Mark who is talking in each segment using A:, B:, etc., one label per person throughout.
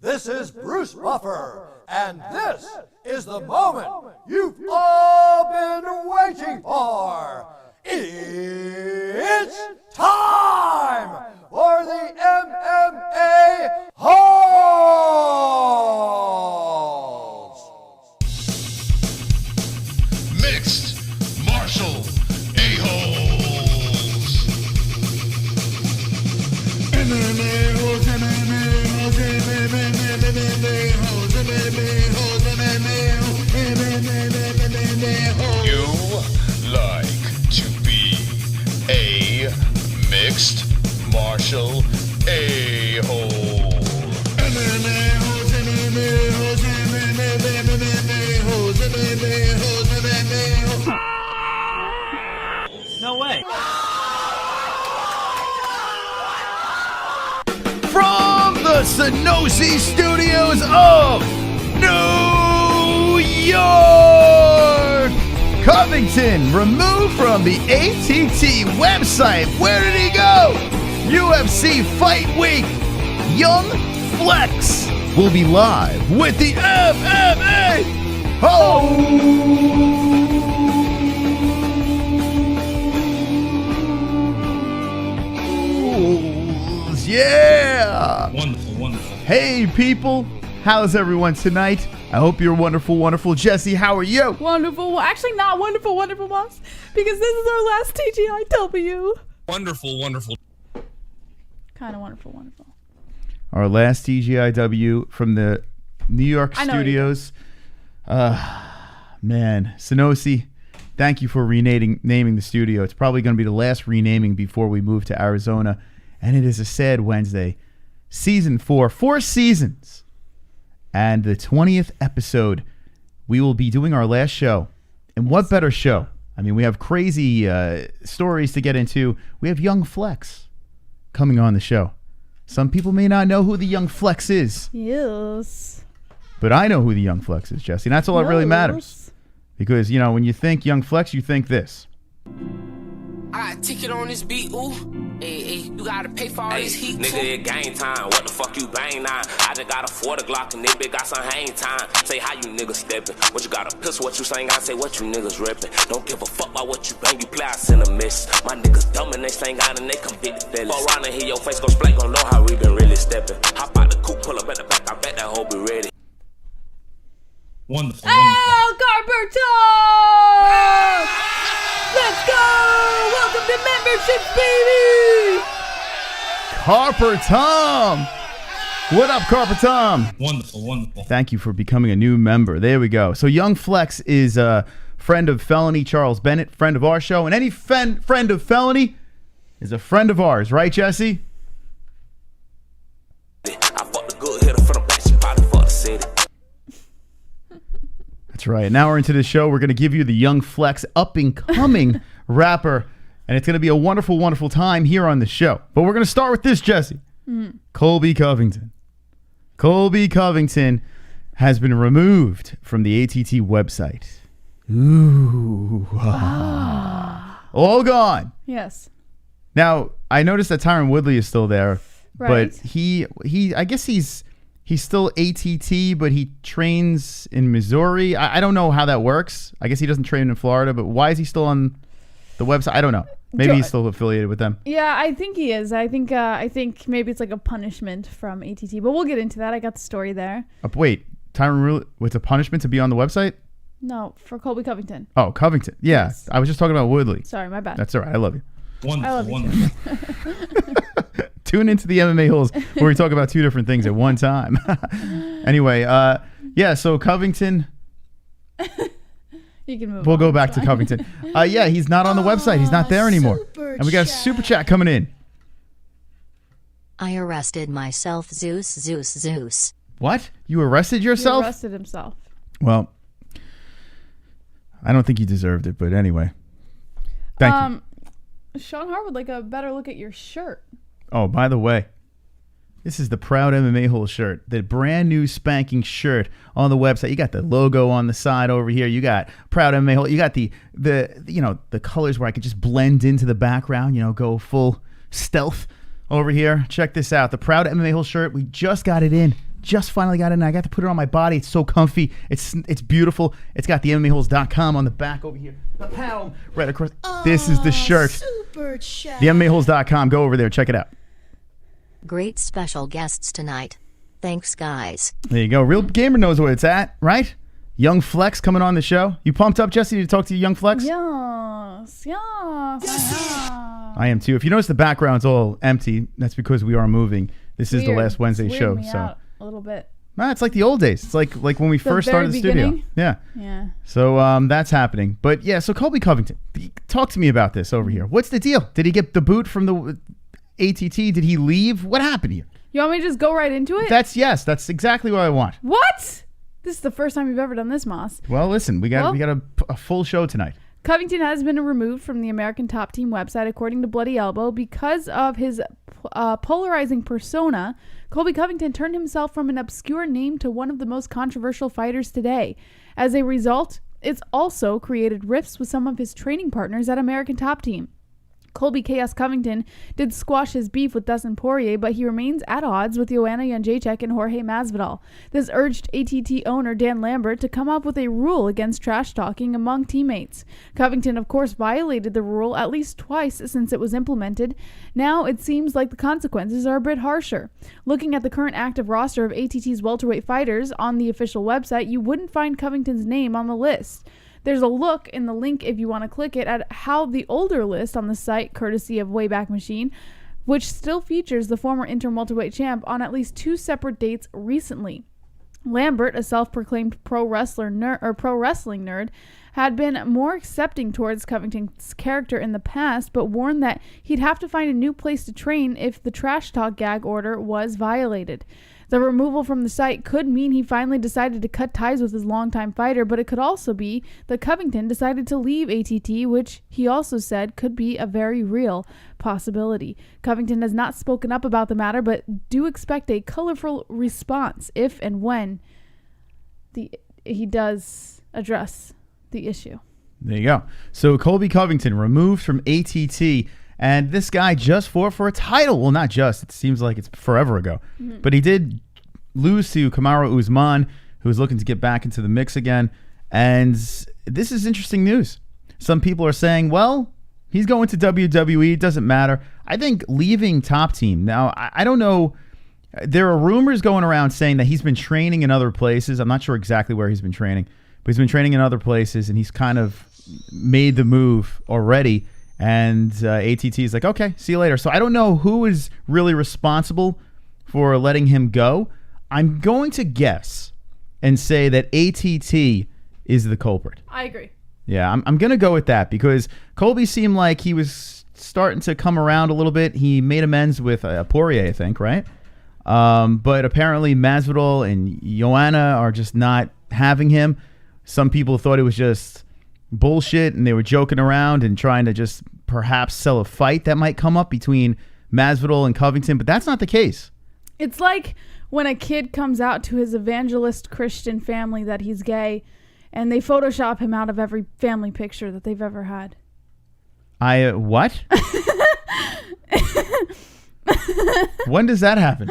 A: This is Bruce Buffer, and this is the moment you've all been waiting for. It's time for the MMA-Holes!
B: Mixed martial a-holes. MMA-Holes, MMA-Holes, MMA-Holes, MMA-Holes, MMA-Holes. You like to be a mixed martial a-hole. MMA-Holes, MMA-Holes, MMA-Holes, MMA-Holes, MMA-Holes.
C: No way.
D: From the Sonosi Studios of New York, Covington removed from the ATT website. Where did he go? UFC Fight Week. Young Flexx will be live with the MMA-Holes. Yeah.
C: Wonderful, wonderful.
D: Hey, people. How's everyone tonight? I hope you're wonderful, wonderful. Jessie, how are you?
E: Wonderful. Well, actually not wonderful, wonderful, boss. Because this is our last TGIW.
C: Wonderful, wonderful.
E: Kind of wonderful, wonderful.
D: Our last TGIW from the New York studios. Man, Sonosi, thank you for naming the studio. It's probably going to be the last renaming before we move to Arizona. And it is a sad Wednesday. Season 4 seasons. And the 20th episode, we will be doing our last show. And what better show? I mean, we have crazy stories to get into. We have young Flexx coming on the show. Some people may not know who the young Flexx is.
E: Yes.
D: But I know who the young Flexx is, Jessie. And that's all that really matters. Because, you know, when you think young Flexx, you think this.
F: I got a ticket on this beat, ooh. Hey, you gotta pay for all this heat.
G: Nigga, it game time. What the fuck you bang now? I just got a 40 Glock and this bitch got some hang time. Say how you niggas steppin'. What you got a pistol, what you saying? I say what you niggas reppin'. Don't give a fuck about what you bang. You play, I send a message. My niggas dumb and they sang out and they convicted fellas. Fall around and hear your face go splat, gon' know how we been really steppin'. Hop out the coupe, pull up at the back. I bet that hoe be ready.
C: Wonderful,
E: Oh, Carper Tom! Let's go! Welcome to membership, baby!
D: Carper Tom! What up, Carper Tom?
C: Wonderful, wonderful.
D: Thank you for becoming a new member. There we go. So young Flexx is a friend of Felony Charles Bennett, friend of our show. And any friend of Felony is a friend of ours. Right, Jessie?
G: I fucked the good hitter from the back, she probably fucked the city.
D: That's right. Now we're into the show. We're going to give you the young Flexx up-and-coming rapper. And it's going to be a wonderful, wonderful time here on the show. But we're going to start with this, Jessie. Kolby Covington. Kolby Covington has been removed from the ATT website. Ooh. All gone.
E: Yes.
D: Now, I noticed that Tyron Woodley is still there.
E: Right.
D: But he I guess he's still ATT, but he trains in Missouri. I don't know how that works. I guess he doesn't train in Florida, but why is he still on the website? I don't know. Maybe he's still affiliated with them.
E: Yeah, I think he is. I think maybe it's like a punishment from ATT, but we'll get into that. I got the story there.
D: Wait, Tyron really, it's a punishment to be on the website?
E: No, for Colby Covington.
D: Oh, Covington. Yeah,
E: Yes.
D: I was just talking about Woodley.
E: Sorry, my bad.
D: That's all right. I love you.
C: Wonderful,
E: I love you
C: wonderful.
D: Tune into the MMA-Holes where we talk about two different things at one time. Anyway, yeah, so Covington.
E: You can move
D: We'll
E: on,
D: go back
E: it's
D: to
E: fine.
D: Covington. Yeah, he's not on the website. He's not there anymore. And we got a super chat coming in.
H: I arrested myself, Zeus.
D: What? You arrested
E: He
D: yourself?
E: arrested himself.
D: Well, I don't think you deserved it, but anyway. Thank you.
E: Sean Hart would like a better look at your shirt.
D: Oh, by the way, this is the Proud MMA-Holes shirt, the brand new spanking shirt on the website. You got the logo on the side over here. You got Proud MMA-Holes. You got the colors where I could just blend into the background, go full stealth over here. Check this out. The Proud MMA-Holes shirt. We just got it in just finally got it, and I got to put it on my body. It's so comfy. It's beautiful. It's got the MMAHoles.com on the back over here. The pound right across. This is the shirt.
I: Super chat.
D: The MMAHoles.com. Go over there. Check it out.
H: Great special guests tonight. Thanks, guys.
D: There you go. Real Gamer knows where it's at, right? Young Flexx coming on the show. You pumped up, Jessie, to talk to Young Flexx?
E: Yes.
D: I am too. If you notice the background's all empty, that's because we are moving. This is the last Wednesday show.
E: Me
D: so
E: out a little bit.
D: Nah, it's like the old days. It's like when we first started the studio. Yeah.
E: Yeah.
D: So that's happening. But yeah, so Kolby Covington, talk to me about this over here. What's the deal? Did he get the boot from the ATT? Did he leave? What happened here?
E: You want me to just go right into it?
D: That's exactly what I want.
E: What? This is the first time you've ever done this, Moss.
D: Well, listen, we got a full show tonight.
E: Covington has been removed from the American Top Team website, according to Bloody Elbow, because of his polarizing persona. Kolby Covington turned himself from an obscure name to one of the most controversial fighters today. As a result, it's also created rifts with some of his training partners at American Top Team. Colby Chaos Covington did squash his beef with Dustin Poirier, but he remains at odds with Joanna Jędrzejczyk and Jorge Masvidal. This urged ATT owner Dan Lambert to come up with a rule against trash talking among teammates. Covington, of course, violated the rule at least twice since it was implemented. Now it seems like the consequences are a bit harsher. Looking at the current active roster of ATT's welterweight fighters on the official website, you wouldn't find Covington's name on the list. There's a look in the link if you want to click it at how the older list on the site, courtesy of Wayback Machine, which still features the former interim welterweight champ on at least 2 separate dates recently. Lambert, a self-proclaimed pro wrestling nerd, had been more accepting towards Covington's character in the past, but warned that he'd have to find a new place to train if the trash talk gag order was violated. The removal from the site could mean he finally decided to cut ties with his longtime fighter, but it could also be that Covington decided to leave ATT, which he also said could be a very real possibility. Covington has not spoken up about the matter, but do expect a colorful response if and when he does address the issue.
D: There you go. So Kolby Covington removed from ATT. And this guy just fought for a title. Well, not just. It seems like it's forever ago. Mm-hmm. But he did lose to Kamaru Usman, who was looking to get back into the mix again. And this is interesting news. Some people are saying, well, he's going to WWE. It doesn't matter. I think leaving Top Team. Now, I don't know. There are rumors going around saying that he's been training in other places. I'm not sure exactly where he's been training. But he's been training in other places. And he's kind of made the move already. And ATT is like, okay, see you later. So I don't know who is really responsible for letting him go. I'm going to guess and say that ATT is the culprit.
E: I agree.
D: Yeah, I'm going to go with that because Kolby seemed like he was starting to come around a little bit. He made amends with Poirier, I think, right? But apparently Masvidal and Joanna are just not having him. Some people thought it was just bullshit and they were joking around and trying to just perhaps sell a fight that might come up between Masvidal and Covington, but that's not the case.
E: It's like when a kid comes out to his evangelist Christian family that he's gay and they Photoshop him out of every family picture that they've ever had.
D: What? When does that happen?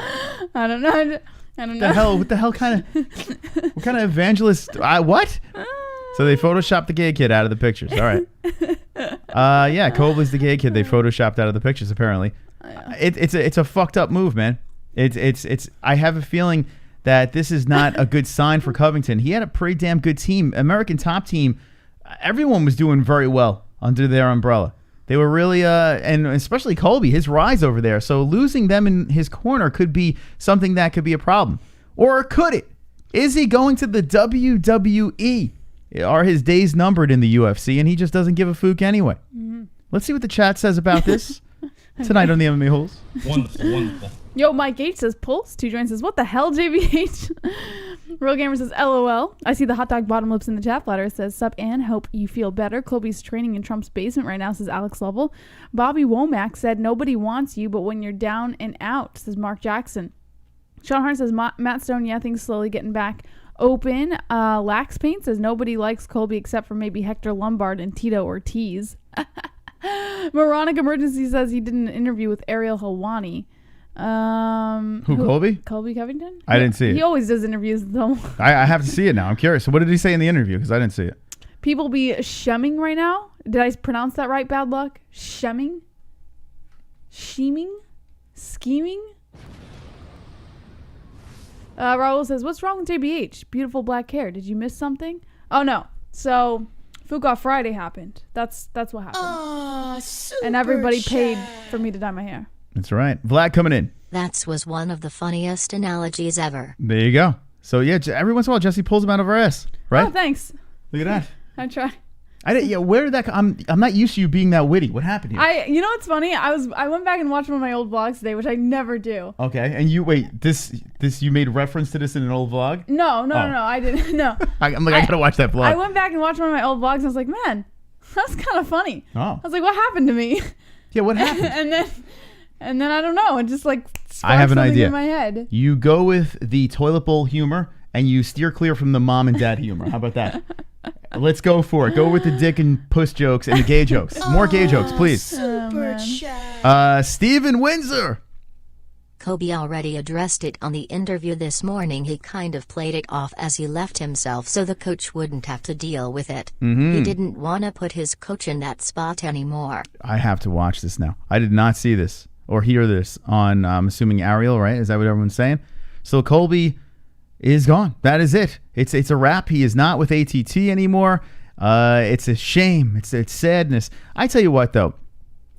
E: I don't know.
D: What the hell kind of evangelist? What? So they photoshopped the gay kid out of the pictures. All right. Yeah, Colby's the gay kid they photoshopped out of the pictures. Apparently, it's a fucked up move, man. It's. I have a feeling that this is not a good sign for Covington. He had a pretty damn good team, American Top Team. Everyone was doing very well under their umbrella. They were really, and especially Colby, his rise over there. So losing them in his corner could be something that could be a problem, or could it? Is he going to the WWE? Are his days numbered in the UFC and he just doesn't give a fook anyway? Mm-hmm. Let's see what the chat says about this tonight on the MMA Holes.
C: Wonderful.
E: Yo, Mike H says, Pulse. 2 joins says, what the hell, JBH? Real Gamer says, LOL. I see the hot dog bottom lips in the chat flatter. It says, sup, Ann. Hope you feel better. Colby's training in Trump's basement right now, says Alex Lovell. Bobby Womack said, nobody wants you, but when you're down and out, says Mark Jackson. Sean Hart says, Matt Stone, yeah, things slowly getting back open. Lax Paint says, nobody likes Colby except for maybe Hector Lombard and Tito Ortiz. Moronic Emergency says he did an interview with Ariel Helwani.
D: Who, Kolby?
E: Kolby Covington?
D: I didn't see it.
E: He always does interviews though.
D: I have to see it now. I'm curious. So what did he say in the interview? Because I didn't see it.
E: People be shemming right now. Did I pronounce that right? Bad luck. Shemming? Sheeming? Scheming? Raul says, what's wrong with JBH? Beautiful black hair. Did you miss something? Oh, no. So, Fuqua Friday happened. That's what happened. And everybody paid for me to dye my hair.
D: That's right. Vlad coming in.
H: That was one of the funniest analogies ever.
D: There you go. So, yeah, every once in a while, Jessie pulls them out of her ass. Right?
E: Oh, thanks.
D: Look at that.
E: I try.
D: I didn't. Yeah, where did that? I'm not used to you being that witty. What happened here?
E: You know what's funny? I went back and watched one of my old vlogs today, which I never do.
D: Okay, and you wait. This you made reference to this in an old vlog?
E: No, I didn't. No.
D: I'm like, I gotta watch that vlog.
E: I went back and watched one of my old vlogs, and I was like, man, that's kind of funny.
D: Oh.
E: I was like, what happened to me?
D: Yeah, what happened?
E: and then I don't know. It just like
D: I have an idea
E: in my head.
D: You go with the toilet bowl humor, and you steer clear from the mom and dad humor. How about that? Let's go for it. Go with the dick and puss jokes and the gay jokes. More gay jokes, please.
F: Super chat.
D: Steven Windsor.
H: Kolby already addressed it on the interview this morning. He kind of played it off as he left himself so the coach wouldn't have to deal with it. He didn't want to put his coach in that spot anymore.
D: I have to watch this now. I did not see this or hear this on, I'm assuming, ARIEL, right? Is that what everyone's saying? So Kolby is gone. That is it. It's a wrap. He is not with ATT anymore. It's a shame. It's sadness. I tell you what, though,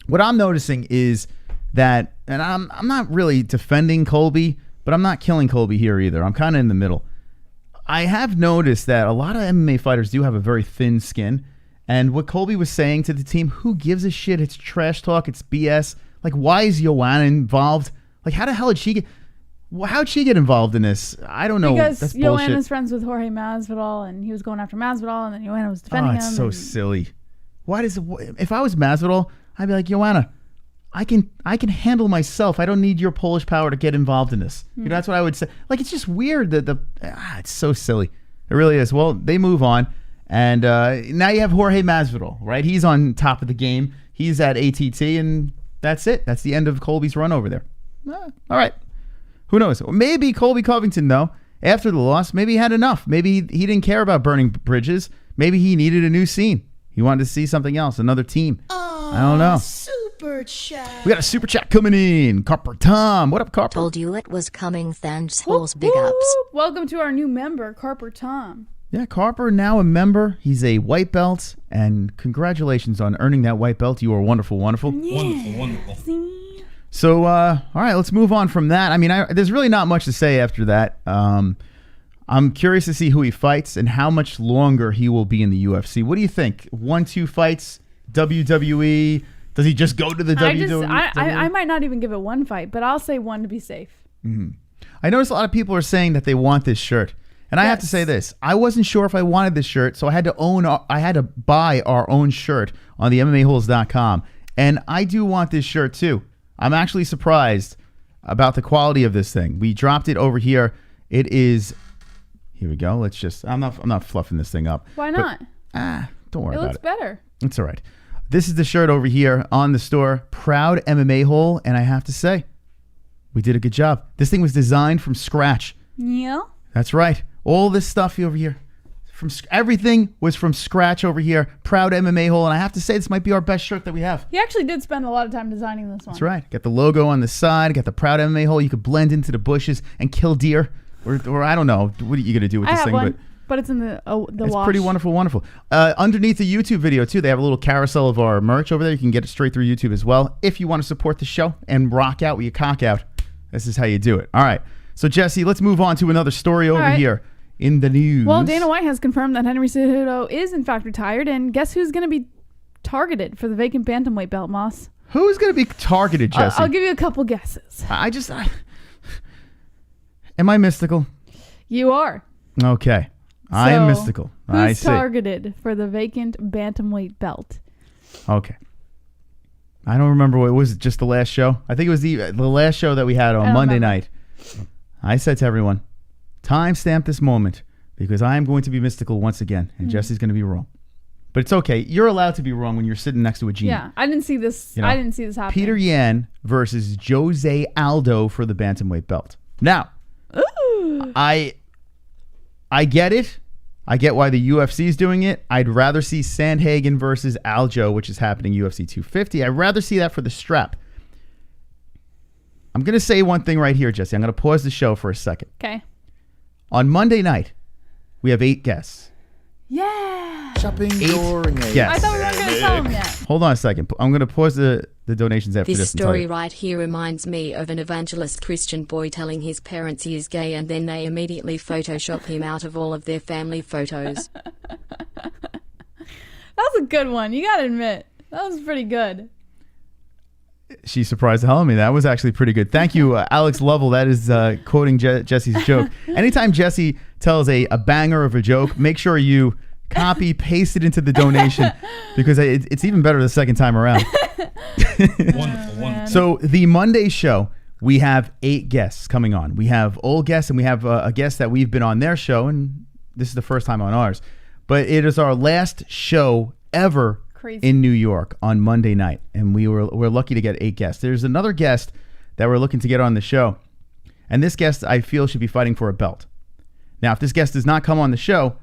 D: what I'm noticing is that, and I'm not really defending Kolby, but I'm not killing Kolby here either. I'm kind of in the middle. I have noticed that a lot of MMA fighters do have a very thin skin, and what Kolby was saying to the team, who gives a shit? It's trash talk. It's BS. Like, why is Joanna involved? Like, how the hell did she get... How'd she get involved in this? I don't know.
E: Because
D: that's
E: Joanna's
D: bullshit.
E: friends with Jorge Masvidal, and he was going after Masvidal, and then Joanna was defending him.
D: Oh, it's so silly. Why does if I was Masvidal, I'd be like, Joanna, I can handle myself. I don't need your Polish power to get involved in this. You know, that's what I would say. Like, it's just weird that it's so silly. It really is. Well, they move on, and now you have Jorge Masvidal, right? He's on top of the game. He's at ATT, and that's it. That's the end of Colby's run over there. All right. Who knows? Maybe Colby Covington, though, after the loss, maybe he had enough. Maybe he didn't care about burning bridges. Maybe he needed a new scene. He wanted to see something else, another team. I don't know.
F: Super chat.
D: We got a super chat coming in. Carper Tom. What up, Carper?
H: Told you it was coming. Thanks, holes, big ups.
E: Welcome to our new member, Carper Tom.
D: Yeah, Carper, now a member. He's a white belt, and congratulations on earning that white belt. You are wonderful, wonderful.
C: Wonderful, wonderful.
E: See?
D: So, all right, let's move on from that. I mean, there's really not much to say after that. I'm curious to see who he fights and how much longer he will be in the UFC. What do you think? 1-2 fights, WWE? Does he just go to the WWE?
E: I might not even give it one fight, but I'll say one to be safe.
D: I notice a lot of people are saying that they want this shirt. And I have to say this. I wasn't sure if I wanted this shirt, so I had to buy our own shirt on the MMA-Holes.com. And I do want this shirt too. I'm actually surprised about the quality of this thing. We dropped it over here. It is... Here we go. Let's just... I'm not fluffing this thing up.
E: Why not?
D: Don't worry about it.
E: It looks better.
D: It's all right. This is the shirt over here on the store. Proud MMA Hole. And I have to say, we did a good job. This thing was designed from scratch.
E: Yeah.
D: That's right. All this stuff over here. Everything was from scratch over here. Proud MMA Hole. And I have to say, this might be our best shirt that we have.
E: He actually did spend a lot of time designing this one.
D: That's right. Got the logo on the side. Got the Proud MMA Hole. You could blend into the bushes and kill deer. Or I don't know. What are you going to do with this thing?
E: I have one, but it's in the
D: it's
E: wash.
D: pretty wonderful, wonderful. Underneath the YouTube video, too, they have a little carousel of our merch over there. You can get it straight through YouTube as well. If you want to support the show and rock out with your cock out, this is how you do it. All right. So, Jessie, let's move on to another story over here. In the news.
E: Well, Dana White has confirmed that Henry Cejudo is in fact retired, and guess who's going to be targeted for the vacant bantamweight belt, Moss?
D: Who's going to be targeted, Jessie?
E: I'll give you a couple guesses.
D: Am I mystical?
E: You are.
D: Okay. I am mystical.
E: Who's targeted for the vacant bantamweight belt?
D: Okay. I don't remember what was it, just the last show? I think it was the last show that we had on Monday night. I said to everyone, timestamp this moment because I am going to be mystical once again, and Jessie's going to be wrong. But it's okay. You're allowed to be wrong when you're sitting next to a genie.
E: Yeah, I didn't see this.
D: You know,
E: I didn't see this happening.
D: Peter Yan versus Jose Aldo for the bantamweight belt. Now,
E: Ooh.
D: I get it. I get why the UFC is doing it. I'd rather see Sandhagen versus Aljo, which is happening UFC 250. I'd rather see that for the strap. I'm going to say one thing right here, Jessie. I'm going to pause the show for a second.
E: Okay.
D: On Monday night, we have 8 guests.
E: Yeah.
B: Shopping during a
D: Yes.
E: I thought we weren't going to tell him yet.
D: Hold on a second. I'm going to pause the donations after
I: This
D: this.
I: story right here reminds me of an evangelist Christian boy telling his parents he is gay and then they immediately Photoshop him out of all of their family photos.
E: That was a good one. You got to admit. That was pretty good.
D: She surprised the hell out of me. That was actually pretty good. Thank you, Alex Lovell. That is quoting Jessie's joke. Anytime Jessie tells a banger of a joke, make sure you copy, paste it into the donation because it's even better the second time around.
C: Wonderful.
D: So the Monday show, we have 8 guests coming on. We have old guests and we have a guest that we've been on their show, and this is the first time on ours. But it is our last show ever in New York on Monday night, and we're lucky to get 8 guests. There's another guest that we're looking to get on the show, and this guest I feel should be fighting for a belt. Now, if this guest does not come on the show,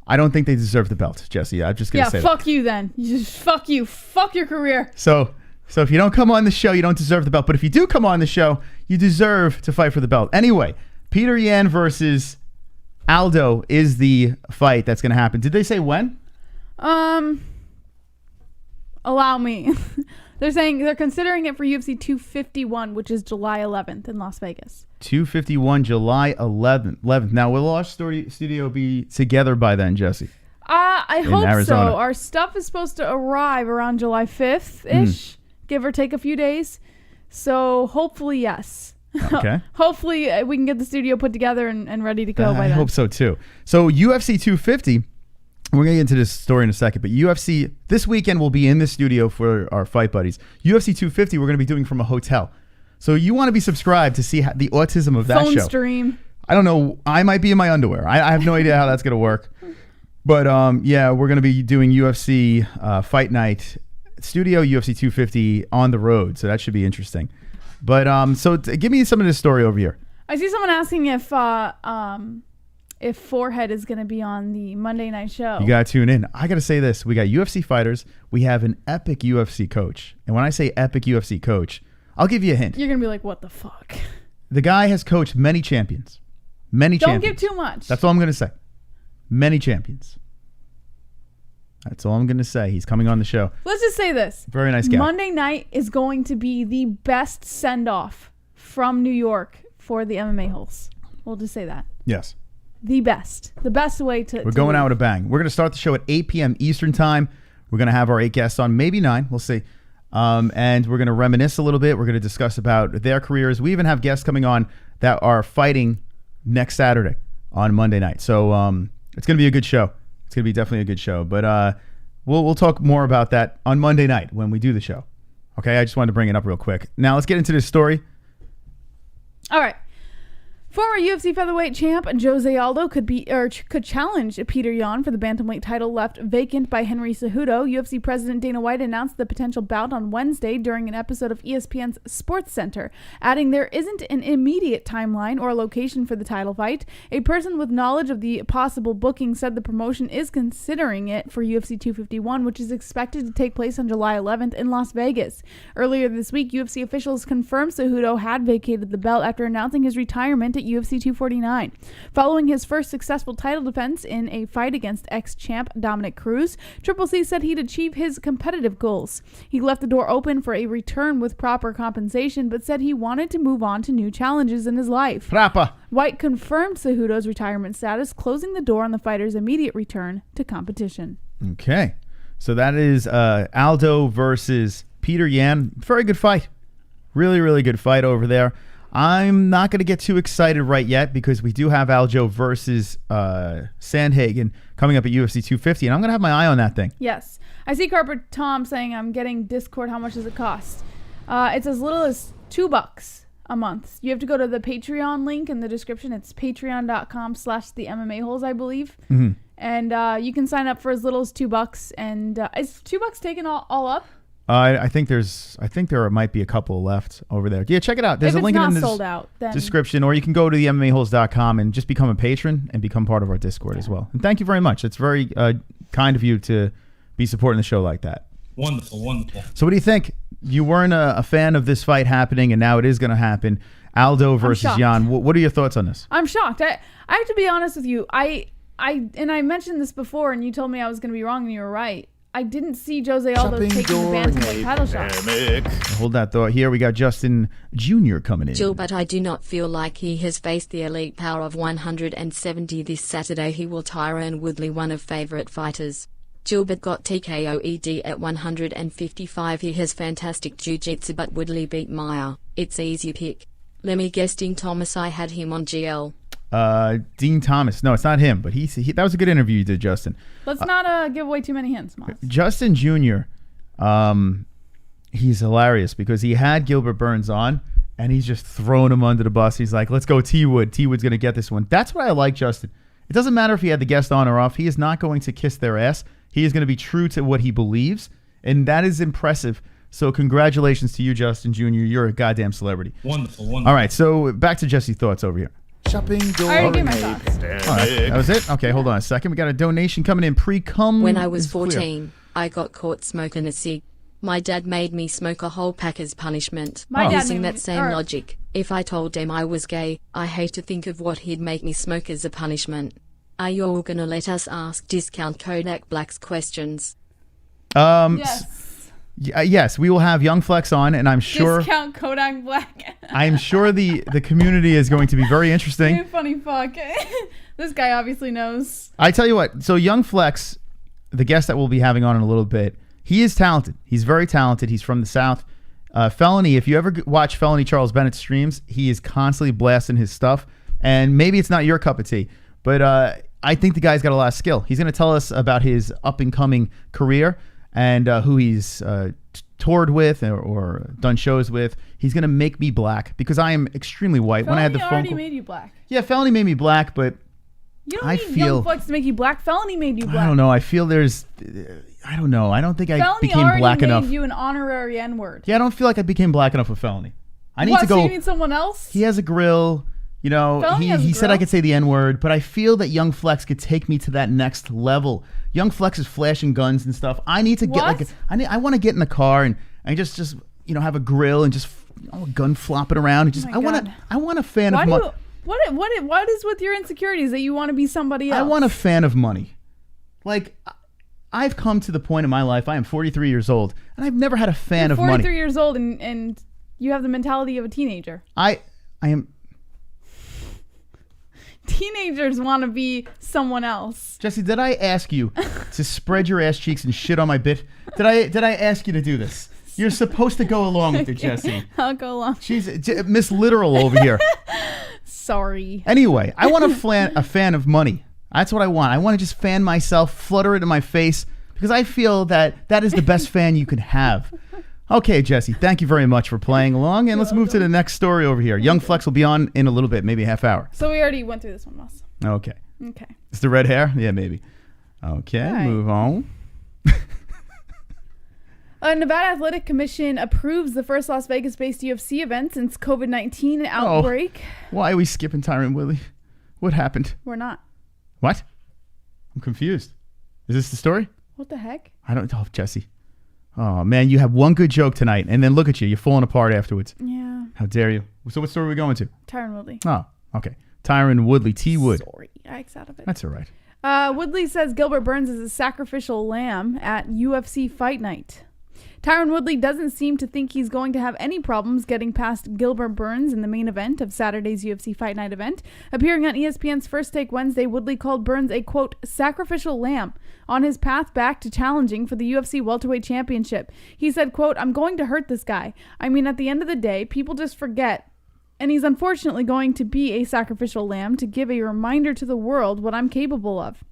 D: I don't think they deserve the belt, Jessie. I'm just gonna say
E: fuck you then. You just fuck you. Fuck your career.
D: So if you don't come on the show, you don't deserve the belt. But if you do come on the show, you deserve to fight for the belt. Anyway, Peter Yan versus Aldo is the fight that's going to happen. Did they say when?
E: Allow me. They're considering it for UFC 251, which is July 11th in Las Vegas.
D: 251, July 11th. Now, will our studio be together by then, Jessie?
E: I hope
D: Arizona.
E: so. Our stuff is supposed to arrive around July 5th-ish, give or take a few days. So hopefully, yes.
D: Okay.
E: Hopefully, we can get the studio put together and ready to go by then.
D: I hope so, too. So UFC 250... We're going to get into this story in a second, but UFC, this weekend we'll be in the studio for our fight buddies. UFC 250 we're going to be doing from a hotel. So you want to be subscribed to see the autism of that
E: Phone
D: show.
E: stream.
D: I don't know. I might be in my underwear. I have no idea how that's going to work. But yeah, we're going to be doing UFC Fight Night Studio, UFC 250 on the road. So that should be interesting. But give me some of this story over here.
E: I see someone asking if Forehead is going to be on the Monday night show.
D: You got to tune in. I got to say this. We got UFC fighters. We have an epic UFC coach. And when I say epic UFC coach, I'll give you a hint.
E: You're going to be like, what the fuck?
D: The guy has coached many champions.
E: Don't give too much.
D: That's all I'm going to say. Many champions. That's all I'm going to say. He's coming on the show.
E: Let's just say this.
D: Very nice guy.
E: Monday night is going to be the best send-off from New York for the MMA-Holes. We'll just say that.
D: Yes.
E: The best way to...
D: We're going out with a bang. We're going to start the show at 8 p.m. Eastern time. We're going to have our 8 guests on, maybe 9. We'll see. And we're going to reminisce a little bit. We're going to discuss about their careers. We even have guests coming on that are fighting next Saturday on Monday night. So it's going to be a good show. It's going to be definitely a good show. But we'll talk more about that on Monday night when we do the show. Okay, I just wanted to bring it up real quick. Now let's get into this story.
E: All right. Former UFC featherweight champ Jose Aldo could challenge Peter Yan for the bantamweight title left vacant by Henry Cejudo. UFC President Dana White announced the potential bout on Wednesday during an episode of ESPN's Sports Center, adding there isn't an immediate timeline or location for the title fight. A person with knowledge of the possible booking said the promotion is considering it for UFC 251, which is expected to take place on July 11th in Las Vegas. Earlier this week, UFC officials confirmed Cejudo had vacated the belt after announcing his retirement at UFC 249. Following his first successful title defense in a fight against ex-champ Dominic Cruz, Triple C said he'd achieve his competitive goals. He left the door open for a return with proper compensation, but said he wanted to move on to new challenges in his life.
D: Frappa.
E: White confirmed Cejudo's retirement status, closing the door on the fighter's immediate return to competition.
D: Okay. So that is Aldo versus Peter Yan. Very good fight. Really, really good fight over there. I'm not going to get too excited right yet because we do have Aljo versus Sandhagen coming up at UFC 250, and I'm going to have my eye on that thing.
E: Yes. I see Carpet Tom saying, I'm getting Discord. How much does it cost? It's as little as $2 a month. You have to go to the Patreon link in the description. It's patreon.com/the MMA-Holes, I believe. Mm-hmm. And you can sign up for as little as $2. And is $2 taken all up?
D: I think there might be a couple left over there. Yeah, check it out. There's a link in the
E: sold out, then
D: description, or you can go to the MMA-Holes.com and just become a patron and become part of our Discord as well. And thank you very much. It's very kind of you to be supporting the show like that.
C: Wonderful, wonderful.
D: So what do you think? You weren't a fan of this fight happening, and now it is going to happen. Aldo versus Jan. What are your thoughts on this?
E: I'm shocked. I have to be honest with you. I mentioned this before, and you told me I was going to be wrong, and you were right. I didn't see Jose Aldo taking the bantamweight title shot.
D: Hold that thought. Here we got Justin Jr. coming in.
I: Jill, but I do not feel like he has faced the elite power of 170 this Saturday. He will Tyron Woodley, one of favorite fighters. Gilbert got TKO'd at 155. He has fantastic jiu-jitsu, but Woodley beat Maya. It's easy pick. Let me guess, Dean Thomas. I had him on GL.
D: Dean Thomas. No, it's not him, but he that was a good interview you did, Justin.
E: Let's not give away too many hints, Moss.
D: Justin Jr., he's hilarious because he had Gilbert Burns on, and he's just throwing him under the bus. He's like, let's go T-Wood. T-Wood's going to get this one. That's what I like, Justin. It doesn't matter if he had the guest on or off. He is not going to kiss their ass. He is going to be true to what he believes, and that is impressive. So congratulations to you, Justin Jr. You're a goddamn celebrity.
C: Wonderful, wonderful.
D: All right, so back to Jessie thoughts over here.
A: Shopping door.
E: I already gave my thoughts.
D: All right, that was it? Okay, hold on a second. We got a donation coming in pre-cum.
I: When I was 14, I got caught smoking a cig. My dad made me smoke a whole pack as punishment. Using that same logic, if I told him I was gay, I hate to think of what he'd make me smoke as a punishment. Are you all gonna let us ask Discount Kodak Black's questions?
E: Yes.
D: Yes, we will have Young Flexx on, and I'm sure
E: Discount Kodak Black.
D: I'm sure the community is going to be very interesting.
E: You funny fuck. This guy obviously knows.
D: I tell you what, so Young Flexx, the guest that we'll be having on in a little bit, he is talented. He's very talented. He's from the South. Felony, if you ever watch Felony Charles Bennett streams, he is constantly blasting his stuff, and maybe it's not your cup of tea, but I think the guy's got a lot of skill. He's going to tell us about his up-and-coming career and who he's toured with or done shows with. He's going to make me black because I am extremely white.
E: Felony
D: when I had the phone
E: already
D: call,
E: made you black.
D: Yeah, Felony made me black, but
E: you don't need Young Flexx to make you black. Felony made you black.
D: I don't know. I feel there's... I don't know. I don't think I
E: Felony
D: became black enough.
E: Felony made you an honorary N-word.
D: Yeah, I don't feel like I became black enough with Felony. I need to go...
E: So you need someone else?
D: He has a grill. You know, he said I could say the N-word, but I feel that Young Flexx could take me to that next level. Young Flexx is flashing guns and stuff. I need to get I want to get in the car and just have a grill and just a gun flopping around and just I want a fan of money.
E: What is with your insecurities that you want to be somebody else?
D: I want a fan of money. Like, I've come to the point in my life, I am 43 years old, and I've never had a fan of money.
E: 43 years old and you have the mentality of a teenager.
D: I am...
E: Teenagers want to be someone else.
D: Jessie, did I ask you to spread your ass cheeks and shit on my bit? Did I ask you to do this? You're supposed to go along with it, Jessie.
E: I'll go along.
D: She's Miss Literal over here.
E: Sorry.
D: Anyway, I want a fan of money. That's what I want. I want to just fan myself, flutter it in my face, because I feel that is the best fan you can have. Okay, Jessie, thank you very much for playing along, and let's move to the next story over here. Young Flexx will be on in a little bit, maybe a half hour.
E: So we already went through this one, Moss.
D: Okay.
E: Okay.
D: It's the red hair? Yeah, maybe. Okay, right. Move on.
E: A Nevada Athletic Commission approves the first Las Vegas-based UFC event since COVID-19 outbreak.
D: Why are we skipping Tyron Woodley? What happened?
E: We're not.
D: What? I'm confused. Is this the story?
E: What the heck?
D: I don't know, Jessie. Oh, man, you have one good joke tonight, and then look at you. You're falling apart afterwards.
E: Yeah.
D: How dare you? So what story are we going to?
E: Tyron Woodley.
D: Oh, okay. Tyron Woodley, T-Wood.
E: Sorry, I X out of it.
D: That's all right.
E: Woodley says Gilbert Burns is a sacrificial lamb at UFC Fight Night. Tyron Woodley doesn't seem to think he's going to have any problems getting past Gilbert Burns in the main event of Saturday's UFC Fight Night event. Appearing on ESPN's First Take Wednesday, Woodley called Burns a, quote, sacrificial lamb on his path back to challenging for the UFC Welterweight Championship. He said, quote, I'm going to hurt this guy. I mean, at the end of the day, people just forget. And he's unfortunately going to be a sacrificial lamb to give a reminder to the world what I'm capable of.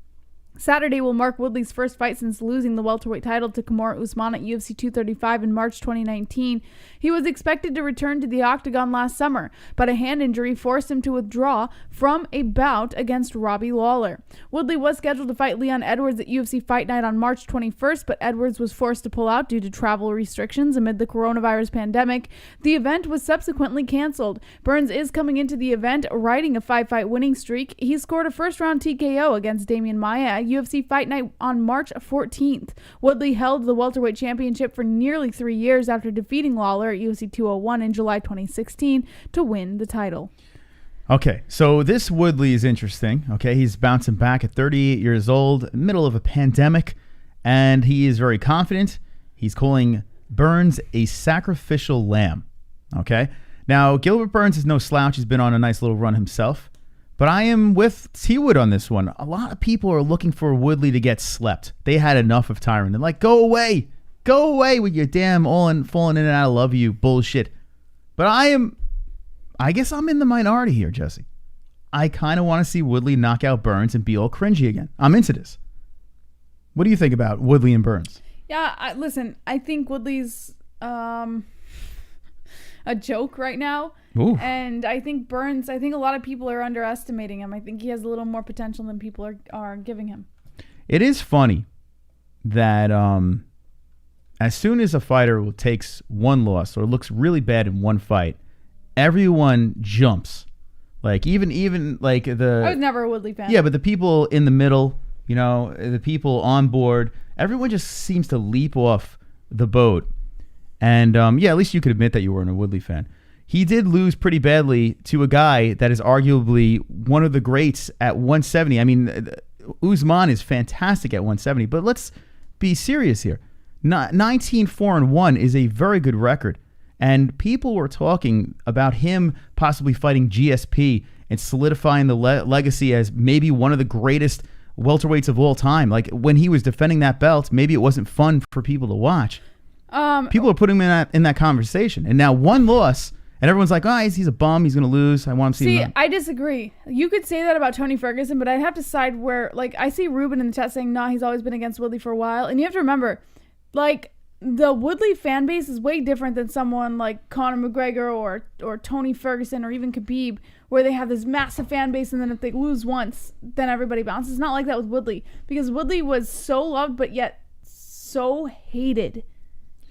E: Saturday will mark Woodley's first fight since losing the welterweight title to Kamaru Usman at UFC 235 in March 2019. He was expected to return to the octagon last summer, but a hand injury forced him to withdraw from a bout against Robbie Lawler. Woodley was scheduled to fight Leon Edwards at UFC Fight Night on March 21st, but Edwards was forced to pull out due to travel restrictions amid the coronavirus pandemic. The event was subsequently canceled. Burns is coming into the event riding a 5-fight winning streak. He scored a first-round TKO against Damian Maia at UFC Fight Night on March 14th. Woodley held the welterweight championship for nearly 3 years after defeating Lawler at UFC 201 in July 2016 to win the title.
D: Okay, so this Woodley is interesting. Okay, he's bouncing back at 38 years old, middle of a pandemic, and he is very confident. He's calling Burns a sacrificial lamb. Okay, now Gilbert Burns is no slouch. He's been on a nice little run himself. But I am with T-Wood on this one. A lot of people are looking for Woodley to get slept. They had enough of Tyron. They're like, go away. Go away with your damn falling in and out of love you bullshit. But I guess I'm in the minority here, Jesse. I kind of want to see Woodley knock out Burns and be all cringy again. I'm into this. What do you think about Woodley and Burns?
E: Yeah, listen, I think Woodley's a joke right now.
D: Ooh.
E: And I think Burns, I think a lot of people are underestimating him. I think he has a little more potential than people are giving him.
D: It is funny that as soon as a fighter takes one loss or looks really bad in one fight, everyone jumps. Like even like the...
E: I was never a Woodley fan.
D: Yeah, but the people in the middle, you know, the people on board, everyone just seems to leap off the boat. And yeah, at least you could admit that you weren't a Woodley fan. He did lose pretty badly to a guy that is arguably one of the greats at 170. I mean, Usman is fantastic at 170, but let's be serious here. 19-4-1 is a very good record. And people were talking about him possibly fighting GSP and solidifying the legacy as maybe one of the greatest welterweights of all time. Like when he was defending that belt, maybe it wasn't fun for people to watch. People are putting him in that conversation. And now one loss... And everyone's like, oh, he's a bum. He's going to lose. I want to see him.
E: See, I disagree. You could say that about Tony Ferguson, but I'd have to side where, like, I see Ruben in the chat saying, nah, he's always been against Woodley for a while. And you have to remember, like, the Woodley fan base is way different than someone like Conor McGregor or Tony Ferguson or even KHABIB, where they have this massive fan base and then if they lose once, then everybody bounces. It's not like that with Woodley. Because Woodley was so loved, but yet so hated.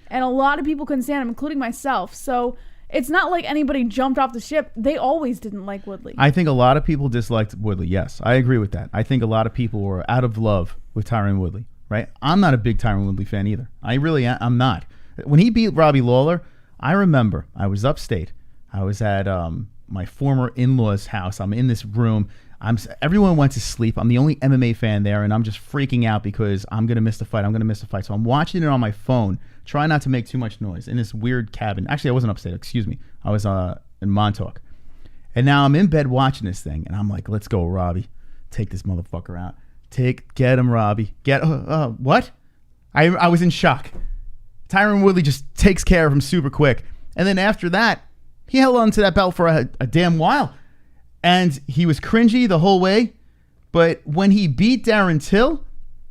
E: And a lot of people couldn't stand him, including myself. So... it's not like anybody jumped off the ship. They always didn't like Woodley.
D: I think a lot of people disliked Woodley. Yes, I agree with that. I think a lot of people were out of love with Tyron Woodley, right? I'm not a big Tyron Woodley fan either. I'm not. When he beat Robbie Lawler, I remember I was upstate. I was at my former in-laws' house. I'm in this room. Everyone went to sleep. I'm the only MMA fan there, and I'm just freaking out because I'm going to miss the fight. So I'm watching it on my phone, trying not to make too much noise in this weird cabin. Actually, I wasn't upstate. Excuse me. I was in Montauk. And now I'm in bed watching this thing, and I'm like, let's go, Robbie. Take this motherfucker out. Get him, Robbie. What? I was in shock. Tyron Woodley just takes care of him super quick. And then after that, he held on to that belt for a damn while. And he was cringy the whole way. But when he beat Darren Till,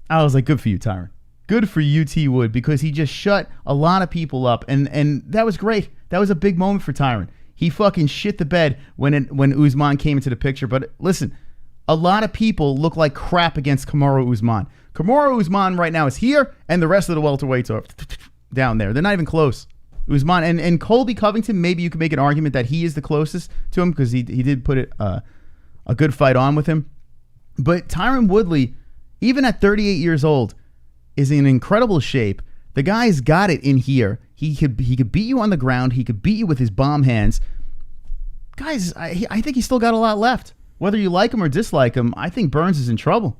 D: I was like, good for you, Tyron. Good for you, T. Wood, because he just shut a lot of people up. And that was great. That was a big moment for Tyron. He fucking shit the bed when Usman came into the picture. But listen, a lot of people look like crap against Kamaru Usman. Kamaru Usman right now is here, and the rest of the welterweights are down there. They're not even close. Usman and Colby Covington, maybe you could make an argument that he is the closest to him because he did put a good fight on with him. But Tyron Woodley, even at 38 years old, is in incredible shape. The guy's got it in here. He could beat you on the ground. He could beat you with his bomb hands. Guys, I think he's still got a lot left. Whether you like him or dislike him, I think Burns is in trouble.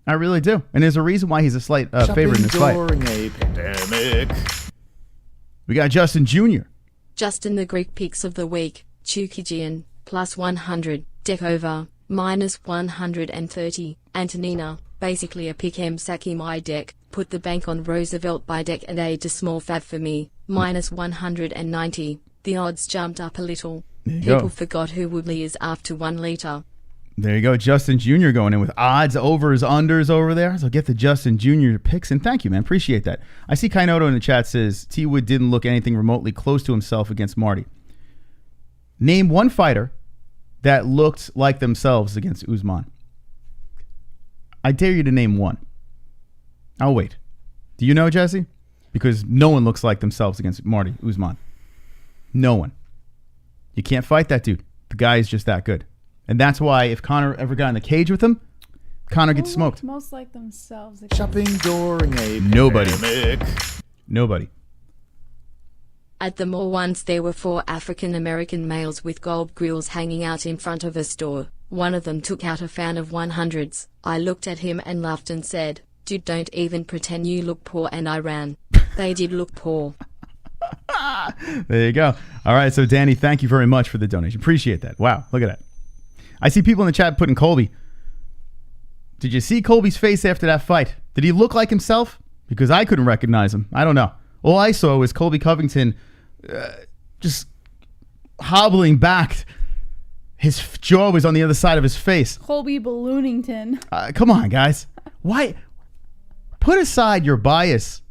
D: I really do. And there's a reason why he's a slight favorite in this fight.
B: During a pandemic.
D: We got Justin Jr.
I: Justin, the Greek picks of the week. Chukigian, plus 100. Dekova, minus 130. Antonina, basically a pick M Saki my deck. Put the bank on Roosevelt by deck and a small fab for me. Minus 190. The odds jumped up a little. People forgot who Woodley is after 1 liter.
D: There you go. Justin Jr. going in with odds, overs, unders over there. So get the Justin Jr. picks. And thank you, man. Appreciate that. I see Kainoto in the chat says T. Wood didn't look anything remotely close to himself against Marty. Name one fighter that looked like themselves against Usman. I dare you to name one. I'll wait. Do you know, Jesse? Because no one looks like themselves against Marty Usman. No one. You can't fight that dude. The guy is just that good. And that's why if Conor ever got in the cage with him, Conor gets smoked.
E: Most like themselves.
B: Shopping during a
D: Nobody.
B: pandemic.
D: Nobody.
I: At the mall once there were 4 African American males with gold grills hanging out in front of a store. One of them took out a fan of 100s. I looked at him and laughed and said, "Dude, don't even pretend you look poor," and I ran. They did look poor.
D: There you go. All right, so Danny, thank you very much for the donation. Appreciate that. Wow, look at that. I see people in the chat putting Colby. Did you see Colby's face after that fight? Did he look like himself? Because I couldn't recognize him. I don't know. All I saw was Kolby Covington just hobbling back. His jaw was on the other side of his face.
E: Colby Balloonington.
D: Come on, guys. Why? Put aside your bias.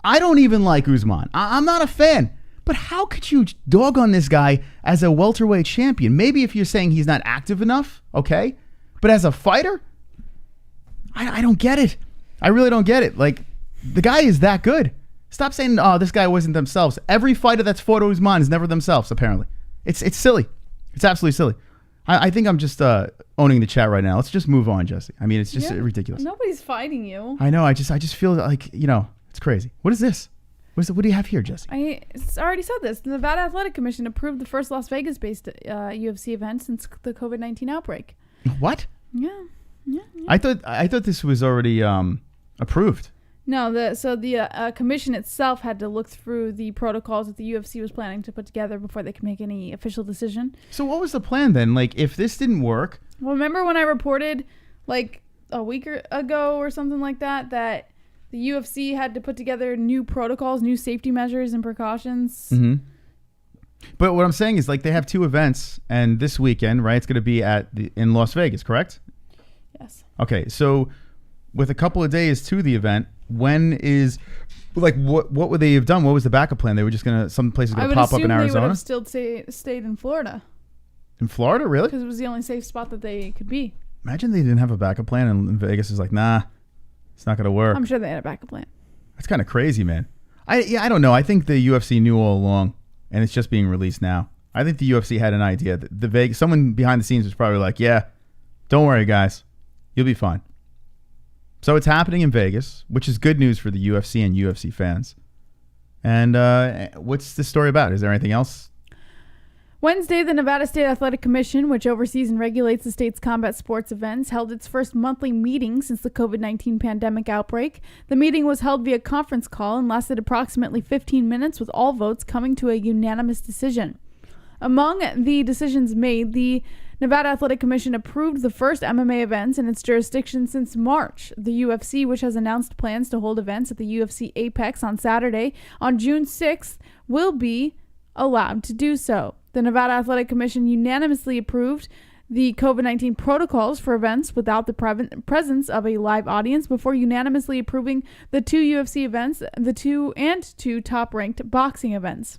D: I don't even like Usman. I'm not a fan. But how could you dog on this guy as a welterweight champion? Maybe if you're saying he's not active enough, okay? But as a fighter, I don't get it. I really don't get it. Like, the guy is that good. Stop saying, oh, this guy wasn't themselves. Every fighter that's fought Usman is never themselves, apparently. It's silly. It's absolutely silly. I think I'm just owning the chat right now. Let's just move on, Jesse. I mean, it's just ridiculous.
E: Nobody's fighting you.
D: I know. I just feel like, it's crazy. What is this? What do you have here, Jesse?
E: I already said this. The Nevada Athletic Commission approved the first Las Vegas-based UFC event since the COVID-19 outbreak.
D: What?
E: Yeah.
D: I thought this was already approved.
E: No, the commission itself had to look through the protocols that the UFC was planning to put together before they could make any official decision.
D: So what was the plan then? Like, if this didn't work...
E: Well, remember when I reported, like, a week ago or something like that the UFC had to put together new protocols, new safety measures and precautions?
D: Mm-hmm. But what I'm saying is, like, they have 2 events, and this weekend, right, it's going to be in Las Vegas, correct?
E: Yes.
D: Okay, so with a couple of days to the event, when is, like, what would they have done? What was the backup plan? They were just going to, some places going to pop up in Arizona?
E: They would have still stayed in Florida.
D: In Florida, really?
E: Because it was the only safe spot that they could be.
D: Imagine they didn't have a backup plan, and Vegas is like, nah, it's not going to work.
E: I'm sure they had a backup plan.
D: That's kind of crazy, man. I don't know. I think the UFC knew all along, and it's just being released now. I think the UFC had an idea. Someone behind the scenes was probably like, yeah, don't worry, guys. You'll be fine. So it's happening in Vegas, which is good news for the UFC and UFC fans. And what's the story about? Is there anything else?
E: Wednesday, the Nevada State Athletic Commission, which oversees and regulates the state's combat sports events, held its first monthly meeting since the COVID-19 pandemic outbreak. The meeting was held via conference call and lasted approximately 15 minutes, with all votes coming to a unanimous decision. Among the decisions made, the Nevada Athletic Commission approved the first MMA events in its jurisdiction since March. The UFC, which has announced plans to hold events at the UFC Apex on Saturday, on June 6th, will be allowed to do so. The Nevada Athletic Commission unanimously approved the COVID-19 protocols for events without the presence of a live audience before unanimously approving the 2 UFC events, the 2 top-ranked boxing events.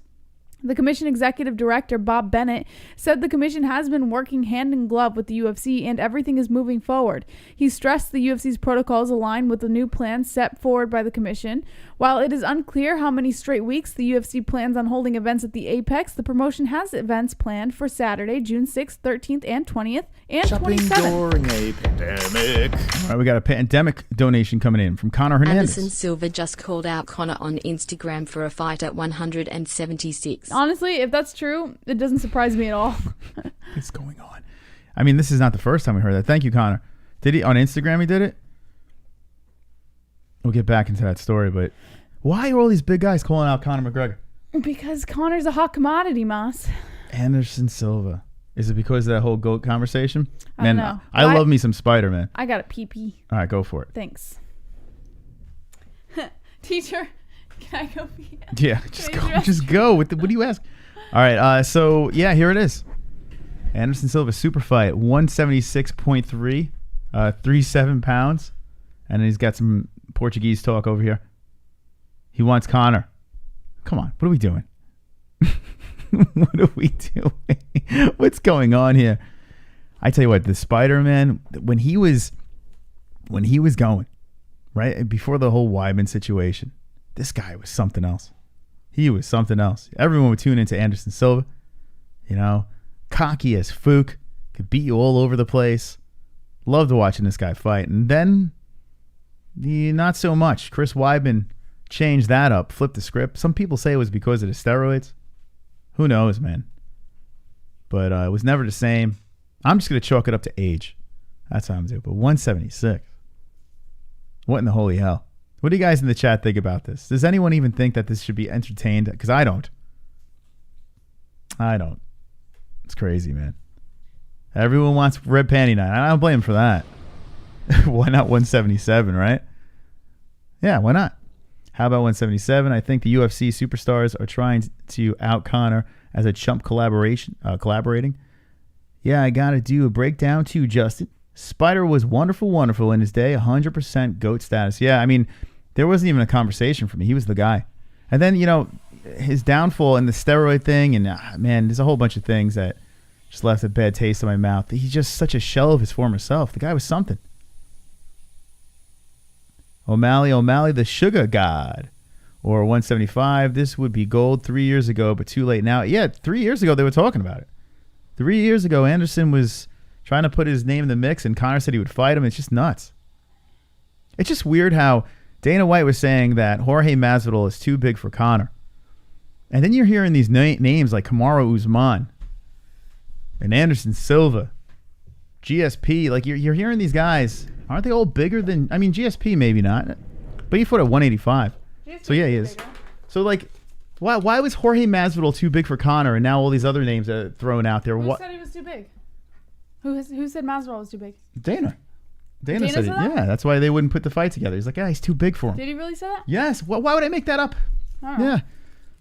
E: The commission executive director, Bob Bennett, said the commission has been working hand in glove with the UFC and everything is moving forward. He stressed the UFC's protocols align with the new plans set forward by the commission. While it is unclear how many straight weeks the UFC plans on holding events at the Apex, the promotion has events planned for Saturday, June 6th, 13th, and 20th, and
B: Shopping
E: 27th.
B: during a pandemic.
D: All right, we got a pandemic donation coming in from Conor Hernandez.
I: Anderson Silva just called out Conor on Instagram for a fight at 176.
E: Honestly, if that's true, it doesn't surprise me at all.
D: What's going on? I mean, this is not the first time we heard that. Thank you, Conor. Did he on Instagram? He did it. We'll get back into that story, but why are all these big guys calling out Conor McGregor?
E: Because Conor's a hot commodity, Moss.
D: Anderson Silva. Is it because of that whole GOAT conversation?
E: I don't know.
D: I love me some Spider-Man.
E: I got a pee-pee.
D: All right, go for it.
E: Thanks. Teacher, can I go pee?
D: Yeah, just go. Just go. What do you ask? All right, so, yeah, here it is. Anderson Silva super fight, 176.3, 37 pounds. And he's got some Portuguese talk over here. He wants Conor. Come on, what are we doing? What are we doing? What's going on here? I tell you what, the Spider-Man, when he was going, right, before the whole Weidman situation, this guy was something else. He was something else. Everyone would tune into Anderson Silva. You know, cocky as Fook, could beat you all over the place. Loved watching this guy fight. And then, not so much. Chris Weidman changed that up, flipped the script. Some people say it was because of the steroids. Who knows, man? But it was never the same. I'm just going to chalk it up to age. That's how I'm doing. But 176. What in the holy hell? What do you guys in the chat think about this? Does anyone even think that this should be entertained? Because I don't. I don't. It's crazy, man. Everyone wants red panty night. I don't blame him for that. Why not 177, right? Yeah, why not? How about 177? I think the UFC superstars are trying to out Conor as a chump collaborating. Yeah, I got to do a breakdown too, Justin. Spider was wonderful in his day, 100% GOAT status. Yeah, I mean, there wasn't even a conversation for me. He was the guy. And then, you know, his downfall and the steroid thing, and man, there's a whole bunch of things that just left a bad taste in my mouth. He's just such a shell of his former self. The guy was something. O'Malley, the sugar god. Or 175, this would be gold 3 years ago, but too late now. Yeah, 3 years ago they were talking about it. 3 years ago, Anderson was trying to put his name in the mix, and Conor said he would fight him. It's just nuts. It's just weird how Dana White was saying that Jorge Masvidal is too big for Conor. And then you're hearing these names like Kamaru Usman and Anderson Silva, GSP. Like you're hearing these guys. Aren't they all bigger than... I mean, GSP maybe not, but he fought at 185. So yeah, he is. Bigger. So like, why was Jorge Masvidal too big for Conor, and now all these other names are thrown out there?
E: Who said he was too big? Who said Masvidal was too big?
D: Dana said it. That? Yeah, that's why they wouldn't put the fight together. He's like, yeah, he's too big for him.
E: Did he really say that?
D: Yes. Why would I make that up? Yeah.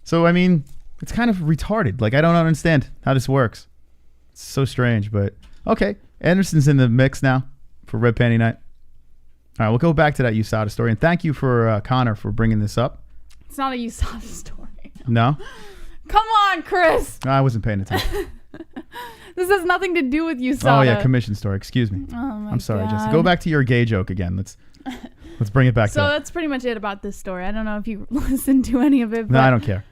D: So I mean, it's kind of retarded. Like I don't understand how this works. It's so strange, but okay. Anderson's in the mix now for Red Panty Night. All right, we'll go back to that USADA story. And thank you for Conor for bringing this up.
E: It's not a USADA story.
D: No?
E: Come on, Chris.
D: I wasn't paying attention.
E: This has nothing to do with USADA.
D: Oh, yeah, commission story. Excuse me.
E: Oh, my
D: I'm sorry,
E: God.
D: Jessie. Go back to your gay joke again. Let's bring it back to
E: So that's pretty much it about this story. I don't know if you listened to any of it. But
D: no, I don't care.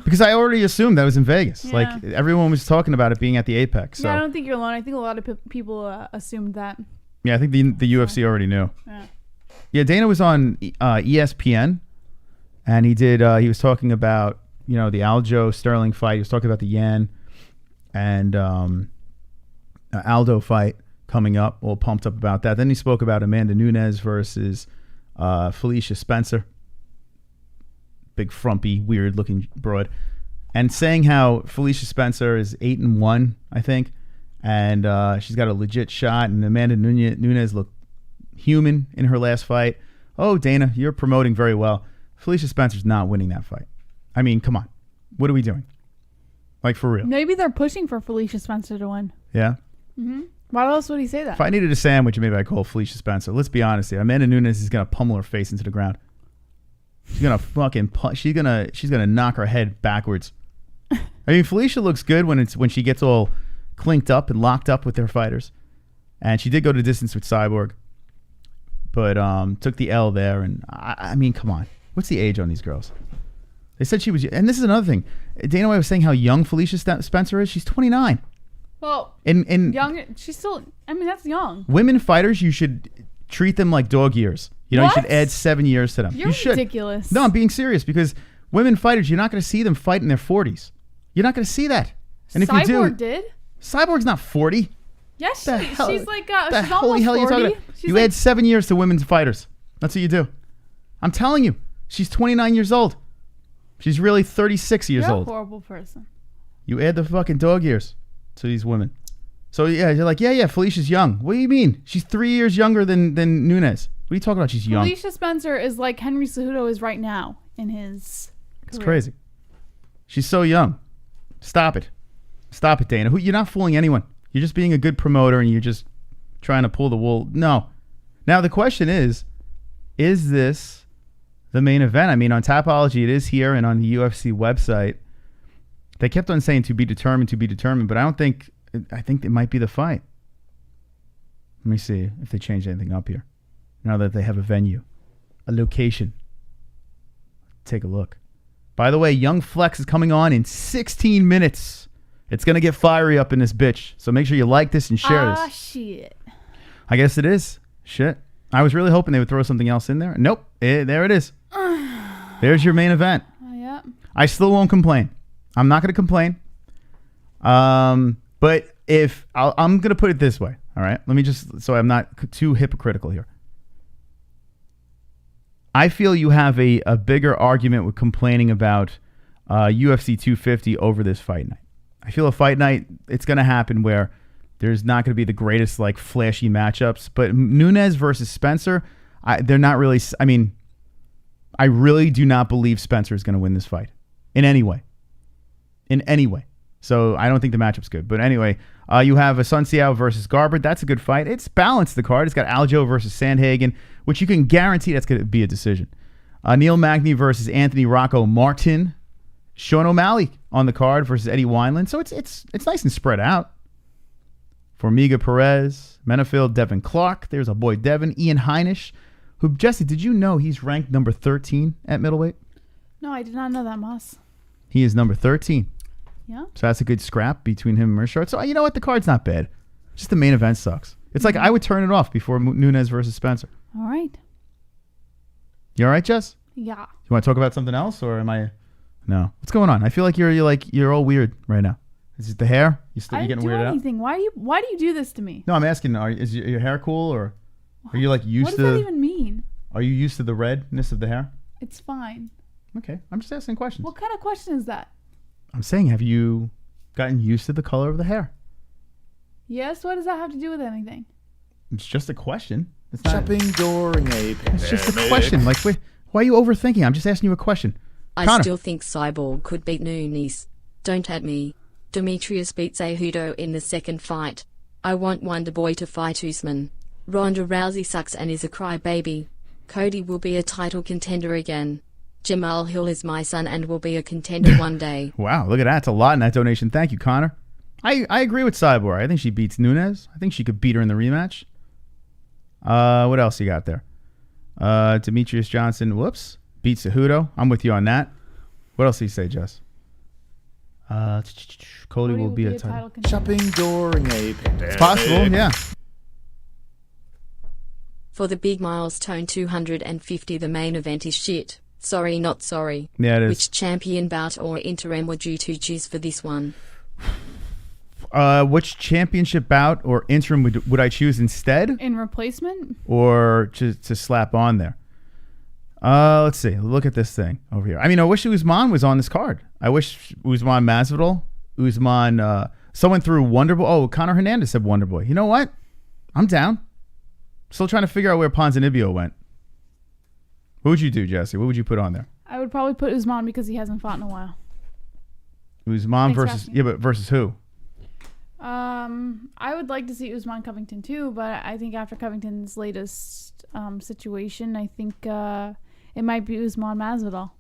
D: Because I already assumed that was in Vegas.
E: Yeah.
D: Like, everyone was talking about it being at the Apex. So.
E: Yeah, I don't think you're alone. I think a lot of people assumed that.
D: Yeah, I think the UFC already knew. Yeah, Dana was on ESPN, and he was talking about, you know, the Aljo Sterling fight. He was talking about the Yan and Aldo fight coming up. All pumped up about that. Then he spoke about Amanda Nunes versus Felicia Spencer. Big, frumpy, weird-looking broad. And saying how Felicia Spencer is 8-1, I think, and she's got a legit shot, and Amanda Nunes looked human in her last fight. Oh, Dana, you're promoting very well. Felicia Spencer's not winning that fight. I mean, come on. What are we doing? Like, for real.
E: Maybe they're pushing for Felicia Spencer to win.
D: Yeah?
E: Mm-hmm. Why else would he say that?
D: If I needed a sandwich, maybe I'd call Felicia Spencer. Let's be honest here. Amanda Nunes is going to pummel her face into the ground. She's going to fucking... She's gonna knock her head backwards. I mean, Felicia looks good when she gets all clinked up and locked up with their fighters. And she did go to distance with Cyborg. But took the L there. And I mean, come on. What's the age on these girls? They said she was... And this is another thing. Dana White was saying how young Felicia Spencer is. She's 29.
E: Well, young... She's still... I mean, that's young.
D: Women fighters, you should treat them like dog years. You know, you should add 7 years to them.
E: You're ridiculous.
D: No, I'm being serious because women fighters, you're not going to see them fight in their 40s. You're not going to see that. And if you do...
E: Cyborg did?
D: Cyborg's not 40.
E: Yes, she's like... she's
D: holy hell
E: 40.
D: you talking about? You add 7 years to women's fighters. That's what you do. I'm telling you. She's 29 years old. She's really 36 years old.
E: You're a horrible person.
D: You add the fucking dog years to these women. So yeah, you're like, yeah, Felicia's young. What do you mean? She's 3 years younger than Nunes. What are you talking about? She's young.
E: Felicia Spencer is like Henry Cejudo is right now in his career.
D: It's crazy. She's so young. Stop it. Stop it, Dana. You're not fooling anyone. You're just being a good promoter and you're just trying to pull the wool. No. Now the question is this the main event? I mean, on Tapology it is here, and on the UFC website they kept on saying to be determined, but I think it might be the fight. Let me see if they changed anything up here. Now that they have a venue, a location. Take a look. By the way, Young Flexx is coming on in 16 minutes. It's going to get fiery up in this bitch. So make sure you like this and share this.
E: Ah, shit.
D: I guess it is. Shit. I was really hoping they would throw something else in there. Nope. There it is. There's your main event.
E: Yeah.
D: I still won't complain. I'm not going to complain. But if I'm going to put it this way. All right. Let me just, so I'm not too hypocritical here. I feel you have a bigger argument with complaining about UFC 250 over this fight night. I feel a fight night, it's going to happen where there's not going to be the greatest like flashy matchups. But Nunes versus Spencer, they're not really, I mean, I really do not believe Spencer is going to win this fight in any way. In any way. So I don't think the matchup's good. But anyway, you have a Sun Xiao versus Garber. That's a good fight. It's balanced, the card. It's got Aljo versus Sandhagen, which you can guarantee that's going to be a decision. Neil Magny versus Anthony Rocco Martin. Sean O'Malley on the card versus Eddie Wineland. So it's nice and spread out. Formiga Perez, Menefield, Devin Clark. There's a boy Devin. Ian Heinisch, who, Jesse, did you know he's ranked number 13 at middleweight?
E: No, I did not know that, Moss.
D: He is number 13.
E: Yeah.
D: So that's a good scrap between him and Mershard. So you know what? The card's not bad. Just the main event sucks. It's like I would turn it off before Nunes versus Spencer.
E: All right.
D: You all right, Jess?
E: Yeah.
D: You want to talk about something else, or am I? No. What's going on? I feel like you're all weird right now. Is it the hair? You getting weirded out?
E: I didn't do anything. Why do you do this to me?
D: No, I'm asking. Is your hair cool, or are you like used to?
E: What does that even mean?
D: Are you used to the redness of the hair?
E: It's fine.
D: Okay, I'm just asking questions.
E: What kind of question is that?
D: I'm saying, have you gotten used to the color of the hair?
E: Yes. What does that have to do with anything?
D: It's just a question. It's not.
B: Shopping during a pandemic.
D: It's just a question. Like, why are you overthinking? I'm just asking you a question.
I: I
D: Connor.
I: still think Cyborg could beat Nunes. Don't at me. Demetrius beat Cejudo in the second fight. I want Wonder Boy to fight Usman. Ronda Rousey sucks and is a crybaby. Cody will be a title contender again. Jamal Hill is my son and will be a contender one day.
D: Wow, look at that. That's a lot in that donation. Thank you, Connor. I agree with Cyborg. I think she beats Nunes. I think she could beat her in the rematch. What else you got there? Demetrius Johnson, whoops, beats Cejudo. I'm with you on that. What else do you say, Jess? Cody will be a title contender.
B: Shopping during a pandemic.
D: It's possible, yeah.
I: For the big milestone 250, the main event is shit. Sorry, not sorry.
D: Yeah, it is.
I: Which champion bout or interim would you to choose for this one?
D: Which championship bout or interim would I choose instead?
E: In replacement?
D: Or to slap on there? Let's see. Look at this thing over here. I mean, I wish Usman was on this card. I wish Usman Masvidal. Usman, someone threw Wonder Boy. Oh, Conor Hernandez said Wonder Boy. You know what? I'm down. Still trying to figure out where Ponzinibbio went. What would you do, Jesse? What would you put on there?
E: I would probably put Usman because he hasn't fought in a while.
D: Usman versus, yeah, but versus who?
E: I would like to see Usman Covington too, but I think after Covington's latest situation, I think it might be Usman Masvidal.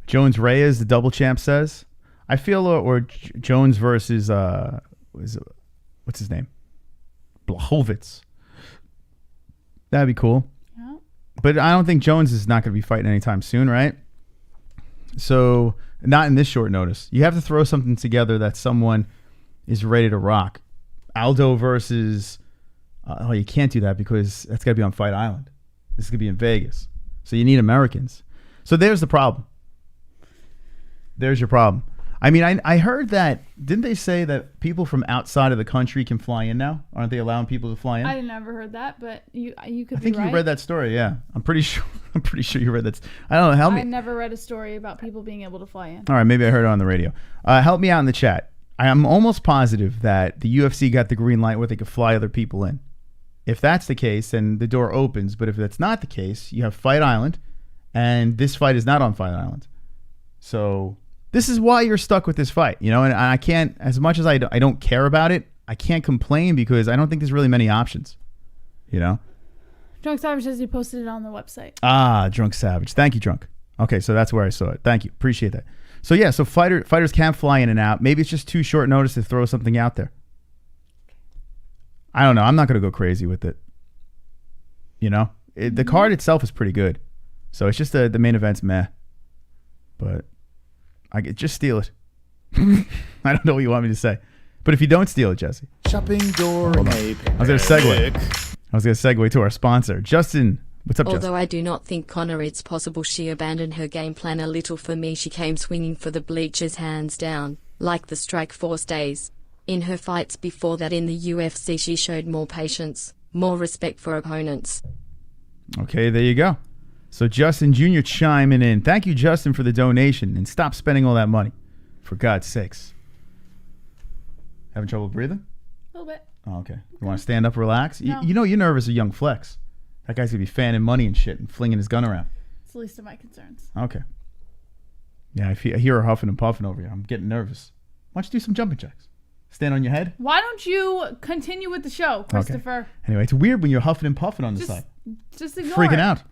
D: Jones Reyes, the double champ, says. I feel, or Jones versus what's his name? Blachowicz. That'd be cool.
E: Yeah.
D: But I don't think Jones is not going to be fighting anytime soon, right? So not in this short notice. You have to throw something together that someone is ready to rock. Aldo versus you can't do that because that's got to be on Fight Island. This is going to be in Vegas. So you need Americans. So there's the problem. There's your problem. I mean, I heard that, didn't they say that people from outside of the country can fly in now? Aren't they allowing people to fly in?
E: I never heard that, but you could be right.
D: I think you read that story, yeah. I'm pretty sure you read that. I don't know. Help me.
E: I never read a story about people being able to fly in.
D: All right, maybe I heard it on the radio. Help me out in the chat. I am almost positive that the UFC got the green light where they could fly other people in. If that's the case, then the door opens. But if that's not the case, you have Fight Island, and this fight is not on Fight Island. So this is why you're stuck with this fight, you know. And I can't, as much as I don't care about it, I can't complain because I don't think there's really many options. You know?
E: Drunk Savage says he posted it on the website.
D: Ah, Drunk Savage. Thank you, Drunk. Okay, so that's where I saw it. Thank you. Appreciate that. So yeah, so fighters can fly in and out. Maybe it's just too short notice to throw something out there. I don't know. I'm not going to go crazy with it. You know? The card itself is pretty good. So it's just the main event's meh. But just steal it. I don't know what you want me to say. But if you don't steal it, Jesse.
B: Shopping during a picnic.
D: I was going to segue to our sponsor. Justin, what's up, Justin?
I: Although I do not think CONOR it's possible she abandoned her game plan a little. For me, she came swinging for the bleachers hands down, like the Strike Force days. In her fights before that in the UFC, she showed more patience, more respect for opponents.
D: Okay, there you go. So Justin Jr. chiming in. Thank you, Justin, for the donation. And stop spending all that money. For God's sakes. Having trouble breathing?
E: A little bit.
D: Oh, okay. You want to stand up, relax?
E: No.
D: You know you're nervous of young Flexx. That guy's going to be fanning money and shit and flinging his gun around.
E: It's the least of my concerns.
D: Okay. Yeah, I hear her huffing and puffing over here. I'm getting nervous. Why don't you do some jumping jacks? Stand on your head?
E: Why don't you continue with the show, Christopher?
D: Okay. Anyway, it's weird when you're huffing and puffing on the side.
E: Just ignore
D: Freaking
E: it.
D: out.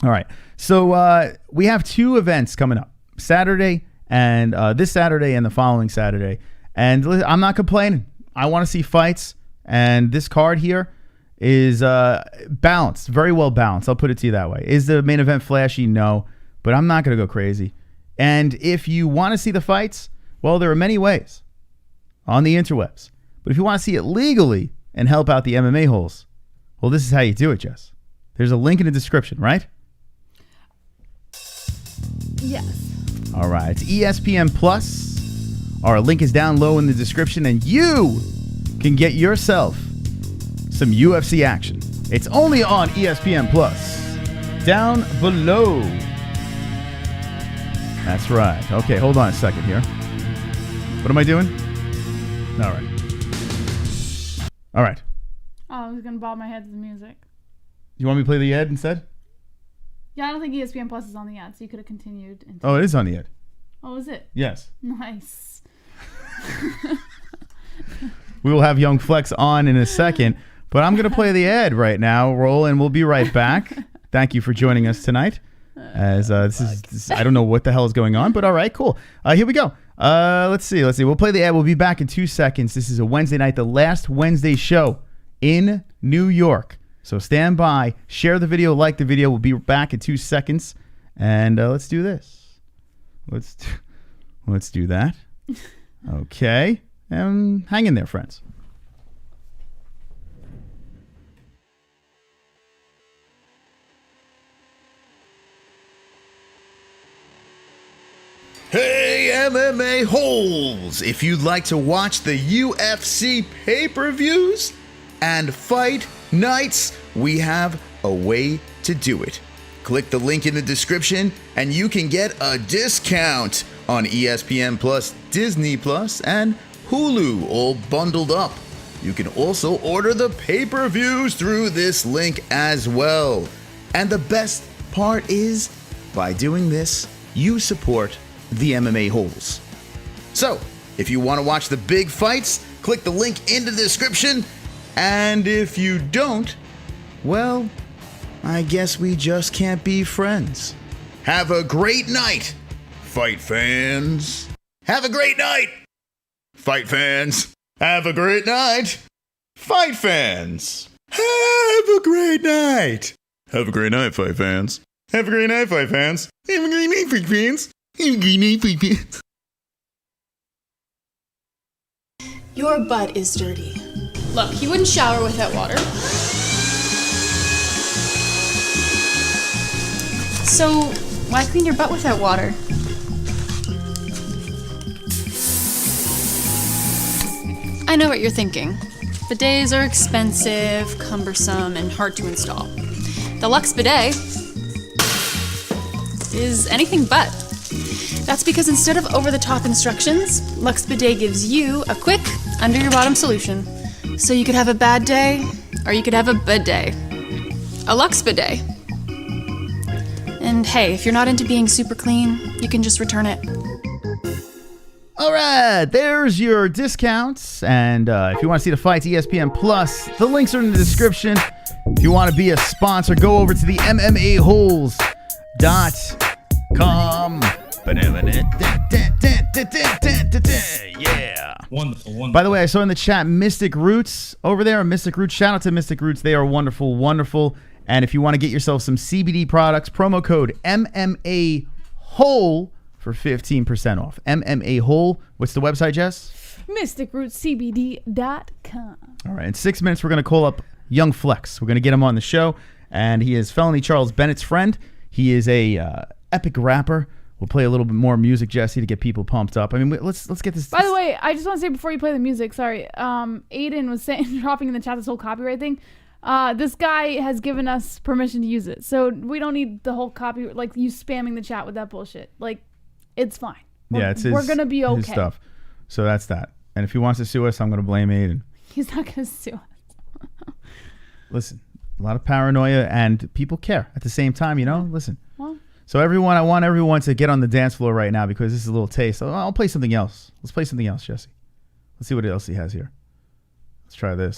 D: All right. So we have 2 events coming up. Saturday and this Saturday and the following Saturday. And I'm not complaining. I want to see fights. And this card here is balanced. Very well balanced. I'll put it to you that way. Is the main event flashy? No. But I'm not going to go crazy. And if you want to see the fights, well, there are many ways on the interwebs. But if you want to see it legally and help out the MMA-Holes, well, this is how you do it, Jess. There's a link in the description, right?
E: Yes.
D: All right. It's ESPN Plus. Our link is down low in the description, and you can get yourself some UFC action. It's only on ESPN Plus. Down below. That's right. Okay, hold on a second here. What am I doing? All right. All right.
E: Oh, I was going to bob my head to the music.
D: You want me to play the ad instead?
E: Yeah, I don't think ESPN Plus is on the ad, so you could have continued.
D: Oh, it is on the ad.
E: Oh, is it?
D: Yes.
E: Nice.
D: We will have young Flexx on in a second, but I'm going to play the ad right now. Roll, and we'll be right back. Thank you for joining us tonight. As this is I don't know what the hell is going on, but all right, cool. Here we go. Let's see. We'll play the ad. We'll be back in 2 seconds. This is a Wednesday night, the last Wednesday show in New York. So stand by, share the video, like the video. We'll be back in 2 seconds, and let's do this. Let's do that. Okay, and hang in there, friends. Hey, MMA-Holes! If you'd like to watch the UFC pay-per-views and fight nights, we have a way to do it. Click the link in the description and you can get a discount on ESPN Plus, Disney Plus, and Hulu, all bundled up. You can also order the pay-per-views through this link as well. And the best part is, by doing this, you support the MMA-Holes. So, if you want to watch the big fights, click the link in the description. And if you don't, well, I guess we just can't be friends. Have a great night, fight fans. Have a great night, fight fans. Have a great night, fight fans. Have a great night. Have a great night, fight fans. Have a great night, fight fans. Have a great night, fight fans. Have a great night, fight fans.
J: Your butt is dirty. Look, you wouldn't shower without water. So, why clean your butt without water? I know what you're thinking. Bidets are expensive, cumbersome, and hard to install. The Luxe Bidet is anything but. That's because instead of over-the-top instructions, Luxe Bidet gives you a quick, under-your-bottom solution. So you could have a bad day, or you could have a bidet. A Luxe Bidet. And hey, if you're not into being super clean, you can just return it.
D: All right, there's your discounts. And if you want to see the fights, ESPN Plus, the links are in the description. If you want to be a sponsor, go over to the MMA-Holes.com. Yeah.
C: Wonderful.
D: By the way, I saw in the chat Mystic Roots over there. Mystic Roots. Shout out to Mystic Roots. They are wonderful, wonderful. And if you want to get yourself some CBD products, promo code MMA-Hole for 15% off. MMA-Hole. What's the website, Jess?
E: MysticRootsCBD.com.
D: All right. In 6 minutes, we're going to call up Young Flexx. We're going to get him on the show. And he is Felony Charles Bennett's friend. He is a epic rapper. We'll play a little bit more music, Jesse, to get people pumped up. I mean, let's get this.
E: By the way, I just want to say before you play the music, sorry, Aiden was saying, dropping in the chat this whole copyright thing. This guy has given us permission to use it, so we don't need the whole copy, like you spamming the chat with that bullshit. Like, it's fine. We're gonna be okay.
D: His stuff. So that's that. And if he wants to sue us, I'm gonna blame Aiden.
E: He's not gonna sue us.
D: Listen, a lot of paranoia, and people care at the same time. You know, listen.
E: Well.
D: So I want everyone to get on the dance floor right now because this is a little taste. I'll play something else. Let's play something else, Jesse. Let's see what else he has here. Let's try this.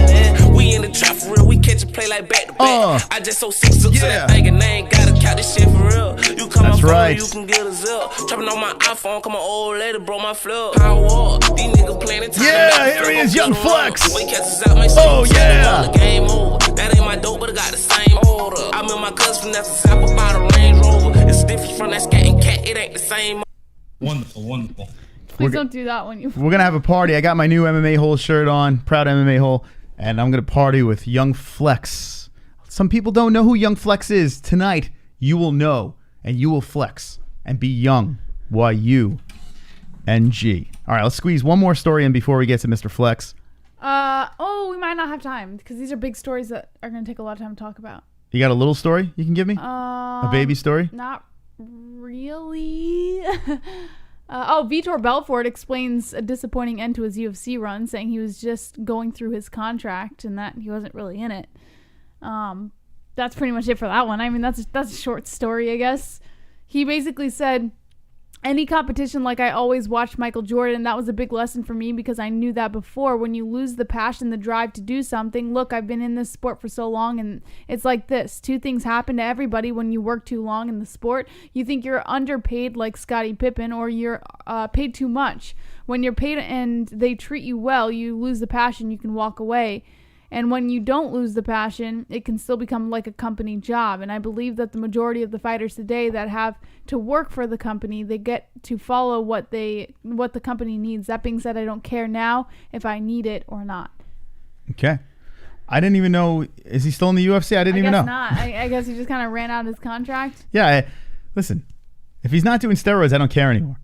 F: We in the trap for real. We catch a play like back to back. I just so sick to that thing and they ain't gotta count this shit for real. You come
D: That's right.
F: You can get a zip. Trapping on my iPhone, come on, old lady, bro, my flip. Power up. These niggas playing it.
D: Yeah, here he is, Young Flexx.
F: Oh yeah. Game over. That ain't my dope, but I got the same order. I'm in my cousin, that's a sample by the Range Rover. It's different from that scatting cat. It ain't the same.
C: Wonderful.
E: Please don't do that when you.
D: We're gonna have a party. I got my new MMA Hole shirt on, proud MMA Hole, and I'm gonna party with Young Flexx. Some people don't know who Young Flexx is. Tonight, you will know, and you will flex and be young. YUNG. All right, let's squeeze one more story in before we get to Mr. Flexx.
E: We might not have time because these are big stories that are gonna take a lot of time to talk about.
D: You got a little story you can give me? A baby story?
E: Not really. Vitor Belfort explains a disappointing end to his UFC run, saying he was just going through his contract and that he wasn't really in it. That's pretty much it for that one. I mean, that's a short story, I guess. He basically said, any competition, like I always watched Michael Jordan, that was a big lesson for me because I knew that before. When you lose the passion, the drive to do something, look, I've been in this sport for so long, and it's like this. Two things happen to everybody when you work too long in the sport. You think you're underpaid like Scottie Pippen, or you're paid too much. When you're paid and they treat you well, you lose the passion, you can walk away. And when you don't lose the passion, it can still become like a company job. And I believe that the majority of the fighters today that have to work for the company, they get to follow what the company needs. That being said, I don't care now if I need it or not.
D: Okay. I didn't even know. Is he still in the UFC? I didn't even know.
E: Not. I guess he just kind of ran out his contract.
D: Yeah. Listen, if he's not doing steroids, I don't care anymore.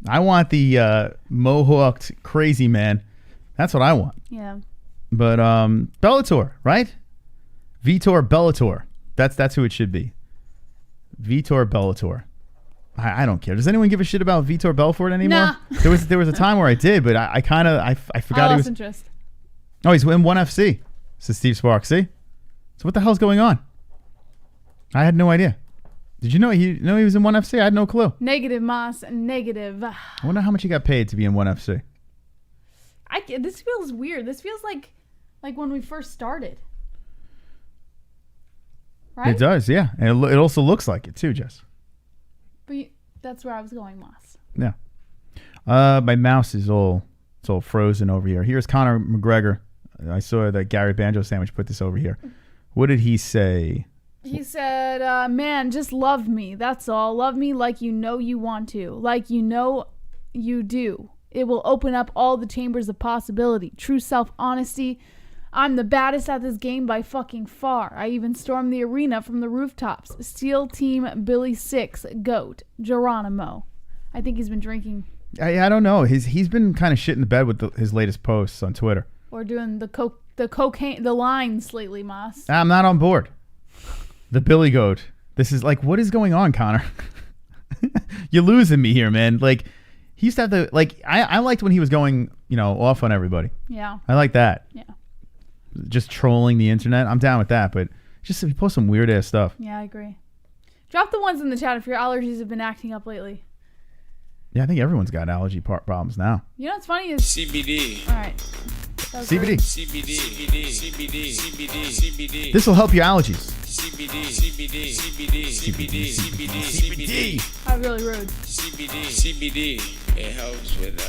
D: I want the mohawked crazy man. That's what I want.
E: Yeah.
D: But Bellator, right? Vitor Bellator. That's who it should be. Vitor Bellator. I don't care. Does anyone give a shit about Vitor Belfort anymore?
E: Nah.
D: There was a time where I did, but I forgot
E: I
D: he
E: lost
D: was.
E: interest.
D: Oh, he's in 1FC. Says Steve Sparks. See? So what the hell's going on? I had no idea. Did you know he was in 1FC? I had no clue.
E: Negative, Moss. Negative.
D: I wonder how much he got paid to be in 1FC.
E: This feels weird. This feels like when we first started. Right?
D: It does, yeah. And it also looks like it too, Jess.
E: But that's where I was going, Moss.
D: Yeah. My mouse is all frozen over here. Here's Conor McGregor. I saw that Gary Banjo Sandwich put this over here. What did he say?
E: He said, man, just love me. That's all. Love me like you know you want to. Like you know you do. It will open up all the chambers of possibility. True self-honesty. I'm the baddest at this game by fucking far. I even stormed the arena from the rooftops. SEAL Team Billy 6, GOAT, Geronimo. I think he's been drinking.
D: I don't know. He's been kind of shitting the bed with his latest posts on Twitter.
E: Or doing the cocaine, the lines lately, Moss.
D: I'm not on board. The Billy Goat. This is like, what is going on, Conor? You're losing me here, man. Like, he used to have I liked when he was going, off on everybody.
E: Yeah.
D: I like that.
E: Yeah.
D: Just trolling the internet. I'm down with that, but just he posts some weird ass stuff.
E: Yeah, I agree. Drop the ones in the chat if your allergies have been acting up lately.
D: Yeah, I think everyone's got allergy problems now.
E: You know what's funny is
K: CBD.
E: All right.
D: CBD.
K: CBD. CBD. CBD. CBD. CBD.
D: This will help your allergies.
K: CBD. CBD. CBD. CBD. CBD. CBD.
E: I'm really rude.
K: CBD. CBD. It helps with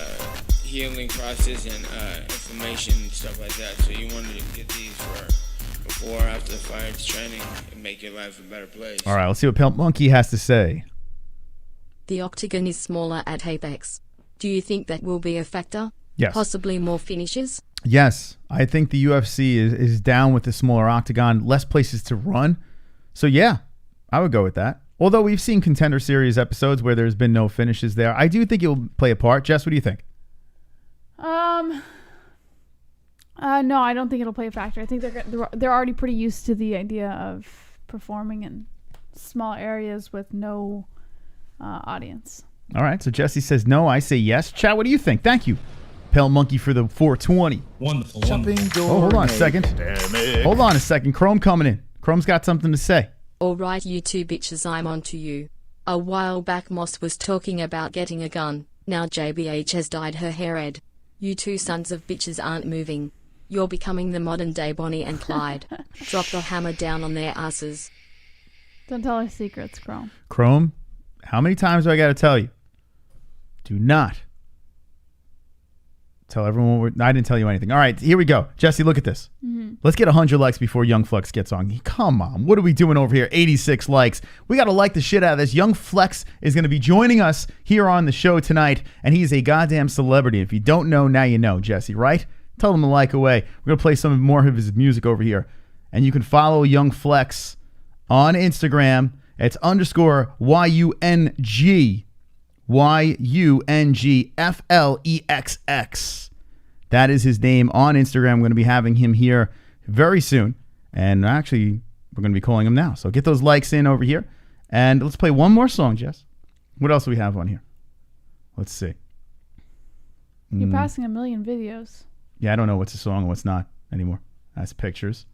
K: healing process and inflammation and stuff like that. So you wanted to get these for before or after the fight training and make your life a better place.
D: All right, let's see what Pimp Monkey has to say.
I: The octagon is smaller at Apex. Do you think that will be a factor?
D: Yes.
I: Possibly more finishes?
D: Yes, I think the UFC is down with the smaller octagon, less places to run. So yeah, I would go with that. Although we've seen Contender Series episodes where there's been no finishes there, I do think it will play a part. Jess, what do you think?
E: No, I don't think it'll play a factor. I think they're already pretty used to the idea of performing in small areas with no audience.
D: All right, so Jessie says no. I say yes. Chad, what do you think? Thank you, Pale Monkey, for the 420.
C: Wonderful.
D: Hold on a second. Hold on a second. Chrome coming in. Chrome's got something to say.
I: Alright, you two bitches, I'm on to you. A while back Moss was talking about getting a gun. Now JBH has dyed her hair red. You two sons of bitches aren't moving. You're becoming the modern day Bonnie and Clyde. Drop the hammer down on their asses.
E: Don't tell our secrets, Chrome.
D: Chrome, how many times do I got to tell you? Do not tell everyone. I didn't tell you anything. All right, here we go. Jesse, look at this. Let's get 100 likes before Young Flexx gets on. Come on. What are we doing over here? 86 likes. We got to like the shit out of this. Young Flexx is going to be joining us here on the show tonight, and he's a goddamn celebrity. If you don't know, now you know, Jesse, right? Tell him to like away. We're going to play some more of his music over here. And you can follow Young Flexx on Instagram. It's _YUNG. YUNGFLEXX. That is his name on Instagram. I'm going to be having him here very soon. And actually, we're going to be calling him now. So get those likes in over here. And let's play one more song, Jess. What else do we have on here? Let's see.
E: You're passing a million videos.
D: Yeah, I don't know what's a song and what's not anymore. That's pictures.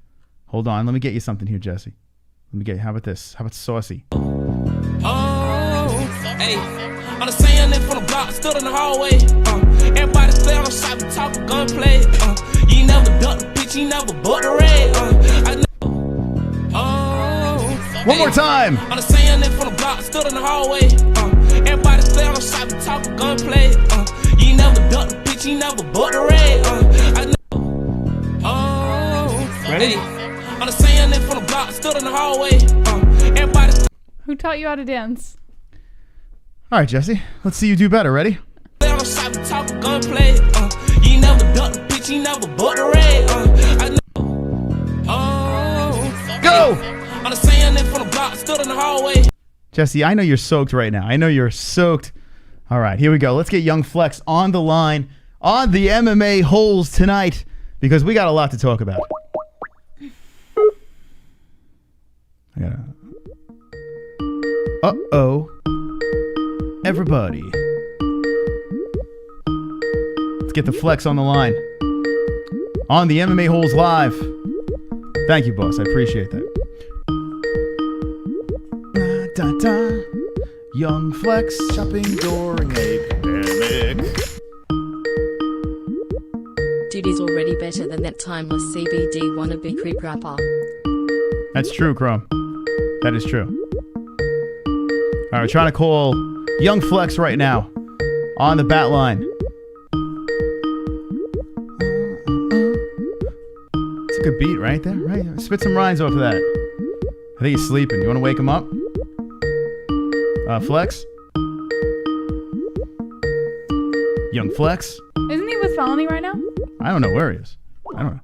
D: Hold on. Let me get you something here, Jesse. Let me get you. How about this? How about Saucy?
F: Hey, on the sand in from the block, stood in the hallway. Everybody stay on the side, we talk gunplay. You never duck the bitch, you never butt the red.
D: One more time.
F: On the sand in from the block, stood in the hallway. Everybody stay on the side, we talk gunplay. You never duck the bitch, you never butt the red.
D: Ready?
F: On the sand in from the block, stood in the hallway. Everybody.
E: Who taught you how to dance?
D: All right, Jesse. Let's see you do better. Ready?
F: Stay on the side, we talk gunplay. You never duck the bitch, you never butt the red.
D: Go!
F: On the sand in from the block, stood in the hallway.
D: Jesse, I know you're soaked right now. I know you're soaked. All right, here we go. Let's get Young Flexx on the line on the MMA-Holes tonight because we got a lot to talk about. Uh-oh. Everybody. Let's get the Flexx on the line. On the MMA-Holes Live. Thank you, boss. I appreciate that. Da, da, da. Young Flexx.
B: Shopping during a pandemic.
I: Dude is already better than that timeless CBD wannabe creep rapper.
D: That's true, Chrome. That is true. All right, we're trying to call Young Flexx right now on the bat line. It's a good beat right there, right? Spit some rhymes off of that. I think he's sleeping. You want to wake him up? Flexx? Young Flexx?
E: Isn't he with Felony right now?
D: I don't know where he is. I don't know.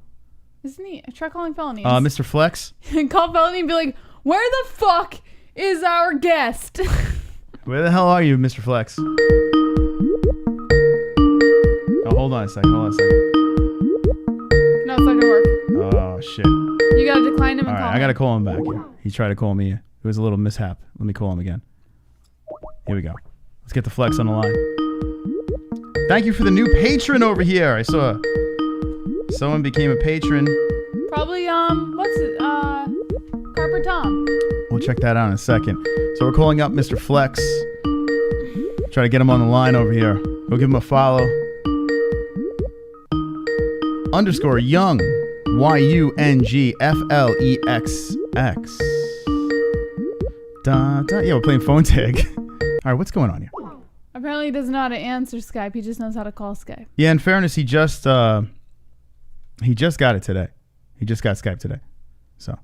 E: Isn't he? Try calling Felony.
D: Mr. Flexx?
E: Call Felony and be like, where the fuck is our guest?
D: Where the hell are you, Mr. Flexx? Oh, hold on a second.
E: No, it's not gonna work.
D: Oh, shit.
E: You gotta decline him and
D: All right,
E: call
D: I gotta call him back here. He tried to call me. It was a little mishap. Let me call him again. Here we go. Let's get the Flexx on the line. Thank you for the new patron over here. I saw someone became a patron.
E: Probably, what's it? Carper Tom.
D: We'll check that out in a second. So we're calling up Mr. Flexx. Try to get him on the line over here. Go give him a follow. _ Young YUNGFLEXX. Yeah, we're playing phone tag. All right, what's going on here?
E: Apparently he doesn't know how to answer Skype. He just knows how to call Skype.
D: Yeah, in fairness, he just got it today. He just got Skype today. So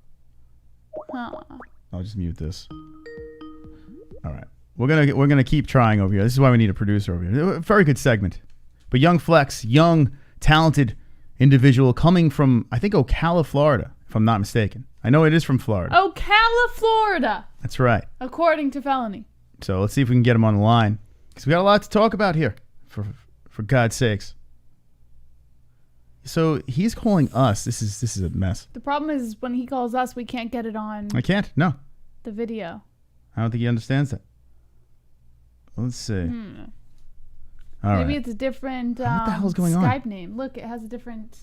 D: I'll just mute this. All right. We're gonna keep trying over here. This is why we need a producer over here. Very good segment. But young Flexx, young, talented individual coming from, I think, Ocala, Florida, if I'm not mistaken. I know it is from Florida.
E: Ocala, Florida.
D: That's right.
E: According to Felony.
D: So let's see if we can get him on the line. Because we got a lot to talk about here, for God's sakes. So he's calling us. This is a mess.
E: The problem is when he calls us, we can't get it on.
D: I can't. No.
E: The video.
D: I don't think he understands that. Let's see.
E: Maybe it's a different
D: what the hell is going
E: Skype
D: on?
E: name. Look, it has a different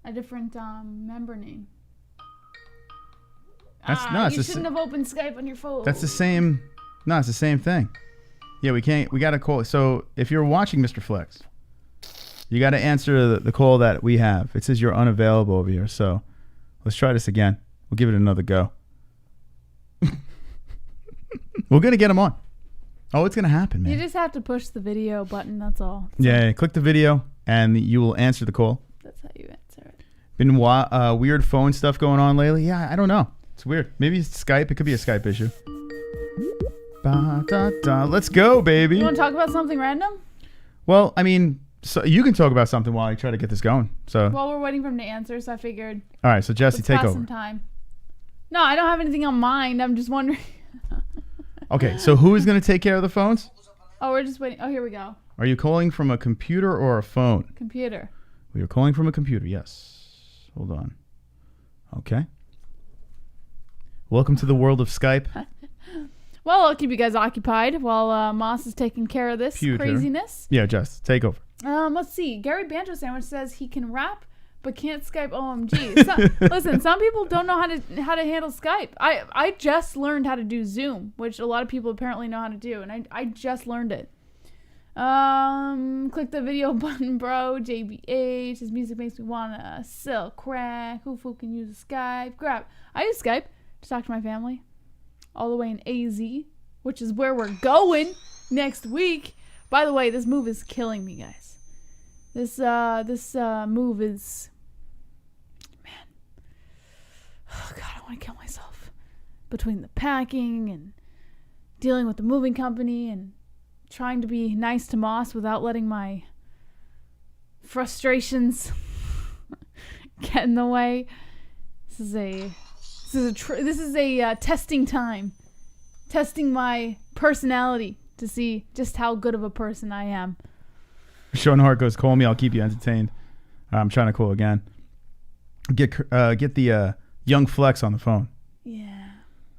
E: member name. You shouldn't have opened Skype on your phone.
D: That's the same. No, it's the same thing. Yeah, we can't. We got to call. So if you're watching Mr. Flexx, you got to answer the call that we have. It says you're unavailable over here. So let's try this again. We'll give it another go. We're gonna get him on. Oh, it's gonna happen, man.
E: You just have to push the video button. That's all.
D: Yeah, click the video and you will answer the call.
E: That's how you answer it.
D: Been weird phone stuff going on lately? Yeah, I don't know. It's weird. Maybe it's Skype. It could be a Skype issue. Let's go, baby.
E: You want to talk about something random?
D: Well, I mean, so you can talk about something while I try to get this going. So.
E: Well, we're waiting for him to answer, so I figured.
D: All right, so Jessie, take over.
E: Some time. No, I don't have anything on mind. I'm just wondering.
D: Okay, so who is going to take care of the phones?
E: Oh, we're just waiting. Oh, here we go.
D: Are you calling from a computer or a phone?
E: Computer.
D: We are calling from a computer, yes. Hold on. Okay. Welcome to the world of Skype.
E: Well, I'll keep you guys occupied while Moss is taking care of this craziness.
D: Yeah, Jess, take over.
E: Let's see. Gary Banjo Sandwich says he can rap but can't Skype OMG. Listen, some people don't know how to handle Skype. I just learned how to do Zoom, which a lot of people apparently know how to do, and I just learned it. Click the video button, bro. JBH. His music makes me wanna sell crack. Who can use a Skype? Grab. I use Skype to talk to my family, all the way in AZ, which is where we're going next week. By the way, this move is killing me, guys. This move is, man. Oh God, I want to kill myself. Between the packing and dealing with the moving company and trying to be nice to Moss without letting my frustrations get in the way. This is a testing time. Testing my personality to see just how good of a person I am.
D: Sean Hart goes, call me, I'll keep you entertained. I'm trying to call again. Get the young Flexx on the phone.
E: Yeah.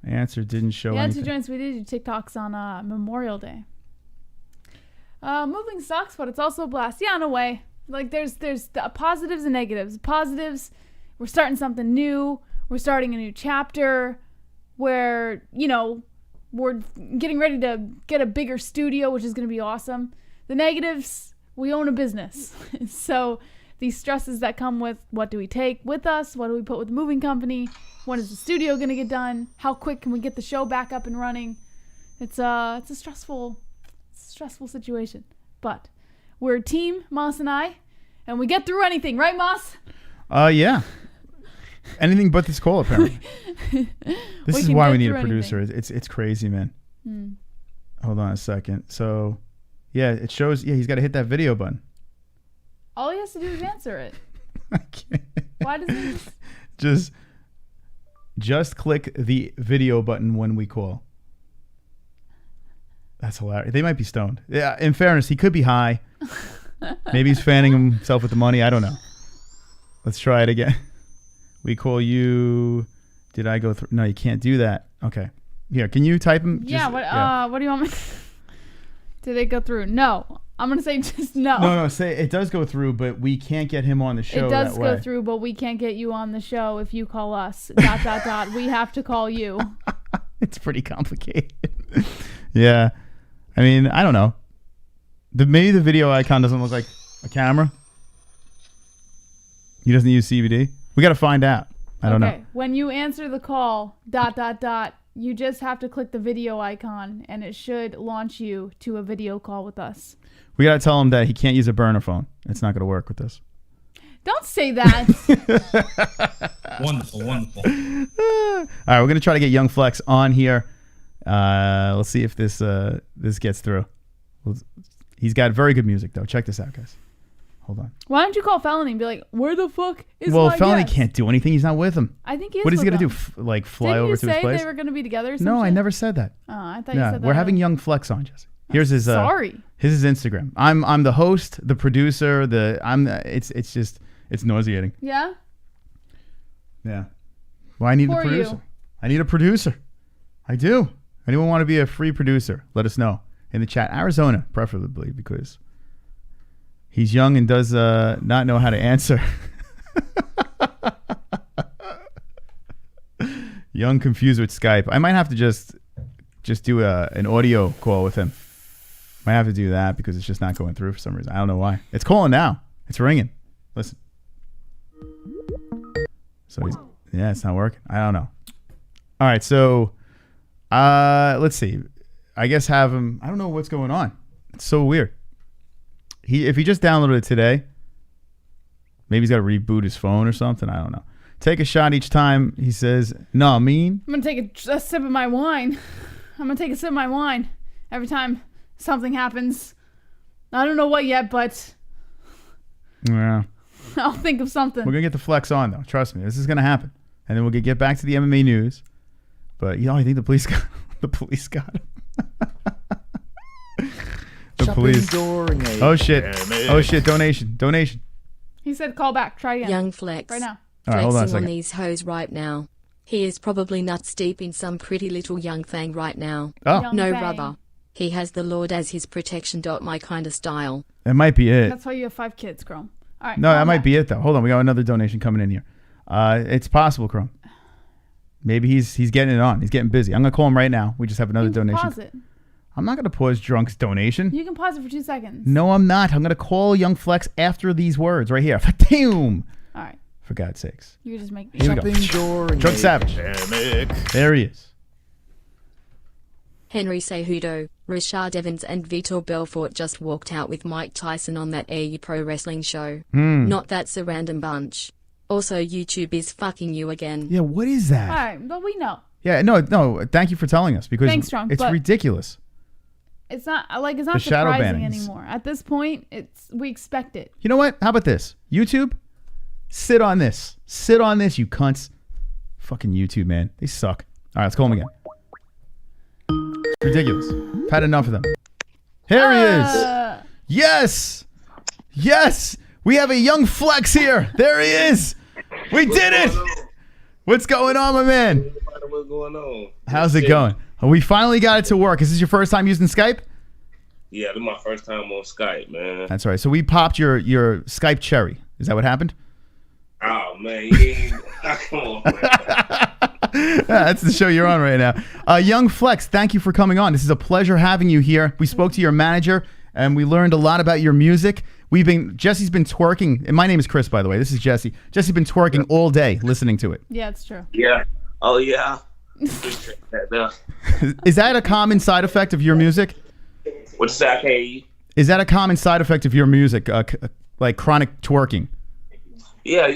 D: The answer didn't show anything.
E: Yeah, 2 joints. We did do TikToks on Memorial Day. Moving sucks, but it's also a blast. Yeah, in a way. Like there's the positives and negatives. Positives, we're starting something new. We're starting a new chapter where, we're getting ready to get a bigger studio, which is going to be awesome. The negatives, we own a business. So these stresses that come with what do we take with us? What do we put with the moving company? When is the studio going to get done? How quick can we get the show back up and running? It's a stressful situation. But we're a team, Moss and I, and we get through anything. Right, Moss?
D: Yeah. Anything but this call, apparently. This is why we need a producer. It's crazy, man. Hold on a second. So, yeah, it shows. Yeah, he's got to hit that video button.
E: All he has to do is answer it.
D: I can't.
E: Why doesn't he
D: just click the video button when we call? That's hilarious. They might be stoned. Yeah. In fairness, he could be high. Maybe he's fanning himself with the money. I don't know. Let's try it again. We call you. Did I go through? No, you can't do that. Okay. Here, can you type him?
E: Yeah. What do you want me? Did it go through? No. I'm gonna say just no.
D: No. Say it does go through, but we can't get him on the show.
E: It does go through, but we can't get you on the show if you call us. ... We have to call you.
D: It's pretty complicated. Yeah. I mean, I don't know. Maybe the video icon doesn't look like a camera. He doesn't use CBD. We got to find out. I don't know.
E: When you answer the call, ... you just have to click the video icon, and it should launch you to a video call with us. We
D: got to tell him that he can't use a burner phone. It's not going to work with this.
E: Don't say that.
C: Wonderful.
D: All right, we're going to try to get Young Flexx on here. Let's see if this gets through. He's got very good music, though. Check this out, guys. Hold on.
E: Why don't you call Felony and be like, where the fuck is
D: Well,
E: my
D: Felony
E: guest?
D: can't do anything. He's not with him.
E: I think he is.
D: What is he
E: with
D: going to
E: them.
D: do? Like fly
E: Didn't
D: over
E: you
D: to his
E: say
D: place?
E: they were going to be together or some
D: No, I
E: shit?
D: never said that.
E: Oh, I thought you said that.
D: We're having Young Flexx on, Jesse. Here's his.
E: Sorry.
D: Here's his Instagram. I'm the host, the producer. It's nauseating.
E: Yeah.
D: Yeah. Well, I need a producer. I need a producer. I do. Anyone want to be a free producer? Let us know in the chat. Arizona, preferably, because he's young and does not know how to answer. Young, confused with Skype. I might have to just do an audio call with him. Might have to do that because it's just not going through for some reason. I don't know why. It's calling now. It's ringing. Listen. So it's not working. I don't know. All right, so let's see. I guess have him. I don't know what's going on. It's so weird. If he just downloaded it today, maybe he's got to reboot his phone or something. I don't know. Take a shot each time he says, "No, I mean."
E: I'm gonna take a sip of my wine. Every time something happens. I don't know what yet, but
D: yeah,
E: I'll think of something.
D: We're gonna get the Flexx on though. Trust me, this is gonna happen, and then we'll get back to the MMA news. But I think the police got the police got him. The police. Oh shit! Donation.
E: He said, "Call back. Try again."
I: Young Flexx.
E: Right now.
D: All right, hold on a
I: Flexing on
D: second.
I: these hoes right now. He is probably nuts deep in some pretty little young thing right now.
D: Oh.
E: Young
I: No
E: thing.
I: rubber. He has the Lord as his protection. My kind of style.
D: That might be it.
E: That's why you have 5 kids, Chrome. All right.
D: No, that might be it though. Hold on, we got another donation coming in here. It's possible, Chrome. Maybe he's getting it on. He's getting busy. I'm gonna call him right now. We just have another donation.
E: Pause it.
D: I'm not gonna pause Drunk's donation.
E: You can pause it for 2 seconds.
D: No, I'm not. I'm gonna call Young Flexx after these words right here. Boom.
E: All right.
D: For God's sakes.
E: You just make me.
D: Here we go. Drunk Savage. There he is.
I: Henry Cejudo, Rashad Evans and Vitor Belfort just walked out with Mike Tyson on that AE Pro Wrestling show. Not that's a random bunch. Also, YouTube is fucking you again.
D: Yeah, what is that?
E: All right, but we know.
D: Yeah, no. Thank you for telling us because
E: Thanks, Drunk,
D: it's
E: but
D: ridiculous.
E: It's not like it's
D: The
E: not
D: shadow
E: surprising
D: bannings.
E: anymore. At this point, we expect it.
D: You know what? How about this? YouTube, sit on this. Sit on this, you cunts. Fucking YouTube, man. They suck. All right, let's call him again. Ridiculous. I've had enough of them. Here he is. Yes. Yes. We have a Young Flexx here. There he is. We did it. What's going on, my man?
L: What's going on?
D: How's it going? We finally got it to work. Is this your first time using Skype?
L: Yeah, this is my first time on Skype, man.
D: That's right. So we popped your Skype cherry. Is that what happened?
L: Oh, man. You ain't... Come on, man.
D: That's the show you're on right now. Young Flexx, thank you for coming on. This is a pleasure having you here. We spoke to your manager, and we learned a lot about your music. Jessie's been twerking. And my name is Chris, by the way. This is Jessie. Jessie's been twerking all day listening to it.
E: Yeah, it's true.
L: Yeah. Oh, yeah.
D: Is that a common side effect of your music?
L: What's that, K?
D: Is that a common side effect of your music, like chronic twerking?
L: Yeah.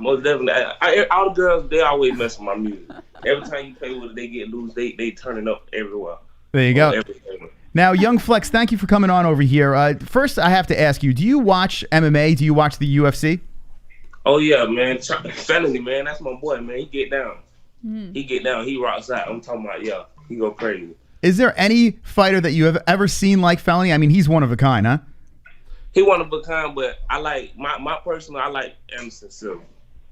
L: Most definitely. All the girls, they always mess with my music. Every time you play with it, they get loose. They turn it up everywhere.
D: There you go. Now, Young Flexx, thank you for coming on over here. First, I have to ask you, do you watch MMA? Do you watch the UFC?
L: Oh, yeah, man. Felony, man. That's my boy, man. He get down. He get down. He rocks out. I'm talking about, yeah. He go crazy.
D: Is there any fighter that you have ever seen like Felony? I mean, he's one of a kind, huh?
L: He one of a kind, but I like, my personal, I like Anderson Silva.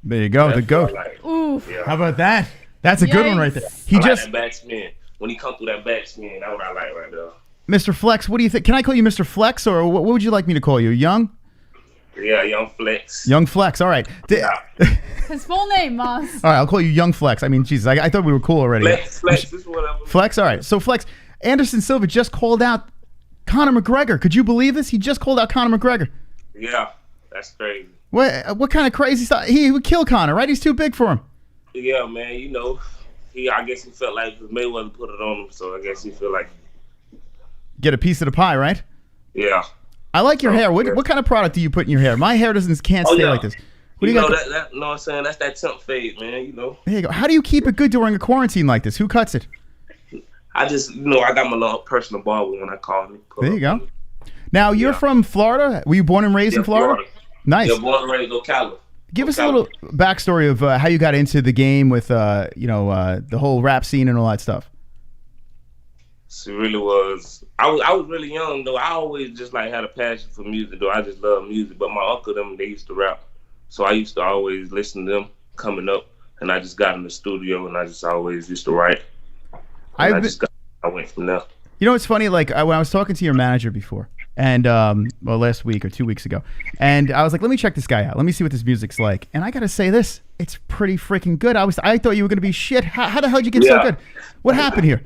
D: There you go,
L: That's
D: the GOAT.
L: like.
E: Oof.
L: Yeah.
D: How about that? That's a good one right there.
L: I like that back spin. When he come through that back spin, that's what I like right there.
D: Mr. Flexx, what do you think? Can I call you Mr. Flexx, or what would you like me to call you? Young?
L: Yeah, Young Flexx.
D: Young Flexx, all right.
E: His full name, Moss.
D: All right, I'll call you Young Flexx. I mean, Jesus, I thought we were cool already.
L: Flex, this is whatever.
D: Flexx, all right. So, Flexx, Anderson Silva just called out Conor McGregor. Could you believe this? He just called out Conor McGregor.
L: Yeah, that's crazy.
D: What kind of crazy stuff? He would kill Conor, right? He's too big for him.
L: Yeah, man. You know, I guess he felt like Mayweather put it on him, so I guess he feel like
D: get a piece of the pie, right?
L: Yeah.
D: I like your hair. What kind of product do you put in your hair? My hair can't stay like this. What do you got?
L: That, know what I'm saying? That's that temp fade, man. You know.
D: There you go. How do you keep it good during a quarantine like this? Who cuts it?
L: I just, I got my little personal barber when I call me.
D: There you go. Now you're from Florida. Were you born and raised in Florida? Nice.
L: Yeah, born and raised in Ocala.
D: Give us a little backstory of how you got into the game with, the whole rap scene and all that stuff.
L: It really was. I was really young though. I always just like had a passion for music though. I just love music. But my uncle they used to rap, so I used to always listen to them coming up. And I just got in the studio and I just always used to write. I went from there.
D: You know what's funny? Like when I was talking to your manager before, and last week or 2 weeks ago, and I was like, let me check this guy out. Let me see what this music's like. And I gotta say this, it's pretty freaking good. I thought you were gonna be shit. How the hell did you get so good? What happened here?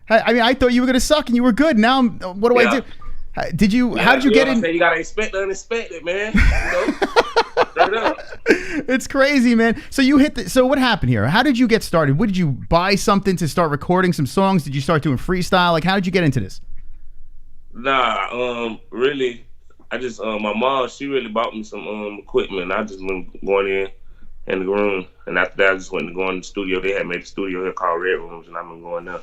D: I mean, I thought you were gonna suck and you were good. Now, what do I do? How did you get in?
L: You gotta expect the unexpected, man.
D: It's crazy, man. So you hit so what happened here? How did you get started? What did you buy something to start recording some songs? Did you start doing freestyle? Like, how did you get into this?
L: Nah, really, I just my mom, she really bought me some equipment. I just went going in the room, and after that, I just went to go in the studio. They had made a studio here called Red Rooms, and I've been going there.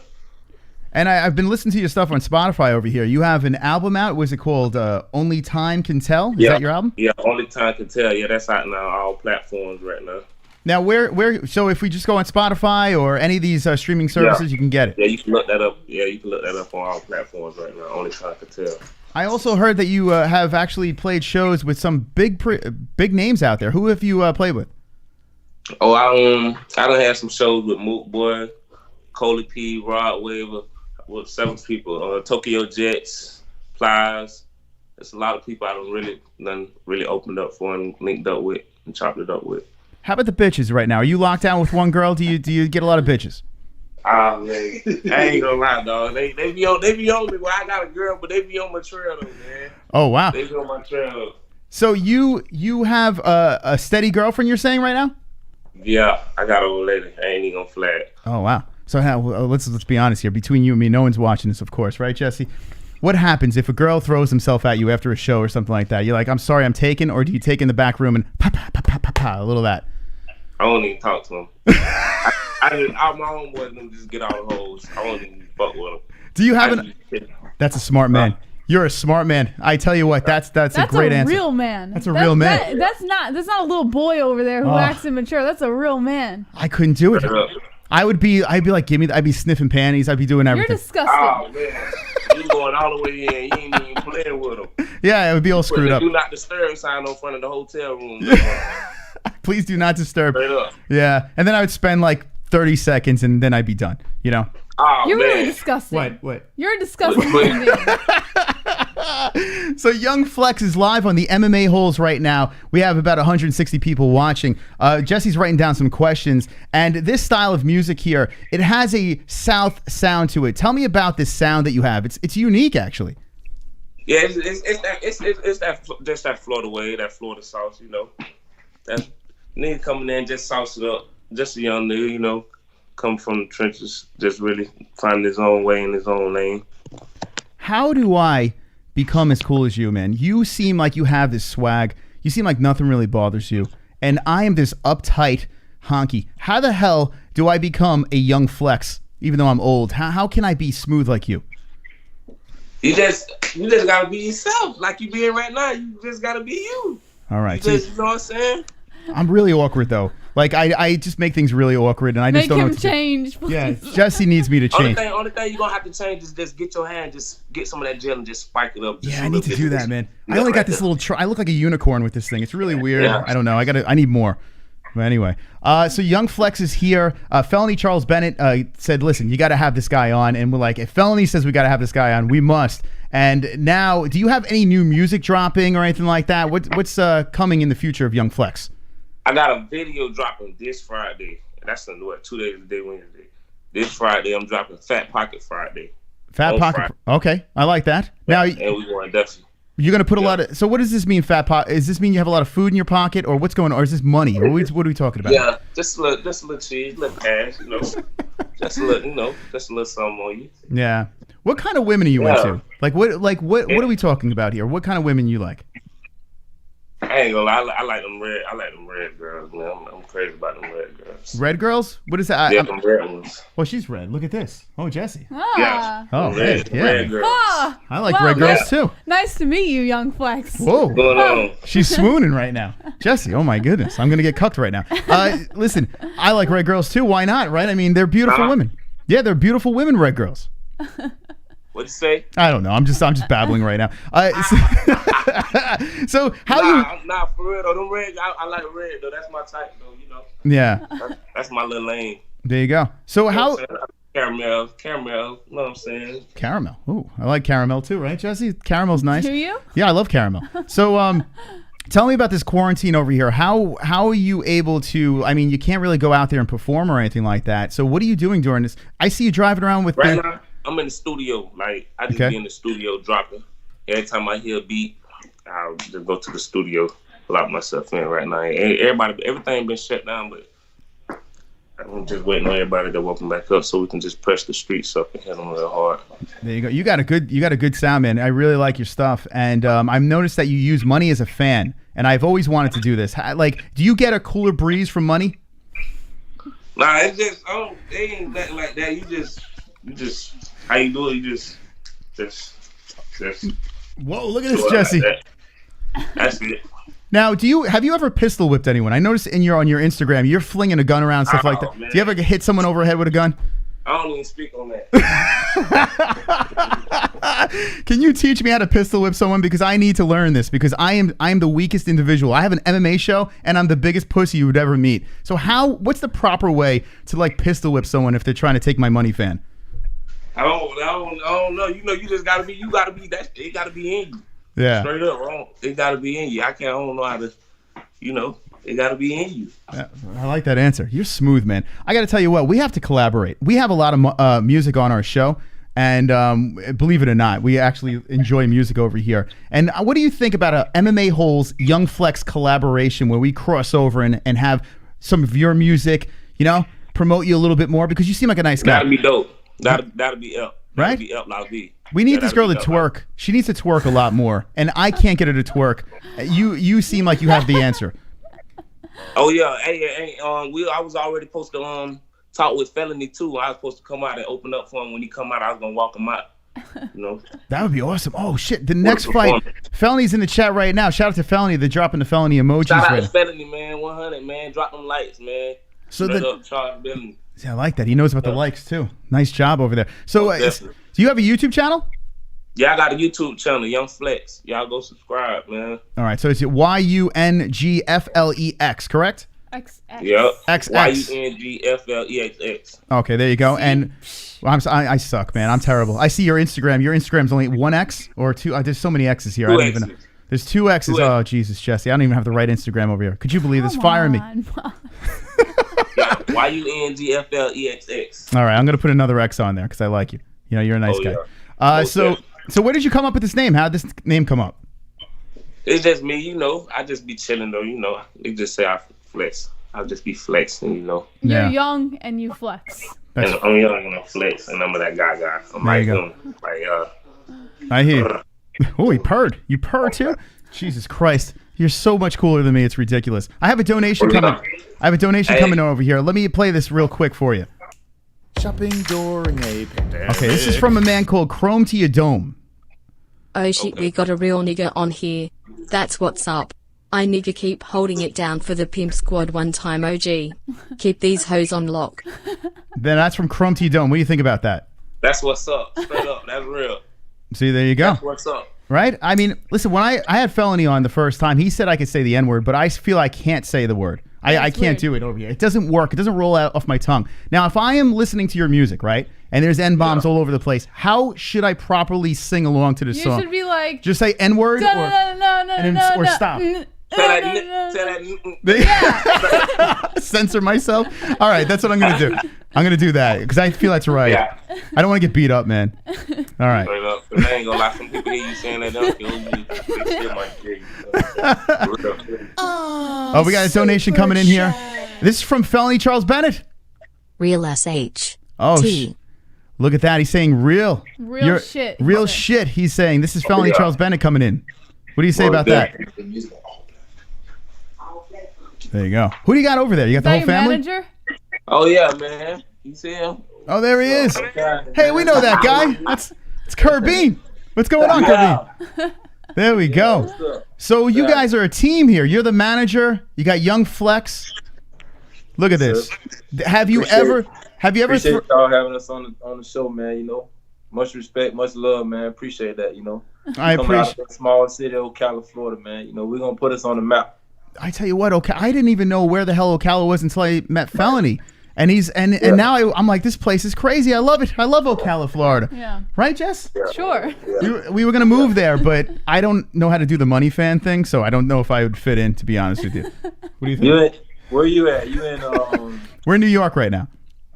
D: And I've been listening to your stuff on Spotify over here. You have an album out. Was it called Only Time Can Tell? Is that your album?
L: Yeah, Only Time Can Tell. Yeah, that's out now on all platforms right now.
D: Now, where? So if we just go on Spotify or any of these streaming services, you can get it.
L: Yeah, you can look that up. Yeah, you can look that up on all platforms right now. Only Time Can Tell.
D: I also heard that you have actually played shows with some big names out there. Who have you played with?
L: Oh, I done had some shows with Moot Boy, Colby P, Rod Waver. With several people, Tokyo Jets, Plies. There's a lot of people I done really opened up for and linked up with and chopped it up with.
D: How about the bitches right now? Are you locked down with one girl? Do you get a lot of bitches?
L: Ah man, I ain't gonna lie, dog. They be on me. Well, I got a girl, but they be on my trail though, man.
D: Oh wow.
L: They be on my trail.
D: So you have a steady girlfriend? You're saying right now?
L: Yeah, I got a old lady. I ain't even gonna flag.
D: Oh wow. So let's be honest here. Between you and me, no one's watching this, of course, right, Jessie? What happens if a girl throws himself at you after a show or something like that? You're like, I'm sorry, I'm taken, or do you take in the back room and a little of that?
L: I don't even talk to him. I'm my own boy gonna just get all the hoes. I don't even fuck with them.
D: Do you have That's a smart man. You're a smart man. I tell you what, that's a great answer.
E: That's a real man.
D: That's a real man.
E: That's not a little boy over there who acts immature. That's a real man.
D: I couldn't do it. I'd be like, I'd be sniffing panties. I'd be doing everything.
E: You're disgusting.
L: Oh man, you going all the way in. You ain't even playing with them.
D: Yeah, it would be all screwed up.
L: Do not disturb sign on front of the hotel room.
D: Please do not disturb.
L: Straight up.
D: Yeah, and then I would spend like 30 seconds, and then I'd be done. You know.
L: Oh,
E: You're
L: man.
E: really disgusting.
D: What?
E: You're a disgusting human being.
D: So Young Flexx is live on the MMA-Holes right now. We have about 160 people watching. Jessie's writing down some questions. And this style of music here, it has a South sound to it. Tell me about this sound that you have. It's unique, actually.
L: Yeah, it's that Florida way, that Florida sauce, you know. That nigga coming in, just sauce it up. Just a young nigga, you know, come from the trenches, just really finding his own way in his own lane.
D: How do I become as cool as you, man? You seem like you have this swag. You seem like nothing really bothers you. And I am this uptight honky. How the hell do I become a Young Flexx, even though I'm old? How can I be smooth like you?
L: You just gotta be yourself, like you being right now. You just gotta be you.
D: All right.
L: You know what I'm saying?
D: I'm really awkward though. Like I just make things really awkward, and I just don't know what to
E: change.
D: Do. Yeah, Jessie needs me to change.
L: Only thing you're gonna have to change is just get your hand, just get some of that gel and just spike it up.
D: Yeah, I need to do that, man. I only got this little. I look like a unicorn with this thing. It's really weird. Yeah. I don't know. I need more. But anyway, so Young Flexx is here. Felony Charles Bennett said, "Listen, you got to have this guy on," and we're like, "If Felony says we got to have this guy on, we must." And now, do you have any new music dropping or anything like that? What's coming in the future of Young Flexx?
L: I got a video dropping this Friday. That's in 2 days, today Wednesday. This Friday, I'm dropping Fat Pocket Friday.
D: Fat pocket. Okay, I like that. Now,
L: and we going definitely.
D: You're gonna put a lot of. So what does this mean, fat pocket? Does this mean you have a lot of food in your pocket, or what's going on? Or is this money? Or what are we talking about?
L: Yeah, just a little cheese, a little cash, you know. Just a little, you know, just a little something on you.
D: Yeah. What kind of women are you into? Like what are we talking about here? What kind of women you like?
L: I ain't gonna lie, I like them red girls, man. I'm crazy about them red girls.
D: Red girls? What is that?
L: Yeah, them red ones.
D: Well, she's red. Look at this. Oh, Jessie.
L: Yeah.
D: Oh,
L: red,
D: yeah.
L: Red girls.
D: I like red girls too.
E: Nice to meet you, young Flexx.
D: Whoa.
L: What's going on?
D: She's swooning right now. Jessie, oh my goodness. I'm gonna get cucked right now. Listen, I like red girls too. Why not, right? I mean, they're beautiful women. Yeah, they're beautiful women, red girls.
L: What'd you say?
D: I don't know. I'm just babbling right now. So how you?
L: Nah, for real though. Them red, I like red though. That's my type though. You know.
D: Yeah.
L: That's my little lane.
D: There you go. So how?
L: Caramel. You know what I'm saying?
D: Caramel. Ooh, I like caramel too, right, Jessie? Caramel's nice.
E: Do you?
D: Yeah, I love caramel. So tell me about this quarantine over here. How are you able to? I mean, you can't really go out there and perform or anything like that. So what are you doing during this? I see you driving around with.
L: Right now, I'm in the studio. Like I just be in the studio dropping. Every time I hear a beat, I'll just go to the studio, lock myself in right now. Everything been shut down, but I'm just waiting on everybody to open back up so we can just press the streets up and hit them real hard. There
D: you go. You got a good sound, man. I really like your stuff, and I've noticed that you use Money as a fan, and I've always wanted to do this. Like, do you get a cooler breeze from Money?
L: Nah, it's just it ain't nothing like that. You just how you do it. You just.
D: Whoa! Look at this, Jessie.
L: That's it.
D: Now, have you ever pistol whipped anyone? I noticed on your Instagram, you're flinging a gun around, stuff like that. Man. Do you ever hit someone over the head with a gun?
L: I don't even speak on that.
D: Can you teach me how to pistol whip someone? Because I need to learn this, because I am the weakest individual. I have an MMA show, and I'm the biggest pussy you would ever meet. So what's the proper way to like pistol whip someone if they're trying to take my money fan?
L: I don't know. You know, you gotta be that. It gotta be in you.
D: Yeah.
L: Straight up, wrong. It gotta be in you. I don't know how to. You know, it gotta be in you.
D: Yeah, I like that answer. You're smooth, man. I got to tell you what. We have to collaborate. We have a lot of music on our show, and believe it or not, we actually enjoy music over here. And what do you think about a MMA-Holes Young Flexx collaboration where we cross over and have some of your music, you know, promote you a little bit more, because you seem like a nice guy.
L: That'd be dope. That'll be up.
D: Right?
L: Be up, like B.
D: We need this girl to twerk. She needs to twerk a lot more, and I can't get her to twerk. You seem like you have the answer.
L: Oh yeah, hey, I was already supposed to talk with Felony too. I was supposed to come out and open up for him. When he come out, I was gonna walk him out. You know,
D: that would be awesome. Oh shit, the next fight, Felony's in the chat right now. Shout out to Felony. They're dropping the Felony emojis.
L: Shout out to Felony, man. 100, man. Drop them lights, man.
D: So
L: Charles Billy.
D: Yeah, I like that. He knows about the likes too. Nice job over there. So, do you have a YouTube channel?
L: Yeah, I got a YouTube channel, Young Flexx. Y'all go subscribe, man.
D: All right, so it's YUNGFLEX, correct?
E: XX.
L: Yep.
D: XX.
L: YUNGFLEXX.
D: Okay, there you go. And I suck, man. I'm terrible. I see your Instagram. Your Instagram's only 1X or 2. There's so many X's here. I don't even know. There's 2 X's. Oh, Jesus, Jessie. I don't even have the right Instagram over here. Could you believe this? Fire me.
L: YUNGFLEXX.
D: All right, I'm gonna put another X on there because I like you. You know, you're a nice guy. Yeah. So where did you come up with this name? How did this name come up?
L: It's just me, you know. I just be chilling though, you know. They just say I flex. I'll just be flexing, you know.
E: You're young and you flex.
L: And I'm young and I flex, and I'm that guy. I'm like him.
D: I hear. Oh, he purred. You purr too? Jesus Christ. You're so much cooler than me. It's ridiculous. I have a donation coming. Coming over here. Let me play this real quick for you.
B: Shopping during a pandemic.
D: Okay, this is from a man called Chrome to Your Dome.
I: Oh shit, we got a real nigga on here. That's what's up. I nigga keep holding it down for the pimp squad one time, OG. Keep these hoes on lock.
D: Then that's from Chrome to Your Dome. What do you think about that?
L: That's what's up. Straight up. That's real.
D: See, there you go.
L: That's what's up.
D: Right? I mean, listen, when I had Felony on the first time, he said I could say the N-word, but I feel I can't say the word. I can't do it over here. It doesn't work. It doesn't roll out off my tongue. Now, if I am listening to your music, right, and there's N-bombs all over the place, how should I properly sing along to this song?
E: You should be like...
D: Just say N-word or stop? Censor myself. All right, that's what I'm gonna do. I'm gonna do that because I feel that's right. Yeah. I don't want to get beat up, man. All right.
L: Straight up. But I ain't gonna lie. Some people hear you saying that, they still might hear you.
D: Oh, we got a donation coming in here. This is from Felony Charles Bennett.
H: Real SH.
D: Oh, look at that. He's saying real.
E: Real shit.
D: Real shit. He's saying this is Felony Charles Bennett coming in. What do you say about that? There you go. Who do you got over there? You got the whole family?
E: Manager?
L: Oh yeah, man. You see him?
D: Oh, there he is. Hey, we know that guy. It's Kirby. What's going on, Kirby? There we go. So you guys are a team here. You're the manager. You got young Flexx. Look at this. Have you ever?
M: Appreciate y'all having us on the show, man. You know, much respect, much love, man. Appreciate that. You know,
D: I appreciate.
M: Out of the small city of Ocala, Florida, man. You know, we're gonna put us on the map.
D: I tell you what, I didn't even know where the hell Ocala was until I met Felony. And now I'm like, this place is crazy. I love it. I love Ocala, Florida.
E: Yeah.
D: Right, Jess?
E: Yeah. Sure.
D: We were gonna move there, but I don't know how to do the money fan thing, so I don't know if I would fit in. To be honest with you, what do you think?
M: Where are you at? You in?
D: We're in New York right now.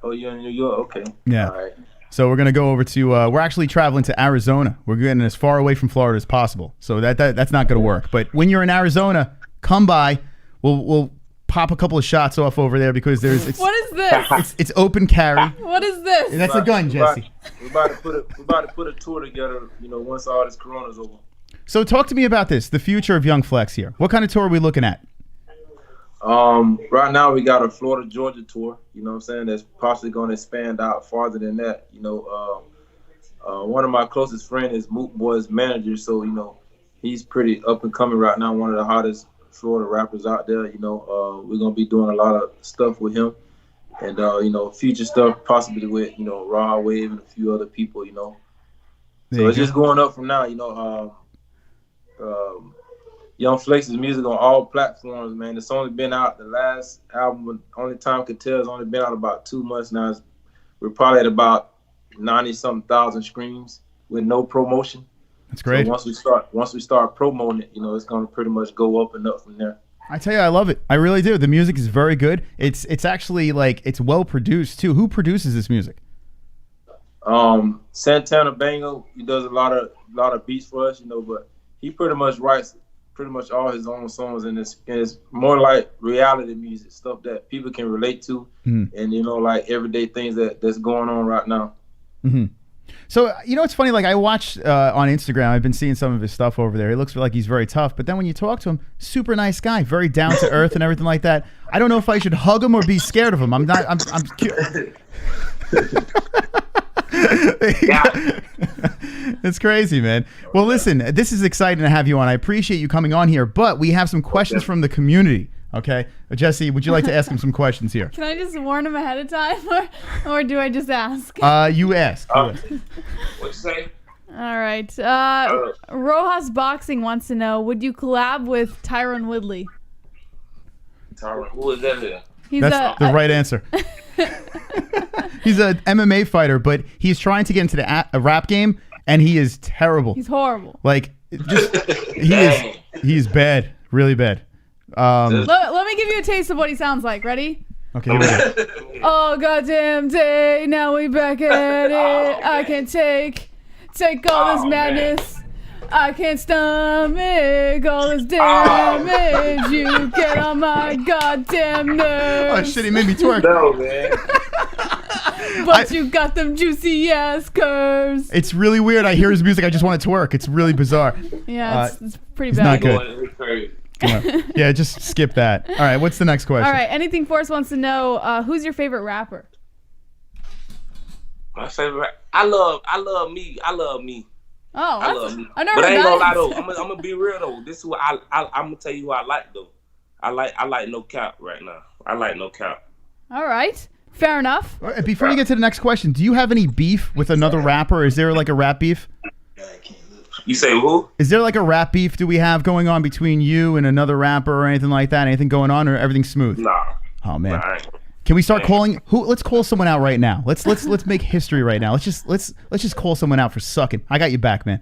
M: Oh, you're in New York. Okay.
D: Yeah.
M: All right.
D: So we're gonna go over to. We're actually traveling to Arizona. We're getting as far away from Florida as possible. So that's not gonna work. But when you're in Arizona, come by. We'll pop a couple of shots off over there because there's.
E: What is this?
D: It's open carry.
E: What is this?
D: That's a gun, Jesse.
M: We're about to put a tour together. You know, once all this Corona's over.
D: So talk to me about this. The future of young Flexx here. What kind of tour are we looking at?
M: Right now we got a Florida Georgia tour. You know what I'm saying? That's possibly going to expand out farther than that. You know, one of my closest friends is Moot Boy's manager, so you know he's pretty up and coming right now. One of the hottest Florida rappers out there. You know, we're gonna be doing a lot of stuff with him, and you know, future stuff possibly with Raw Wave and a few other people. You know, so it's just going up from now. You know, Young Flexx's music on all platforms, man. It's only been out, the last album, only time could tell, it's only been out about 2 months now. We're probably at about 90-something thousand streams with no promotion.
D: That's great.
M: So once we start promoting it, you know, it's gonna pretty much go up and up from there.
D: I tell you, I love it. I really do. The music is very good. It's actually like it's well produced too. Who produces this music?
M: Santana Bango. He does a lot of beats for us, you know, but he pretty much writes pretty much all his own songs, and it's more like reality music, stuff that people can relate to, and you know, like everyday things that's going on right now.
D: Mm-hmm. So, you know, it's funny, like I watched on Instagram, I've been seeing some of his stuff over there. He looks like he's very tough, but then when you talk to him, super nice guy, very down to earth and everything like that. I don't know if I should hug him or be scared of him. I'm It's crazy, man. Well, listen, this is exciting to have you on. I appreciate you coming on here, but we have some questions from the community. Okay, Jesse, would you like to ask him some questions here?
E: Can I just warn him ahead of time, or do I just ask?
D: You ask.
L: What'd you say?
E: All right. Rojas Boxing wants to know: would you collab with Tyron Woodley?
L: Tyron, who is that here?
D: That's the right answer. He's an MMA fighter, but he's trying to get into the rap game, and he is terrible.
E: He's horrible.
D: Like, just he's bad, really bad.
E: Let me give you a taste of what he sounds like. Ready?
D: Okay, here we go.
E: Oh, goddamn day, now we back at it. I can't take all this madness. I can't stomach all this damage. You get on my goddamn nerves.
D: Oh shit, he made me twerk.
L: No, man.
E: But you got them juicy ass curves.
D: It's really weird. I hear his music, I just want to twerk. It's really bizarre.
E: Yeah, it's pretty
D: it's
E: bad.
D: Not good. Yeah, just skip that. All right, what's the next question?
E: All right, Anything Force wants to know, who's your favorite rapper?
L: My favorite, I love me.
E: Oh,
L: I love me.
E: I never
L: but I ain't
E: heard
L: gonna lie
E: that.
L: though. I'm gonna be real though. This is who I'm gonna tell you who I like though. I like No Cap right now. I like No Cap.
E: All right, fair enough.
D: All right, before you get to the next question, do you have any beef with another rapper? Is there like a rap beef?
L: You say who?
D: Is there like a rap beef do we have going on between you and another rapper or anything like that? Anything going on, or everything's smooth?
L: Nah.
D: Oh man.
L: Nah.
D: Can we start calling let's call someone out right now. Let's make history right now. Let's just call someone out for sucking. I got you back, man.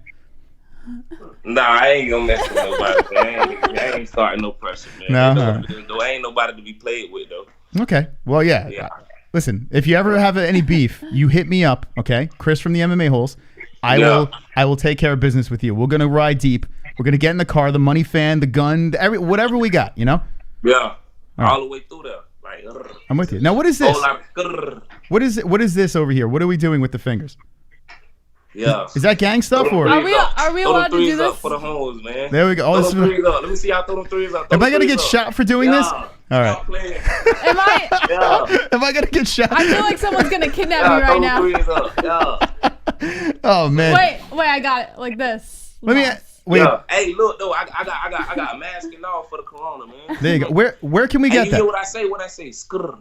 L: Nah, I ain't gonna mess with nobody. Man. I ain't starting no pressure, man. No, I ain't nobody to be played with, though.
D: Okay. Well, yeah. Listen, if you ever have any beef, you hit me up, okay? Chris from the MMA-Holes. I will take care of business with you. We're gonna ride deep. We're gonna get in the car, the money fan, the gun, whatever we got, you know?
L: Yeah. All the way through there. Like,
D: I'm with you. Now, what is this? What is this over here? What are we doing with the fingers?
L: Yeah.
D: Is that gang stuff or?
E: Are we allowed to do this?
L: For the homes, man.
D: There we go.
L: Throw them threes up. Let me see y'all throw them threes up.
D: Am I gonna get shot for doing this? All right.
E: Am I?
D: Am I gonna get shot?
E: I feel like someone's gonna kidnap me right now.
L: Threes up.
D: Oh man.
E: Wait, I got it like this.
D: Let me. Wait.
L: Yeah. Hey, look though, I got a mask and all for the corona, man.
D: There you go. Where can we get that?
L: You hear what I say? What I say? Skrr.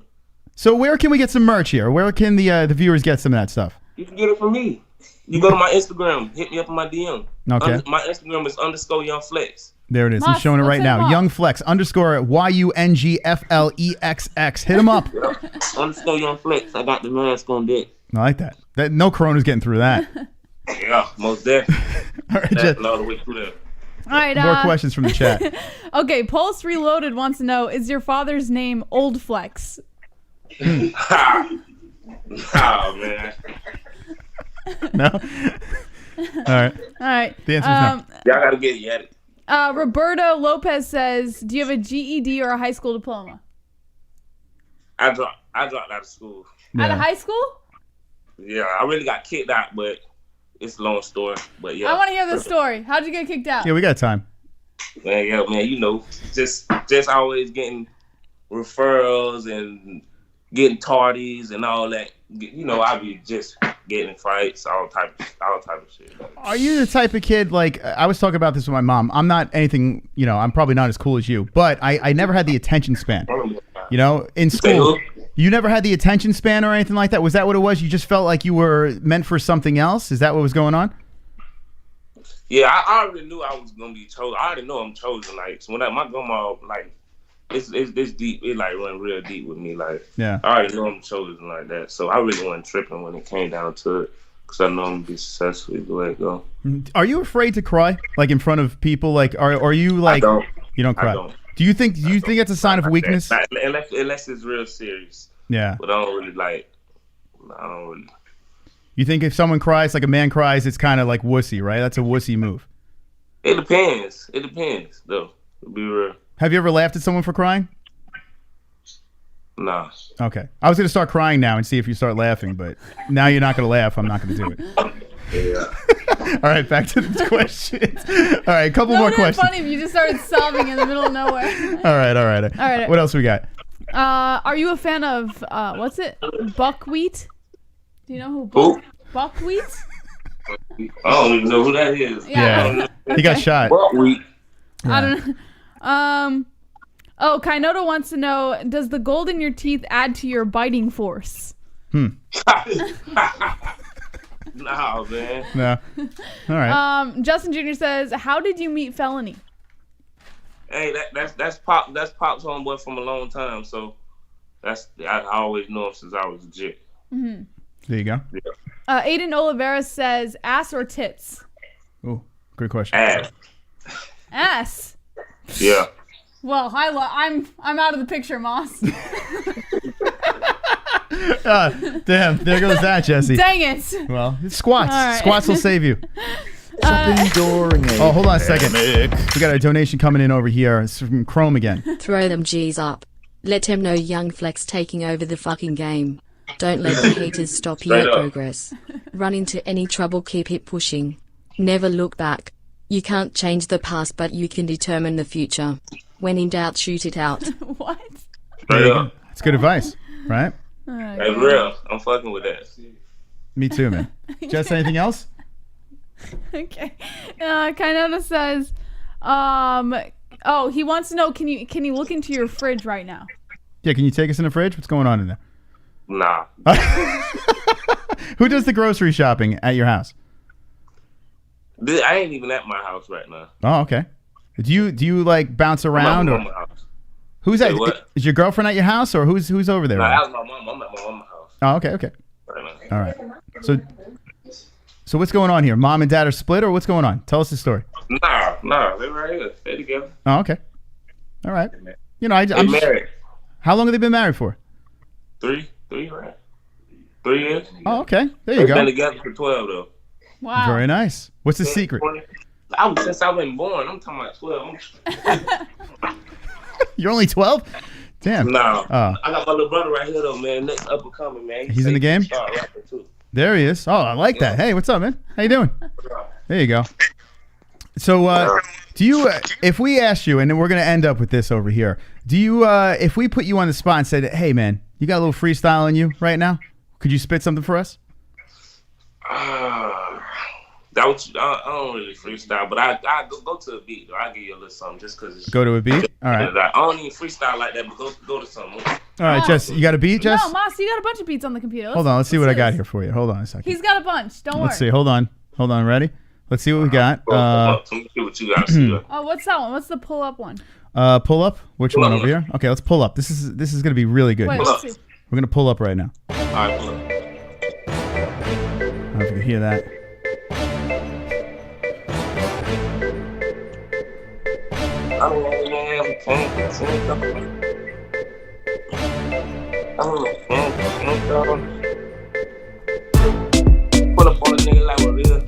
D: So where can we get some merch here? Where can the viewers get some of that stuff?
L: You can get it from me. You go to my Instagram, hit me up on my DM.
D: Okay.
L: My Instagram is _YoungFlexx.
D: There it is. I'm showing it right now. YoungFlexx _YUNGFLEXX. Hit him up.
L: Yeah. _YoungFlexx. I got the mask on deck.
D: I like that. No corona's getting through that.
L: Yeah, most definitely.
D: All right,
L: that's all the way through there.
E: All right.
D: More questions from the chat.
E: Okay, Pulse Reloaded wants to know: is your father's name Old Flex?
L: Oh man.
D: No. All right. The answer is no.
L: Y'all gotta get it at it.
E: Roberto Lopez says, "Do you have a GED or a high school diploma?"
L: I dropped out of school.
E: Out of high school?
L: Yeah, I really got kicked out, but it's a long story. But yeah,
E: I want to hear the story. How'd you get kicked out?
D: Yeah, we got time.
L: Man, you know, just always getting referrals and getting tardies and all that. You know, I be just getting in fights, all type of shit.
D: Are you the type of kid, like, I was talking about this with my mom. I'm not anything, you know, I'm probably not as cool as you, but I never had the attention span. You know, in school, you never had the attention span or anything like that? Was that what it was? You just felt like you were meant for something else? Is that what was going on?
L: Yeah, I already knew I was going to be chosen. I already know I'm chosen. Like, so when my grandma, like, it's deep. It like run real deep with me. Like,
D: yeah,
L: I already know I'm chosen like that. So I really wasn't tripping when it came down to it, because I know I'm gonna be successful the way it go.
D: Are you afraid to cry, like in front of people? Like, are you like? You don't cry.
L: I don't.
D: Do you think it's a sign of weakness?
L: Unless it's real serious.
D: Yeah.
L: But I don't really.
D: You think if someone cries, like a man cries, it's kind of like wussy, right? That's a wussy move.
L: It depends, though. To be real.
D: Have you ever laughed at someone for crying?
L: Nah.
D: Okay. I was going to start crying now and see if you start laughing, but now you're not going to laugh. I'm not going to do it.
L: Yeah.
D: All right, back to the questions. All right, a couple more questions.
E: Funny if you just started sobbing in the middle of nowhere.
D: All right. What else we got?
E: Are you a fan of, what's it? Buckwheat? Do you know who Buckwheat?
L: I don't even know who that is.
D: Yeah. He got shot.
L: Buckwheat.
E: I don't know. Kainoto wants to know, does the gold in your teeth add to your biting force?
L: No, man.
D: No. All right.
E: Justin Jr. says, how did you meet Felony?
L: Hey, that's Pop's homeboy from a long time, so I always know him since I was legit.
E: Mm-hmm.
D: There you go.
L: Yeah.
E: Aiden Oliveira says, ass or tits?
D: Oh, good question.
E: Ass.
L: Yeah.
E: Well, I'm out of the picture, Moss.
D: Damn, there goes that, Jessie.
E: Dang it.
D: Well, it's squats.
E: Right.
D: Squats will save you.
B: Oh,
D: hold on a second. We got a donation coming in over here. It's from Chrome again.
I: Throw them G's up. Let him know Young Flex taking over the fucking game. Don't let the haters stop your progress. Run into any trouble, keep it pushing. Never look back. You can't change the past, but you can determine the future. When in doubt, shoot it out.
E: What?
D: It's good advice, right?
L: That's real. I'm fucking with that.
D: Me too, man. Jess, anything else?
E: Okay. Kainoto says, he wants to know, can you look into your fridge right now?
D: Yeah, can you take us in the fridge? What's going on in there?
L: Nah.
D: Who does the grocery shopping at your house?
L: I ain't even at my house right now.
D: Oh, okay. Do you like bounce around
L: I'm
D: or?
L: at my house.
D: Who's that? Is your girlfriend at your house or who's over there?
L: Nah, that was my mom. I'm at my mama's house.
D: Oh, okay.
L: Right
D: All right. So what's going on here? Mom and dad are split, or what's going on? Tell us the story.
L: Nah, they right here. They together.
D: Oh, okay. All right. You know,
L: I'm married.
D: How long have they been married for?
L: 3, right? 3 years.
D: Oh, okay. There you
L: They've
D: go.
L: been together for 12 though.
E: Wow.
D: Very nice. What's the secret?
L: Since I've been born, I'm talking about 12.
D: You're only 12? Damn.
L: No.
D: Oh.
L: I got my little brother right here though, man. Next up and coming, man.
D: He's in the game? There he is. Oh, I like that. Hey, what's up, man? How you doing? There you go. So, do you, if we asked you, and then we're going to end up with this over here, do you, if we put you on the spot and said, hey, man, you got a little freestyle in you right now? Could you spit something for us?
L: That was, I don't really freestyle, but I go to a beat, though. I'll give you a little something just because.
D: Go to a beat? All right.
L: I don't even freestyle like that, but go to something.
D: All right, Jess, you got a beat, Jess?
E: No, Moss, you got a bunch of beats on the computer.
D: Hold on, let's see what I got here for you. Hold on a second.
E: He's got a bunch. Don't worry.
D: Let's see. Hold on. Ready? Let's see what we got.
L: Let me see what you got.
E: Oh, what's that one? What's the pull up one?
D: Pull up? Which one over here? Okay, let's pull up. This is going to be really good.
E: Wait, let's see.
D: We're going to pull up right now.
L: All right, pull up.
D: I don't know if you can hear that.
L: Pull up on a nigga like we're real.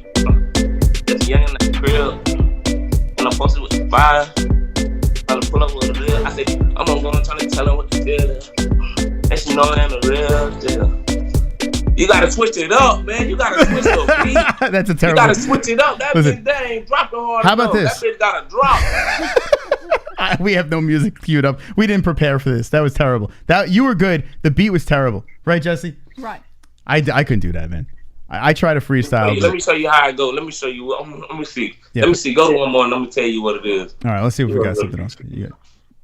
L: Just young in the crib. And I'm posted with the fire. I'll pull up with a real. I say, I'm gonna go and try to tell her what the deal is. And she know I'm a real deal. You gotta switch it up, man. You gotta switch the beat.
D: That's a terrible.
L: You gotta switch it up. That bitch, that ain't dropping hard.
D: How about this?
L: That bitch gotta drop.
D: We have no music queued up. We didn't prepare for this. That was terrible. You were good. The beat was terrible, right, Jessie?
E: Right.
D: I couldn't do that, man. I try to freestyle.
L: Let me show you how I go. Let me show you. Let me see.
D: Yeah.
L: Let me see. Go to one more and let me tell you what it is.
D: All right, let's see if we got something else.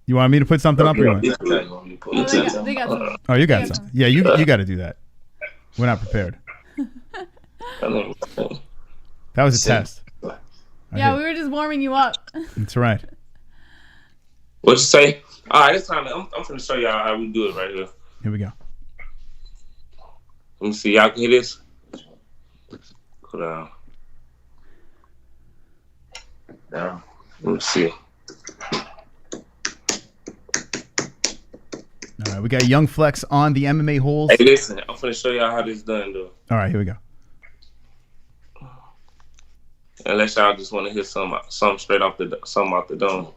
D: You want me to put something up? Or you want?
E: They got something.
D: Oh, you got something. Yeah, you got to do that. We're not prepared. That was a test.
E: Yeah, we were just warming you up.
D: That's right.
L: What you say? All right, this time I'm going to show y'all how we do it right here.
D: Here we go.
L: Let me see. Y'all can hear this? Go down. Down. Let me see.
D: All right, we got Young Flexx on the MMA-Holes.
L: Hey, listen, I'm going to show y'all how this done, though.
D: All right, here we go.
L: Unless y'all just want to hear something straight off the dome.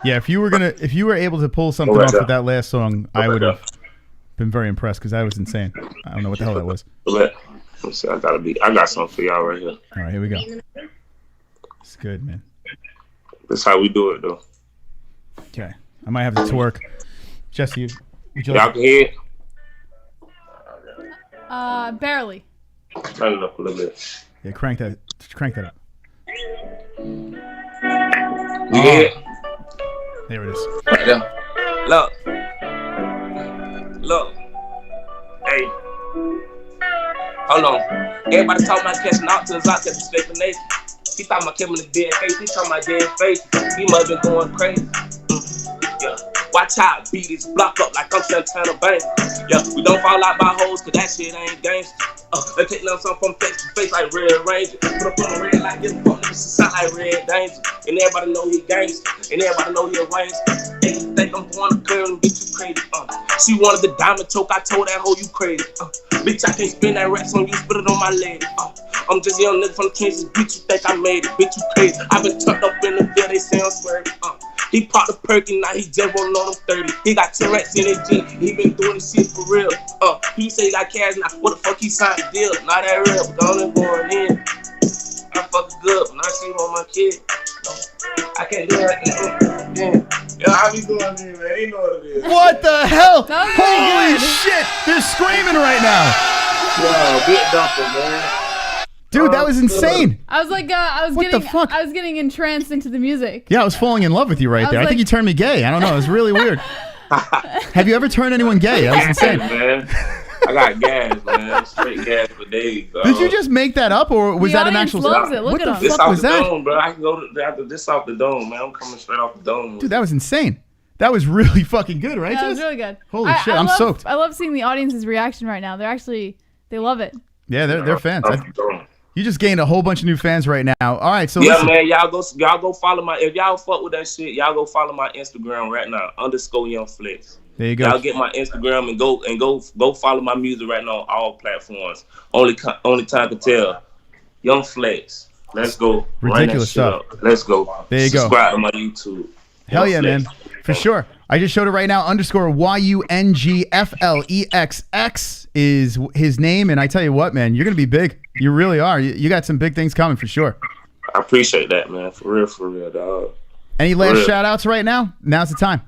D: Yeah, if you were able to pull something off with that last song, I would have been very impressed because that was insane. I don't know what the hell that was.
L: Let me see. I got something for y'all right here.
D: All right, here we go. It's good, man.
L: That's how we do it, though.
D: Okay, I might have to twerk. Jessie,
L: y'all can hear it?
E: Barely.
L: Turn it up a little bit.
D: Yeah, crank that up.
L: You hear it?
D: There it is.
L: Right there. Look. Hey. Hold on. Everybody talking about catching options out there for speculation. He talking about killing the dead face. He talking about dead face. He must have been going crazy. Yeah. Watch out, beat his block up like I'm Santana Bank. Yeah, we don't fall out by hoes, cause that shit ain't gangster. They take them something from face to face like Red Ranger. Put up on the red like this, fuck niggas sound like Red Danger. And everybody know he gangster, and everybody know he a wanger. They think I'm going to girl and get you crazy. She wanted the diamond choke, I told that hoe you crazy. Bitch, I can't spend that racks on you, spit it on my leg. I'm just a young nigga from the trenches, bitch, you think I made it, bitch, you crazy. I been tucked up in the field, they say I'm swerving. He popped a perk and now he just rolling on them 30. He got 10 racks in his jeans. He been doing this shit for real. He say he got cash now. What the fuck he signed the deal? Not that real, but only going in. I fucking good, but I see him on my kid. No, I can't do that. Yeah, I be doing it, man. He know what it is.
D: What the hell? Holy shit! They're screaming right now.
L: Yo, big dumper, man.
D: Dude, that was insane.
E: I was like, I was getting entranced into the music.
D: Yeah, I was falling in love with you right there. I think you turned me gay. I don't know. It was really weird. Have you ever turned anyone gay? That was insane.
L: Man, I got gas, man. Straight gas for days.
D: Did you just make that up, or was that an actual?
E: Loves it. Look
D: what
E: at
D: the
E: him.
D: fuck was that?
L: Dome, bro. I can go to this off the dome, man. I'm coming straight off the dome.
D: Dude, that was insane. That was really fucking good, right?
E: That was really good.
D: Holy shit, I'm soaked.
E: I love seeing the audience's reaction right now. They love it.
D: Yeah, they're fans. You just gained a whole bunch of new fans right now. All right, so
L: yeah,
D: listen.
L: man, y'all go follow my. If y'all fuck with that shit, y'all go follow my Instagram right now _YoungFlexx.
D: There you go.
L: Y'all get my Instagram and go follow my music right now on all platforms. Only time to tell. Young Flexx. Let's go.
D: Ridiculous stuff.
L: Let's go.
D: There you go.
L: Subscribe to my YouTube.
D: Hell yeah, man. For sure. I just showed it right now. _YUNGFLEXX is his name. And I tell you what, man, you're going to be big. You really are. You got some big things coming for sure.
L: I appreciate that, man. For real, dog.
D: Any last shout outs right now? Now's the time.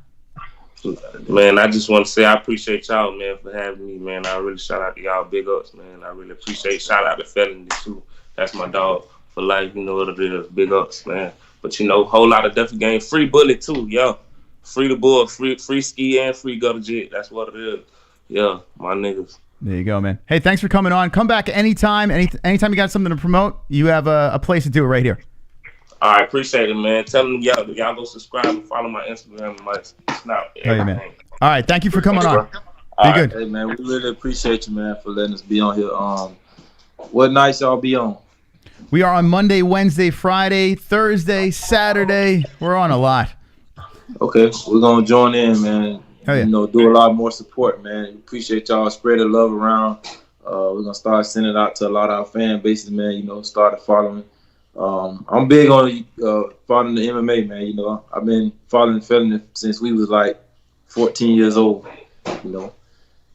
L: Man, I just want to say I appreciate y'all, man, for having me, man. I really shout out to y'all. Big ups, man. I really appreciate. Shout out to Felony, too. That's my dog for life. You know what it is. Big ups, man. But, whole lot of Duffy game. Free Bullet, too, yo. Free the bull, free ski, and free gutter jet. That's what it is. Yeah, my niggas.
D: There you go, man. Hey, thanks for coming on. Come back anytime. Anytime you got something to promote, you have a place to do it right here.
L: All right, appreciate it, man. Tell them y'all go subscribe and follow my Instagram and my Snap.
D: Hey, man. All right, thank you for coming on.
M: Be good. Hey, man, we really appreciate you, man, for letting us be on here. What nights y'all be on?
D: We are on Monday, Wednesday, Friday, Thursday, Saturday. We're on a lot.
M: Okay, we're gonna join in, man.
D: Yeah.
M: Do a lot more support, man. Appreciate y'all. Spread the love around. We're gonna start sending it out to a lot of our fan bases, man. Started following. I'm big on following the MMA, man. I've been following Felony since we was like 14 years old.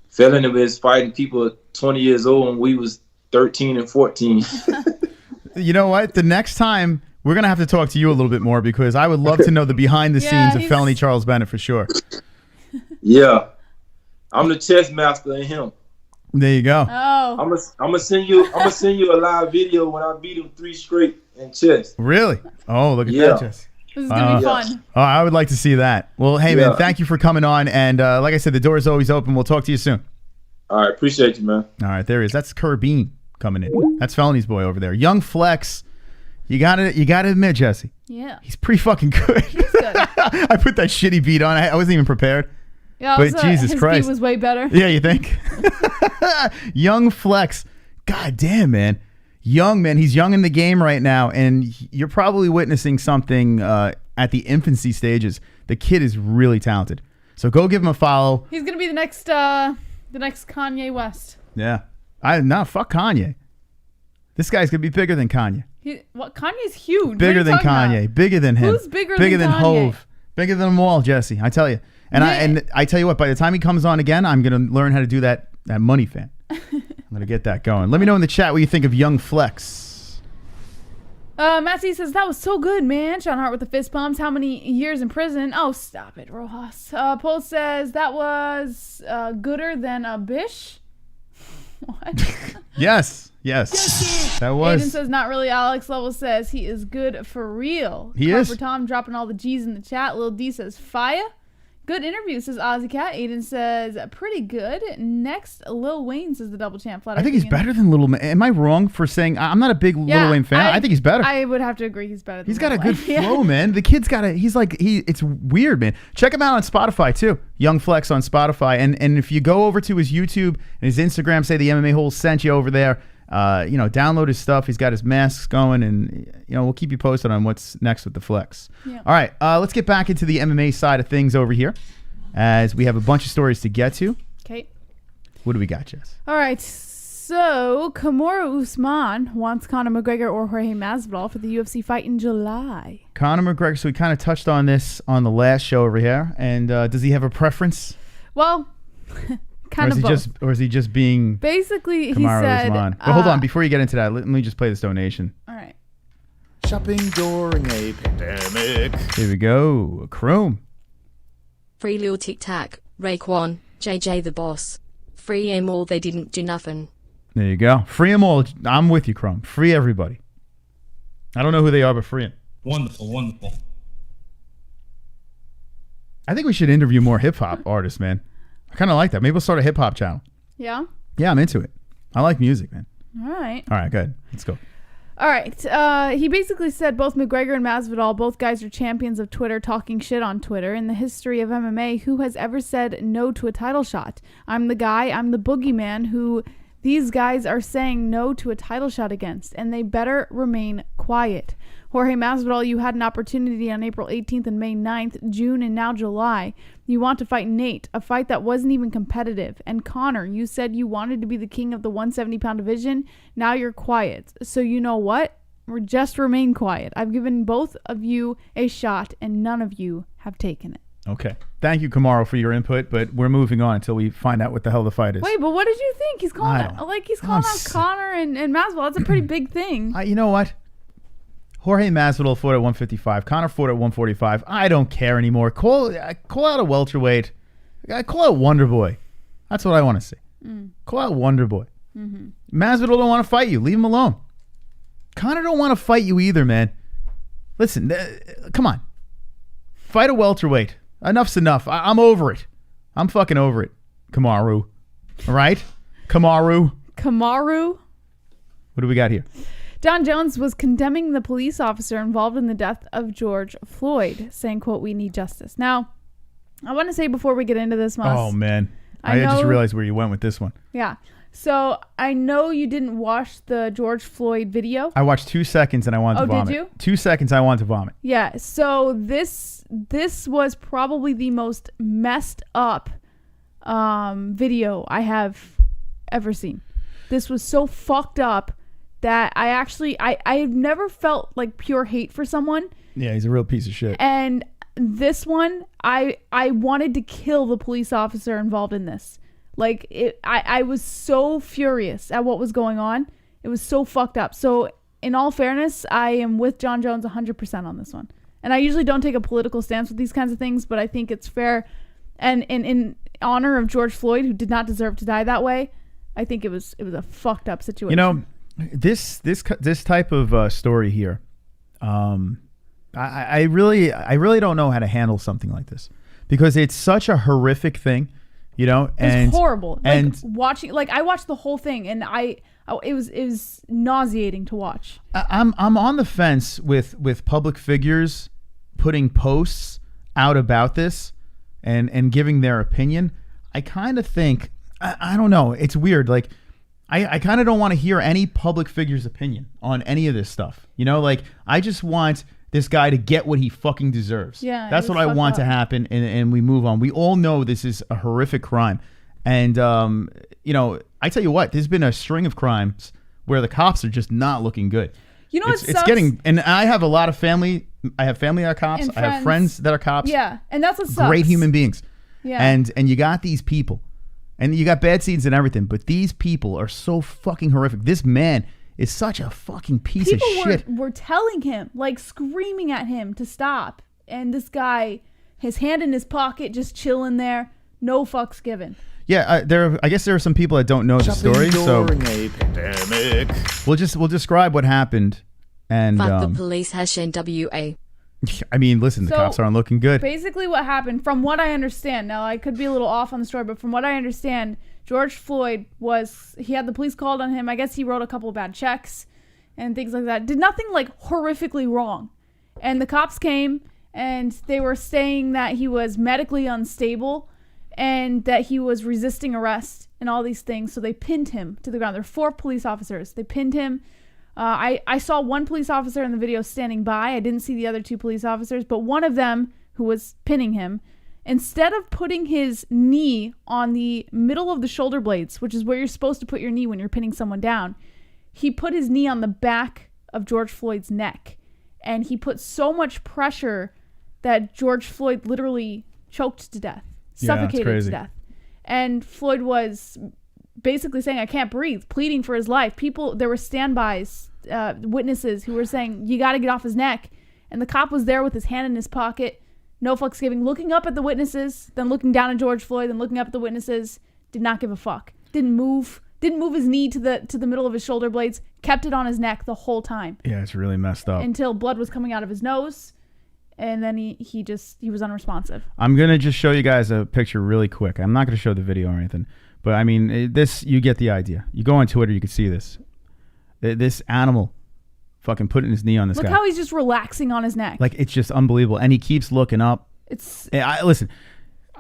M: Felony was fighting people 20 years old when we was 13 and 14.
D: You know what? The next time we're gonna have to talk to you a little bit more because I would love to know the behind the scenes of Felony Charles Bennett for sure.
M: Yeah, I'm the chess master in him.
D: There you go.
E: Oh,
M: I'm gonna send you a live video when I beat him 3 straight in chess.
D: Really? Oh, look at that, Jesse.
E: This is gonna be fun.
D: Oh, I would like to see that. Well, hey man, thank you for coming on, and like I said, the door is always open. We'll talk to you soon.
M: All right, appreciate you, man.
D: All right, there he is. That's KHABIB coming in. That's Felony's boy over there. Young Flexx. You gotta admit, Jesse.
E: Yeah.
D: He's pretty fucking good.
E: He's good.
D: I put that shitty beat on. I wasn't even prepared.
E: Yeah,
D: but Jesus
E: his
D: Christ,
E: beat was way better.
D: Yeah, you think? Young Flexx. God damn, man. Young, man. He's young in the game right now, and you're probably witnessing something at the infancy stages. The kid is really talented. So go give him a follow.
E: He's gonna be the next Kanye West.
D: Yeah. Fuck Kanye. This guy's gonna be bigger than Kanye.
E: Kanye's huge.
D: Bigger than Kanye. About? Bigger than him.
E: Who's bigger than
D: Kanye? Hove. Bigger than them all, Jesse. I tell you. And I tell you what, by the time he comes on again, I'm gonna learn how to do that money fan. I'm gonna get that going. Let me know in the chat what you think of Young Flexx.
E: Matt C says that was so good, man. Sean Hart with the fist bumps. How many years in prison? Oh, stop it, Rojas. Paul says that was gooder than a bish. What?
D: Yes. That was.
E: Aiden says not really. Alex Level says he is good for real.
D: He is.
E: For Tom dropping all the G's in the chat. Lil D says fire. Good interview, says Ozzy Cat. Aiden says pretty good. Next, Lil Wayne says the double champ.
D: I think he's better than Lil Wayne. Am I wrong for saying I'm not a big Lil Wayne fan? I think he's better.
E: I would have to agree he's better than
D: He's got
E: Lil
D: a good
E: Wayne.
D: flow, man. The kid's got it's weird, man. Check him out on Spotify too. Young Flexx on Spotify. And if you go over to his YouTube and his Instagram, say the MMA-Holes sent you over there. Download his stuff. He's got his masks going, and we'll keep you posted on what's next with the Flexx.
E: Yeah.
D: All right, let's get back into the MMA side of things over here, as we have a bunch of stories to get to.
E: Okay.
D: What do we got, Jess?
E: All right. So Kamaru Usman wants Conor McGregor or Jorge Masvidal for the UFC fight in July.
D: Conor McGregor. So we kind of touched on this on the last show over here, and does he have a preference?
E: Well. Kind of both.
D: Or is he just being
E: basically
D: Kamaru
E: he said
D: Usman? But hold on, before you get into that, let me just play this donation.
E: All right.
B: Shopping during a pandemic.
D: Here we go. Chrome.
I: Free Lil Tic Tac, Raekwon, JJ the Boss. Free them all, they didn't do nothing.
D: There you go. Free them all. I'm with you, Chrome. Free everybody. I don't know who they are, but free them.
C: Wonderful.
D: I think we should interview more hip-hop artists, man. I kind of like that. Maybe we'll start a hip-hop channel.
E: Yeah?
D: Yeah, I'm into it. I like music, man.
E: All right.
D: All right, good. Let's go.
E: All right. He basically said both McGregor and Masvidal, both guys are champions of Twitter, talking shit on Twitter. In the history of MMA, who has ever said no to a title shot? I'm the guy. I'm the boogeyman who these guys are saying no to a title shot against, and they better remain quiet. Jorge Masvidal, you had an opportunity on April 18th and May 9th, June, and now July. You want to fight Nate, a fight that wasn't even competitive. And Conor, you said you wanted to be the king of the 170-pound division. Now you're quiet. So you know what? Just remain quiet. I've given both of you a shot, and none of you have taken it.
D: Okay. Thank you, Kamaru, for your input, but we're moving on until we find out what the hell the fight is.
E: Wait, but what did you think? He's calling out Conor and Masvidal. That's a pretty big thing.
D: You know what? Jorge Masvidal fought at 155. Conor fought at 145. I don't care anymore. Call out a welterweight. Call out Wonder Boy. That's what I want to see. Call out Wonder Boy. Masvidal don't want to fight you. Leave him alone. Conor don't want to fight you either, man. Listen, come on. Fight a welterweight. Enough's enough. I'm over it. I'm fucking over it. Kamaru. All right? Kamaru. What do we got here?
E: John Jones was condemning the police officer involved in the death of George Floyd, saying, quote, "We need justice." Now, I want to say before we get into this, Moss.
D: Oh, man. I just realized where you went with this one.
E: Yeah. So I know you didn't watch the George Floyd video.
D: I watched 2 seconds and I wanted to vomit.
E: Did you?
D: 2 seconds, I wanted to vomit.
E: Yeah. So this was probably the most messed up video I have ever seen. This was so fucked up that I've never felt like pure hate for someone.
D: Yeah, he's a real piece of shit.
E: And this one, I wanted to kill the police officer involved in this. Like, I was so furious at what was going on. It was so fucked up. So, in all fairness, I am with John Jones 100% on this one. And I usually don't take a political stance with these kinds of things, but I think it's fair. And in honor of George Floyd, who did not deserve to die that way, I think it was a fucked up situation.
D: You know, this type of story here, I really don't know how to handle something like this, because it's such a horrific thing, you know. And
E: it's horrible.
D: And
E: I watched the whole thing, and it was nauseating to watch.
D: I'm on the fence with public figures putting posts out about this and giving their opinion. I kind of think, I don't know, it's weird. Like, I kind of don't want to hear any public figure's opinion on any of this stuff. You know, like, I just want this guy to get what he fucking deserves.
E: Yeah,
D: that's what I want to happen, and we move on. We all know this is a horrific crime. And, you know, I tell you what, there's been a string of crimes where the cops are just not looking good.
E: You know,
D: it's getting, and I have a lot of family. I have family that are cops. I have friends that are cops.
E: Yeah, and that's what sucks.
D: Great human beings.
E: Yeah.
D: And you got these people. And you got bad seeds and everything, but these people are so fucking horrific. This man is such a fucking piece of shit.
E: People were telling him, like, screaming at him to stop. And this guy, his hand in his pocket, just chilling there, no fucks given.
D: Yeah, I guess there are some people that don't know the story, so
B: a pandemic.
D: we'll describe what happened. And
I: Fuck the police, #NWA.
D: I mean, listen, the cops aren't looking good.
E: Basically what happened, from what I understand, now I could be a little off on the story, but from what I understand, George Floyd he had the police called on him. I guess he wrote a couple of bad checks and things like that. Did nothing like horrifically wrong. And the cops came and they were saying that he was medically unstable and that he was resisting arrest and all these things. So they pinned him to the ground. There were 4 police officers. They pinned him. I saw one police officer in the video standing by. I didn't see the other 2 police officers, but one of them who was pinning him, instead of putting his knee on the middle of the shoulder blades, which is where you're supposed to put your knee when you're pinning someone down, he put his knee on the back of George Floyd's neck. And he put so much pressure that George Floyd literally choked to death, suffocated to death. And Floyd was basically saying, "I can't breathe," pleading for his life. There were standbys, witnesses who were saying, "You got to get off his neck." And the cop was there with his hand in his pocket, no fucks giving, looking up at the witnesses, then looking down at George Floyd, then looking up at the witnesses, did not give a fuck. Didn't move his knee to the middle of his shoulder blades, kept it on his neck the whole time.
D: Yeah, it's really messed up.
E: Until blood was coming out of his nose, and then he was unresponsive.
D: I'm going to just show you guys a picture really quick. I'm not going to show the video or anything. But, I mean, you get the idea. You go on Twitter, you can see this. This animal fucking putting his knee on this guy.
E: Look how he's just relaxing on his neck.
D: Like, it's just unbelievable. And he keeps looking up.
E: Listen,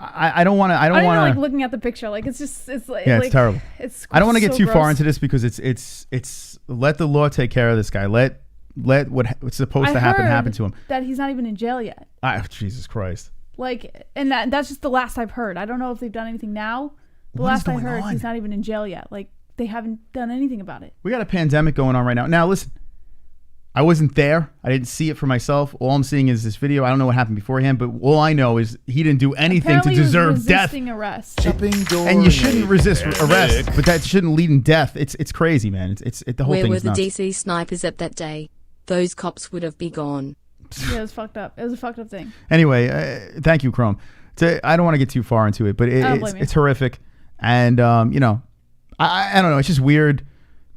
D: I don't want to. I don't
E: even
D: want
E: like
D: to.
E: looking at the picture. Like it's just it's like
D: Yeah, it's terrible.
E: It's
D: I don't want to get
E: so
D: too
E: gross.
D: far into this because it's let the law take care of this guy. Let what's supposed to happen to him.
E: That he's not even in jail yet.
D: Jesus Christ.
E: Like, and that's just the last I've heard. I don't know if they've done anything now. The last I heard, he's not even in jail yet. Like, they haven't done anything about it.
D: We got a pandemic going on right now. Now, listen, I wasn't there. I didn't see it for myself. All I'm seeing is this video. I don't know what happened beforehand, but all I know is he didn't do anything
E: Apparently
D: to deserve
E: he was
D: death.
E: resisting arrest.
D: And you shouldn't resist arrest, but that shouldn't lead in death. It's crazy, man. The whole
I: Where
D: thing
I: were
D: is
I: the
D: nuts.
I: DC snipers at that day? Those cops would have been gone.
E: Yeah, it was fucked up. It was a fucked up thing.
D: Anyway, thank you, Chrome. I don't want to get too far into it, but it's horrific. And, you know, I don't know. It's just weird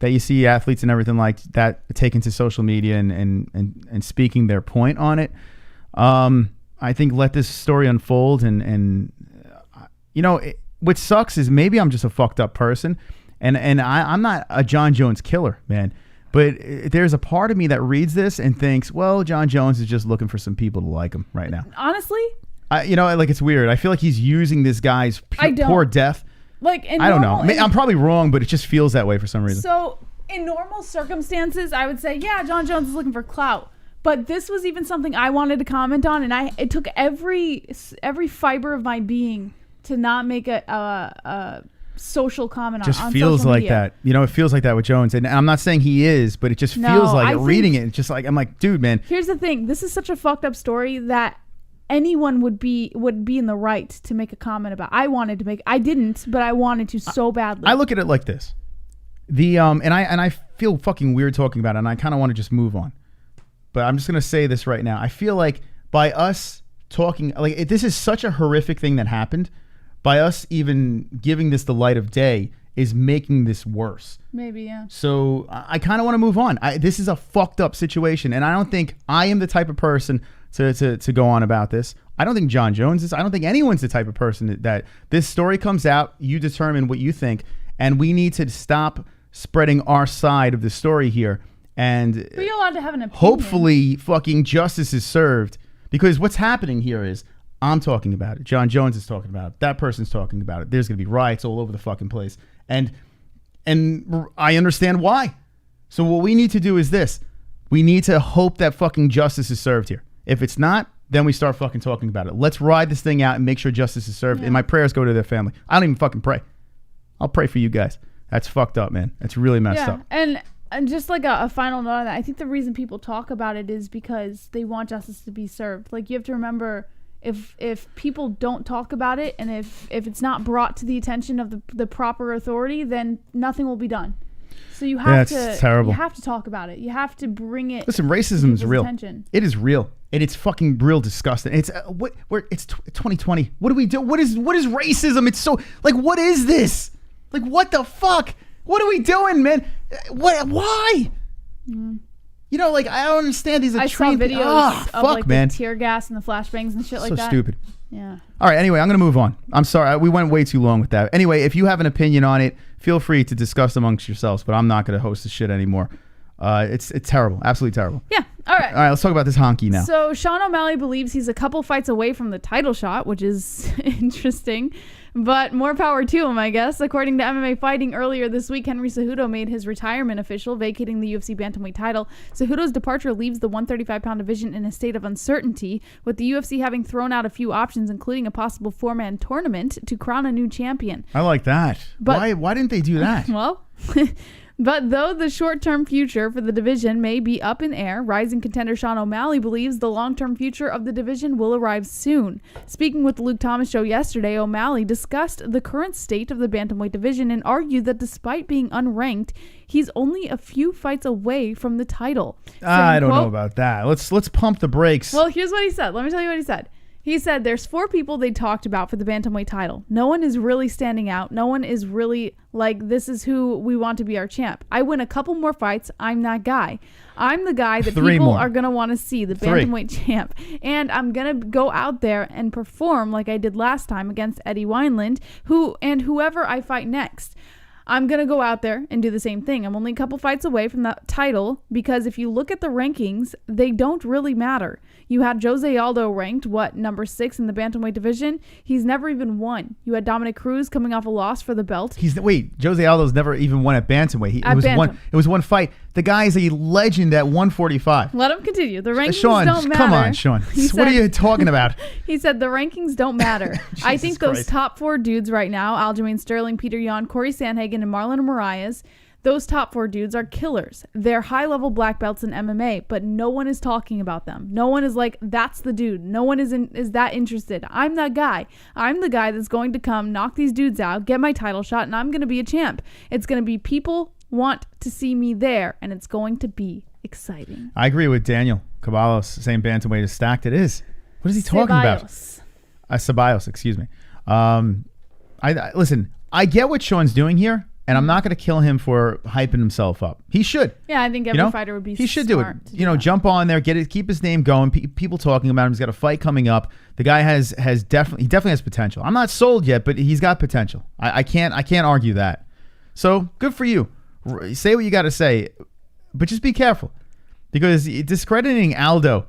D: that you see athletes and everything like that taken to social media and speaking their point on it. I think let this story unfold. And you know, what sucks is maybe I'm just a fucked up person. And I'm not a John Jones killer, man. But there's a part of me that reads this and thinks, well, John Jones is just looking for some people to like him right now.
E: Honestly?
D: You know, like, it's weird. I feel like he's using this guy's poor death.
E: Like,
D: I don't know. I'm probably wrong, but it just feels that way for some reason.
E: So, in normal circumstances, I would say, yeah, John Jones is looking for clout. But this was even something I wanted to comment on, and it took every fiber of my being to not make a social comment on
D: just feels
E: social
D: like
E: media.
D: that. You know, it feels like that with Jones. And I'm not saying he is, but it just feels like reading it. It's just like, I'm like, dude, man.
E: Here's the thing. This is such a fucked up story that anyone would be in the right to make a comment about. I didn't, but I wanted to so badly.
D: I look at it like this. And I feel fucking weird talking about it, and I kind of want to just move on. But I'm just going to say this right now. I feel like by us talking, like, this is such a horrific thing that happened. By us even giving this the light of day is making this worse.
E: Maybe, yeah.
D: So I kind of want to move on. This is a fucked up situation, and I don't think I am the type of person to go on about this. I don't think John Jones is. I don't think anyone's the type of person that this story comes out, you determine what you think, and we need to stop spreading our side of the story here. And
E: But you're allowed to have an opinion.
D: hopefully fucking justice is served, because what's happening here is I'm talking about it. John Jones is talking about it. That person's talking about it. There's going to be riots all over the fucking place. And I understand why. So what we need to do is this. We need to hope that fucking justice is served here. If it's not, then we start fucking talking about it. Let's ride this thing out and make sure justice is served.
E: Yeah.
D: And my prayers go to their family. I don't even fucking pray. I'll pray for you guys. That's fucked up, man. That's really messed up.
E: And just like a final note on that, I think the reason people talk about it is because they want justice to be served. Like, you have to remember, if people don't talk about it, and if it's not brought to the attention of the proper authority, then nothing will be done. So you have
D: It's terrible.
E: You have to talk about it. You have to bring it.
D: Listen, racism is real.
E: Attention.
D: It is real. And it's fucking real disgusting. It's it's 2020. What do we do? What is racism? It's so, like, what is this? Like, what the fuck? What are we doing, man? Why? You know, like, I don't understand these.
E: I saw videos of like
D: man.
E: the tear gas and the flashbangs and shit like that.
D: So stupid.
E: Yeah.
D: All right, anyway, I'm going to move on. I'm sorry. We went way too long with that. Anyway, if you have an opinion on it, feel free to discuss amongst yourselves, but I'm not going to host this shit anymore. It's terrible. Absolutely terrible.
E: Yeah. All right.
D: All right, let's talk about this honky now.
E: So Sean O'Malley believes he's a couple fights away from the title shot, which is interesting, but more power to him, I guess. According to MMA Fighting, earlier this week, Henry Cejudo made his retirement official, vacating the UFC bantamweight title. Cejudo's departure leaves the 135-pound division in a state of uncertainty, with the UFC having thrown out a few options, including a possible 4-man tournament to crown a new champion.
D: I like that.
E: But
D: why didn't they do that?
E: Well, but though the short-term future for the division may be up in air, rising contender Sean O'Malley believes the long-term future of the division will arrive soon. Speaking with the Luke Thomas Show yesterday, O'Malley discussed the current state of the bantamweight division and argued that despite being unranked, he's only a few fights away from the title.
D: I don't know about that. Let's pump the brakes.
E: Well, here's what he said. Let me tell you what he said. He said there's 4 people they talked about for the bantamweight title. No one is really standing out. No one is really like, this is who we want to be our champ. I win a couple more fights. I'm that guy. I'm the guy that
D: 3
E: people
D: more.
E: are going to want to see, the
D: 3.
E: bantamweight champ. And I'm going to go out there and perform like I did last time against Eddie Wineland, whoever I fight next. I'm going to go out there and do the same thing. I'm only a couple fights away from that title because if you look at the rankings, they don't really matter. You had Jose Aldo ranked, number 6 in the bantamweight division? He's never even won. You had Dominic Cruz coming off a loss for the belt.
D: Jose Aldo's never even won at bantamweight. It was one fight. The guy is a legend at 145.
E: Let him continue. The rankings
D: Sean,
E: don't matter.
D: Come on, Sean. What are you talking about?
E: He said the rankings don't matter. I think those top 4 dudes right now, Aljamain Sterling, Peter Yan, Corey Sandhagen, and Marlon Moraes, those top 4 dudes are killers. They're high-level black belts in MMA, but no one is talking about them. No one is like, that's the dude. No one is that interested. I'm that guy. I'm the guy that's going to come, knock these dudes out, get my title shot, and I'm going to be a champ. It's going to be people want to see me there, and it's going to be exciting.
D: I agree with Daniel Caballos, same bantamweight as Stacked. It is. What is he talking about? Ceballos, excuse me. Listen, I get what Sean's doing here, and I'm not going to kill him for hyping himself up. He should.
E: Yeah, I think every fighter would be
D: He should do it. Jump on there, keep his name going. People talking about him. He's got a fight coming up. The guy has definitely has potential. I'm not sold yet, but he's got potential. I can't argue that. So good for you. Say what you got to say, but just be careful because discrediting Aldo.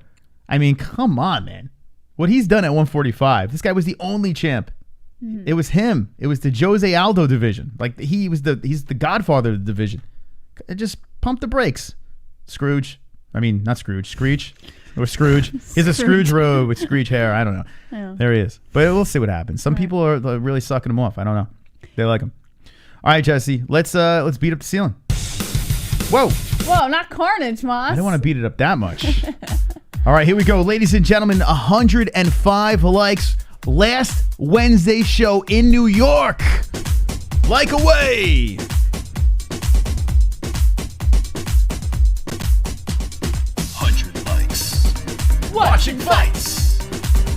D: I mean, come on, man. What he's done at 145. This guy was the only champ. It was him. It was the Jose Aldo division. Like he's the godfather of the division. Just pump the brakes, Scrooge. I mean, not Scrooge. Screech or Scrooge. He's a Scrooge road with Screech hair. I don't know. Yeah. There he is. But we'll see what happens. Some people are really sucking him off. I don't know. They like him. All right, Jessie. Let's beat up the ceiling. Whoa.
E: Whoa, not carnage, Moss.
D: I don't want to beat it up that much. All right, here we go, ladies and gentlemen. 105 likes. Last Wednesday show in New York. Like away.
F: Watching fights.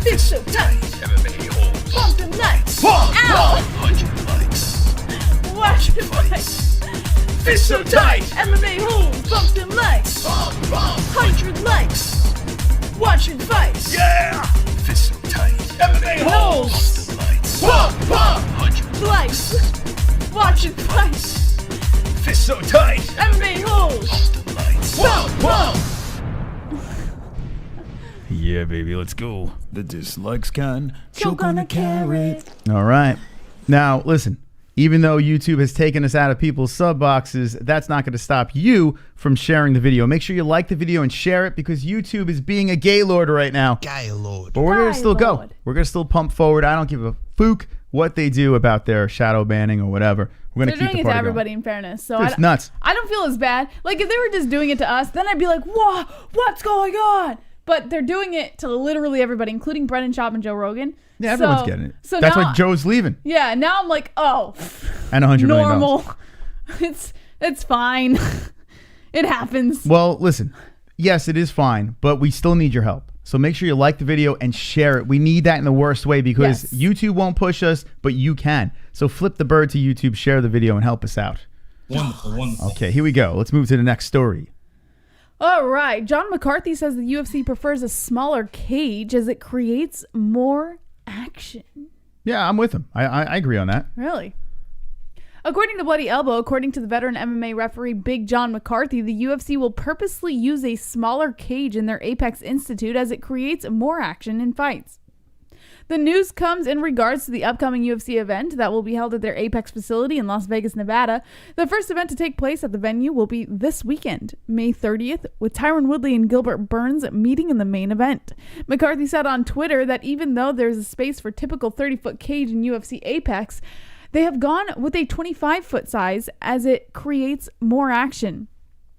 F: It's so tight. MMA-Holes. Bumping nights. Ow. 100 likes. Watching fights. It's so tight. MMA-Holes. Bumping lights. 100 likes. Watching fights. Yeah. It's so tight. MMA-Holes. Pump. 100 likes. Watching fights. It's so tight. MMA-Holes. Pump.
D: Yeah, baby, let's go.
B: The dislikes can choke on a carrot.
D: All right. Now, listen, even though YouTube has taken us out of people's sub boxes, that's not going to stop you from sharing the video. Make sure you like the video and share it because YouTube is being a gaylord right now.
B: Gaylord.
D: But we're going to still go. We're going to still pump forward. I don't give a fook what they do about their shadow banning or whatever. We're going to keep the party going. They're doing it to
E: everybody in fairness. So
D: it's nuts.
E: I don't feel as bad. Like, if they were just doing it to us, then I'd be like, whoa, what's going on? But they're doing it to literally everybody, including Brendan Schaub and Joe Rogan.
D: Yeah, everyone's getting it. So that's why Joe's leaving.
E: Yeah, now I'm like, oh,
D: and $100 million.
E: Normal. It's fine. It happens.
D: Well, listen, yes, it is fine, but we still need your help. So make sure you like the video and share it. We need that in the worst way because YouTube won't push us, but you can. So flip the bird to YouTube, share the video, and help us out.
C: Wonderful.
D: Okay, here we go. Let's move to the next story.
E: All right. John McCarthy says the UFC prefers a smaller cage as it creates more action.
D: Yeah, I'm with him. I agree on that.
E: Really? According to Bloody Elbow, according to the veteran MMA referee Big John McCarthy, the UFC will purposely use a smaller cage in their Apex Institute as it creates more action in fights. The news comes in regards to the upcoming UFC event that will be held at their Apex facility in Las Vegas, Nevada. The first event to take place at the venue will be this weekend, May 30th, with Tyron Woodley and Gilbert Burns meeting in the main event. McCarthy said on Twitter that even though there's a space for typical 30-foot cage in UFC Apex, they have gone with a 25-foot size as it creates more action.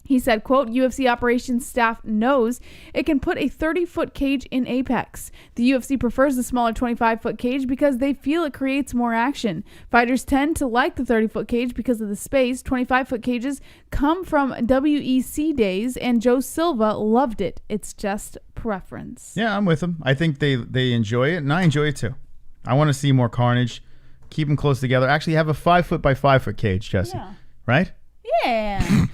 E: He said, quote, UFC operations staff knows it can put a 30-foot cage in Apex. The UFC prefers the smaller 25-foot cage because they feel it creates more action. Fighters tend to like the 30-foot cage because of the space. 25-foot cages come from WEC days, and Joe Silva loved it. It's just preference.
D: Yeah, I'm with them. I think they enjoy it, and I enjoy it too. I want to see more carnage. Keep them close together. Actually, have a 5-foot by 5-foot cage, Jessie.
E: Yeah.
D: Right?
E: Yeah.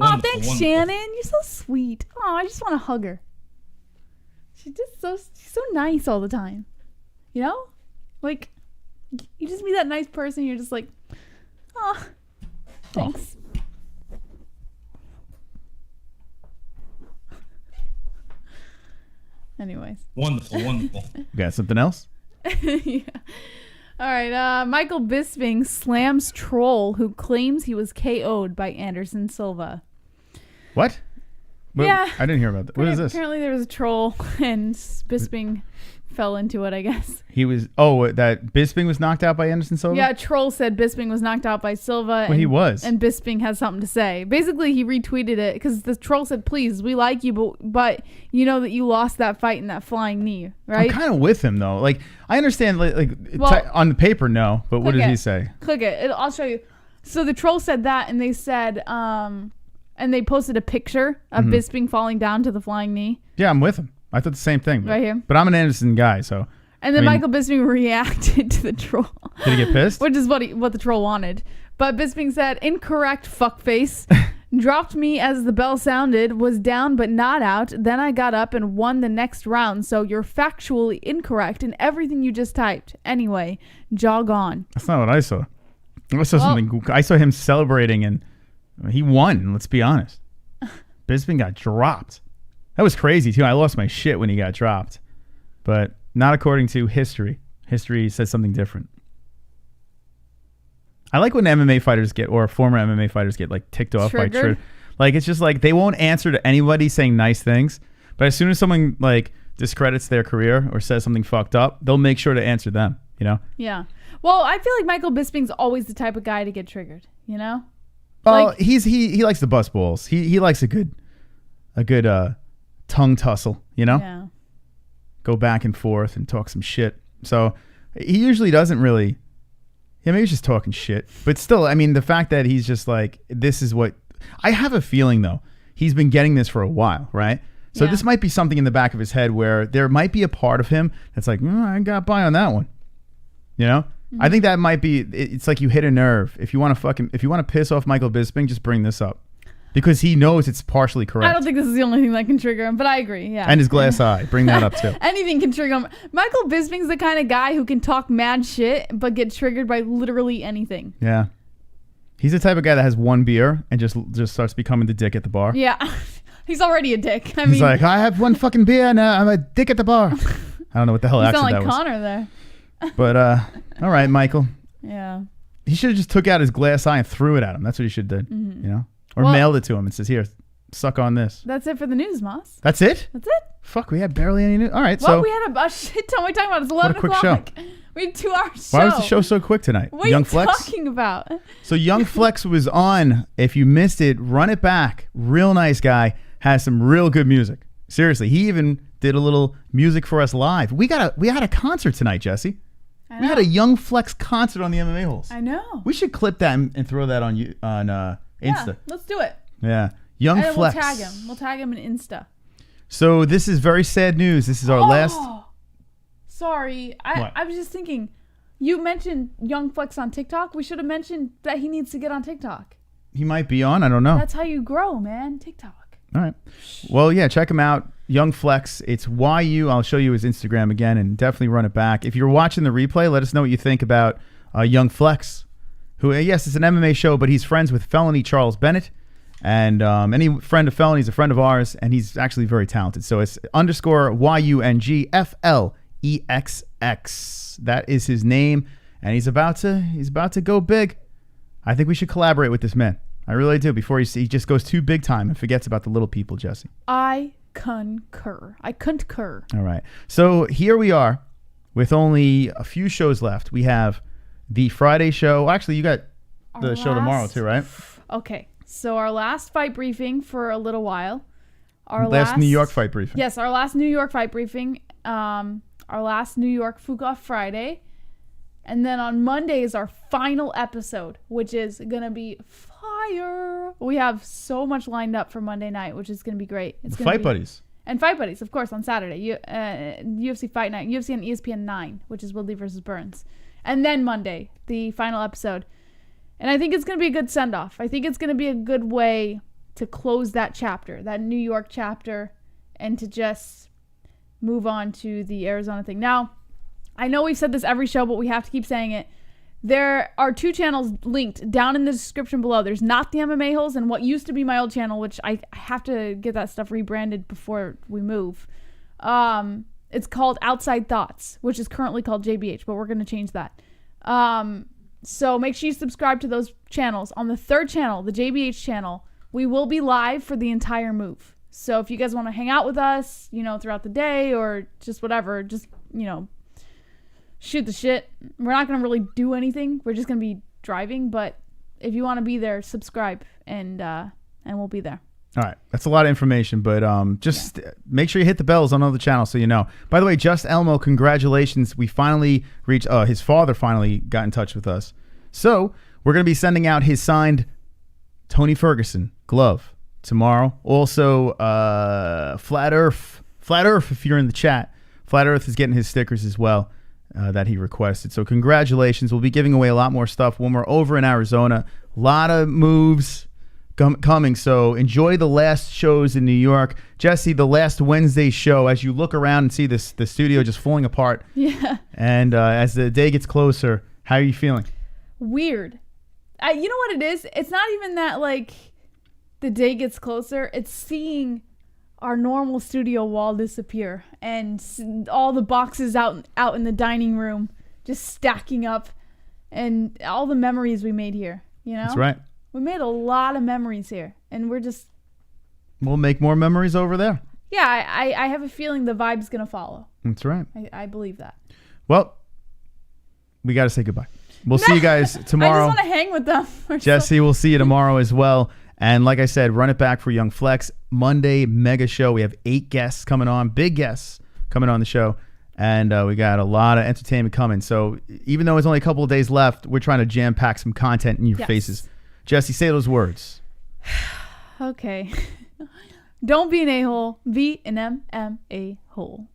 E: Oh, thanks, Shannon. You're so sweet. Oh, I just want to hug her. She's so nice all the time. You know? Like, you just meet that nice person, you're just like, Oh, thanks. Anyways.
C: Wonderful, wonderful.
D: You got something else?
E: Yeah. All right. Michael Bisping slams troll who claims he was KO'd by Anderson Silva.
D: What?
E: Yeah.
D: I didn't hear about that. What is this?
E: Apparently there was a troll and Bisping fell into it, I guess.
D: He was... Oh, that Bisping was knocked out by Anderson Silva?
E: Yeah, troll said Bisping was knocked out by Silva.
D: Well, he was.
E: And Bisping has something to say. Basically, he retweeted it because the troll said, please, we like you, but you know that you lost that fight in that flying knee, right?
D: I'm kind of with him, though. Like, I understand,
E: Well,
D: on the paper, no, but what did he say?
E: Click it. I'll show you. So the troll said that, and they said... and they posted a picture of Bisping falling down to the flying knee.
D: Yeah, I'm with him. I thought the same thing.
E: Right here.
D: But I'm an Anderson guy, so...
E: And then Michael Bisping reacted to the troll.
D: Did he get pissed?
E: Which is what the troll wanted. But Bisping said, incorrect, fuckface. Dropped me as the bell sounded, was down but not out. Then I got up and won the next round. So you're factually incorrect in everything you just typed. Anyway, jog on.
D: That's not what I saw. I saw something. I saw him celebrating, and he won, let's be honest. Bisping got dropped. That was crazy, too. I lost my shit when he got dropped. But not according to history. History says something different. I like when MMA fighters get, or former MMA fighters get, like, ticked off by trigger. Like, it's just like they won't answer to anybody saying nice things. But as soon as someone, like, discredits their career or says something fucked up, they'll make sure to answer them, you know?
E: Yeah. Well, I feel like Michael Bisping's always the type of guy to get triggered, you know?
D: Well,
E: like,
D: he likes the bust balls. He likes a good tongue tussle, you know?
E: Yeah.
D: Go back and forth and talk some shit. So he usually doesn't really... Yeah, maybe he's just talking shit. But still, I mean, the fact that he's just like, this is what... I have a feeling, though, he's been getting this for a while, right? So this might be something in the back of his head where there might be a part of him that's like, I got by on that one. You know? I think that might be... It's like you hit a nerve. If you want to piss off Michael Bisping, just bring this up. Because he knows it's partially correct.
E: I don't think this is the only thing that can trigger him, but I agree, yeah.
D: And his glass eye. Bring that up, too.
E: Anything can trigger him. Michael Bisping's the kind of guy who can talk mad shit, but get triggered by literally anything.
D: Yeah. He's the type of guy that has one beer and just starts becoming the dick at the bar.
E: Yeah. He's already a dick.
D: He's like, I have one fucking beer and I'm a dick at the bar. I don't know what the hell accent that was.
E: You sound like Connor there.
D: But, all right, Michael.
E: Yeah.
D: He should have just took out his glass eye and threw it at him. That's what he should have done, you know? Or mailed it to him and says, here, suck on this.
E: That's it for the news, Moss.
D: That's it?
E: That's it.
D: Fuck, we had barely any news. All right,
E: well, we had a shit ton. We're talking about it's 11
D: what a quick
E: o'clock.
D: show.
E: We had 2 hours show.
D: Why was the show so quick tonight?
E: What
D: Young
E: are you
D: Flex?
E: talking about?
D: So Young Flex was on. If you missed it, run it back. Real nice guy. Has some real good music. Seriously, he even did a little music for us live. We had a concert tonight, Jessie. We had a Young Flex concert on the MMA-Holes.
E: I know.
D: We should clip that and throw that on Insta.
E: Yeah, let's do it.
D: Yeah. Young
E: and
D: Flex.
E: We'll tag him. We'll tag him in Insta.
D: So this is very sad news. This is our last.
E: Sorry. I was just thinking, you mentioned Young Flex on TikTok. We should have mentioned that he needs to get on TikTok.
D: He might be on. I don't know.
E: That's how you grow, man. TikTok.
D: All right. Well, yeah, check him out. Young Flex. It's YU. I'll show you his Instagram again and definitely run it back. If you're watching the replay, let us know what you think about Young Flex, who, yes, it's an MMA show, but he's friends with Felony Charles Bennett. And any friend of Felony is a friend of ours, and he's actually very talented. So it's _YUNGFLEXX. That is his name, and he's about to go big. I think we should collaborate with this man. I really do. Before he just goes too big time and forgets about the little people, Jessie.
E: I concur.
D: All right. So here we are with only a few shows left. We have the Friday show. Actually, you got the show tomorrow too, right?
E: Okay. So our last fight briefing for a little while.
D: Our last New York fight briefing.
E: Yes, our last New York fight briefing. Our last New York Fuka Friday. And then on Monday is our final episode, which is going to be fire. We have so much lined up for Monday night, which is going to be great. It's
D: Fight Buddies.
E: And Fight Buddies, of course, on Saturday. UFC Fight Night. UFC on ESPN 9, which is Woodley versus Burns. And then Monday, the final episode. And I think it's going to be a good send-off. I think it's going to be a good way to close that chapter, that New York chapter, and to just move on to the Arizona thing. Now, I know we've said this every show, but we have to keep saying it. There are 2 channels linked down in the description below. There's not the MMA-Holes and what used to be my old channel, which I have to get that stuff rebranded before we move. It's called Outside Thoughts, which is currently called JBH, but we're going to change that. So make sure you subscribe to those channels. On the 3rd channel, the JBH channel, we will be live for the entire move. So if you guys want to hang out with us, you know, throughout the day or just whatever, just, you know, shoot the shit. We're not going to really do anything. We're just going to be driving. But if you want to be there, subscribe and we'll be there.
D: All right. That's a lot of information, but just make sure you hit the bells on all the channels so you know. By the way, Just Elmo, congratulations. We finally reached, his father finally got in touch with us. So we're going to be sending out his signed Tony Ferguson glove tomorrow. Also, Flat Earth, if you're in the chat, Flat Earth is getting his stickers as well. That he requested. So congratulations. We'll be giving away a lot more stuff when we're over in Arizona. A lot of moves coming. So enjoy the last shows in New York. Jessie, the last Wednesday show, as you look around and see the studio just falling apart.
E: Yeah.
D: And as the day gets closer, how are you feeling?
E: Weird. You know what it is? It's not even that like the day gets closer. It's seeing our normal studio wall disappear and all the boxes out in the dining room just stacking up and all the memories we made here, you know?
D: That's right.
E: We made a lot of memories here and
D: we'll make more memories over there.
E: Yeah, I have a feeling the vibe's going to follow.
D: That's right.
E: I believe that.
D: Well, we got to say goodbye. We'll see you guys tomorrow.
E: I just want to hang with them.
D: Jessie, we'll see you tomorrow as well. And like I said, run it back for Young Flexx. Monday mega show. We have 8 guests coming on, big guests coming on the show. And we got a lot of entertainment coming. So even though it's only a couple of days left, we're trying to jam pack some content in your faces. Jessie, say those words.
E: Okay. Don't be an a-hole. Be an MMA-hole.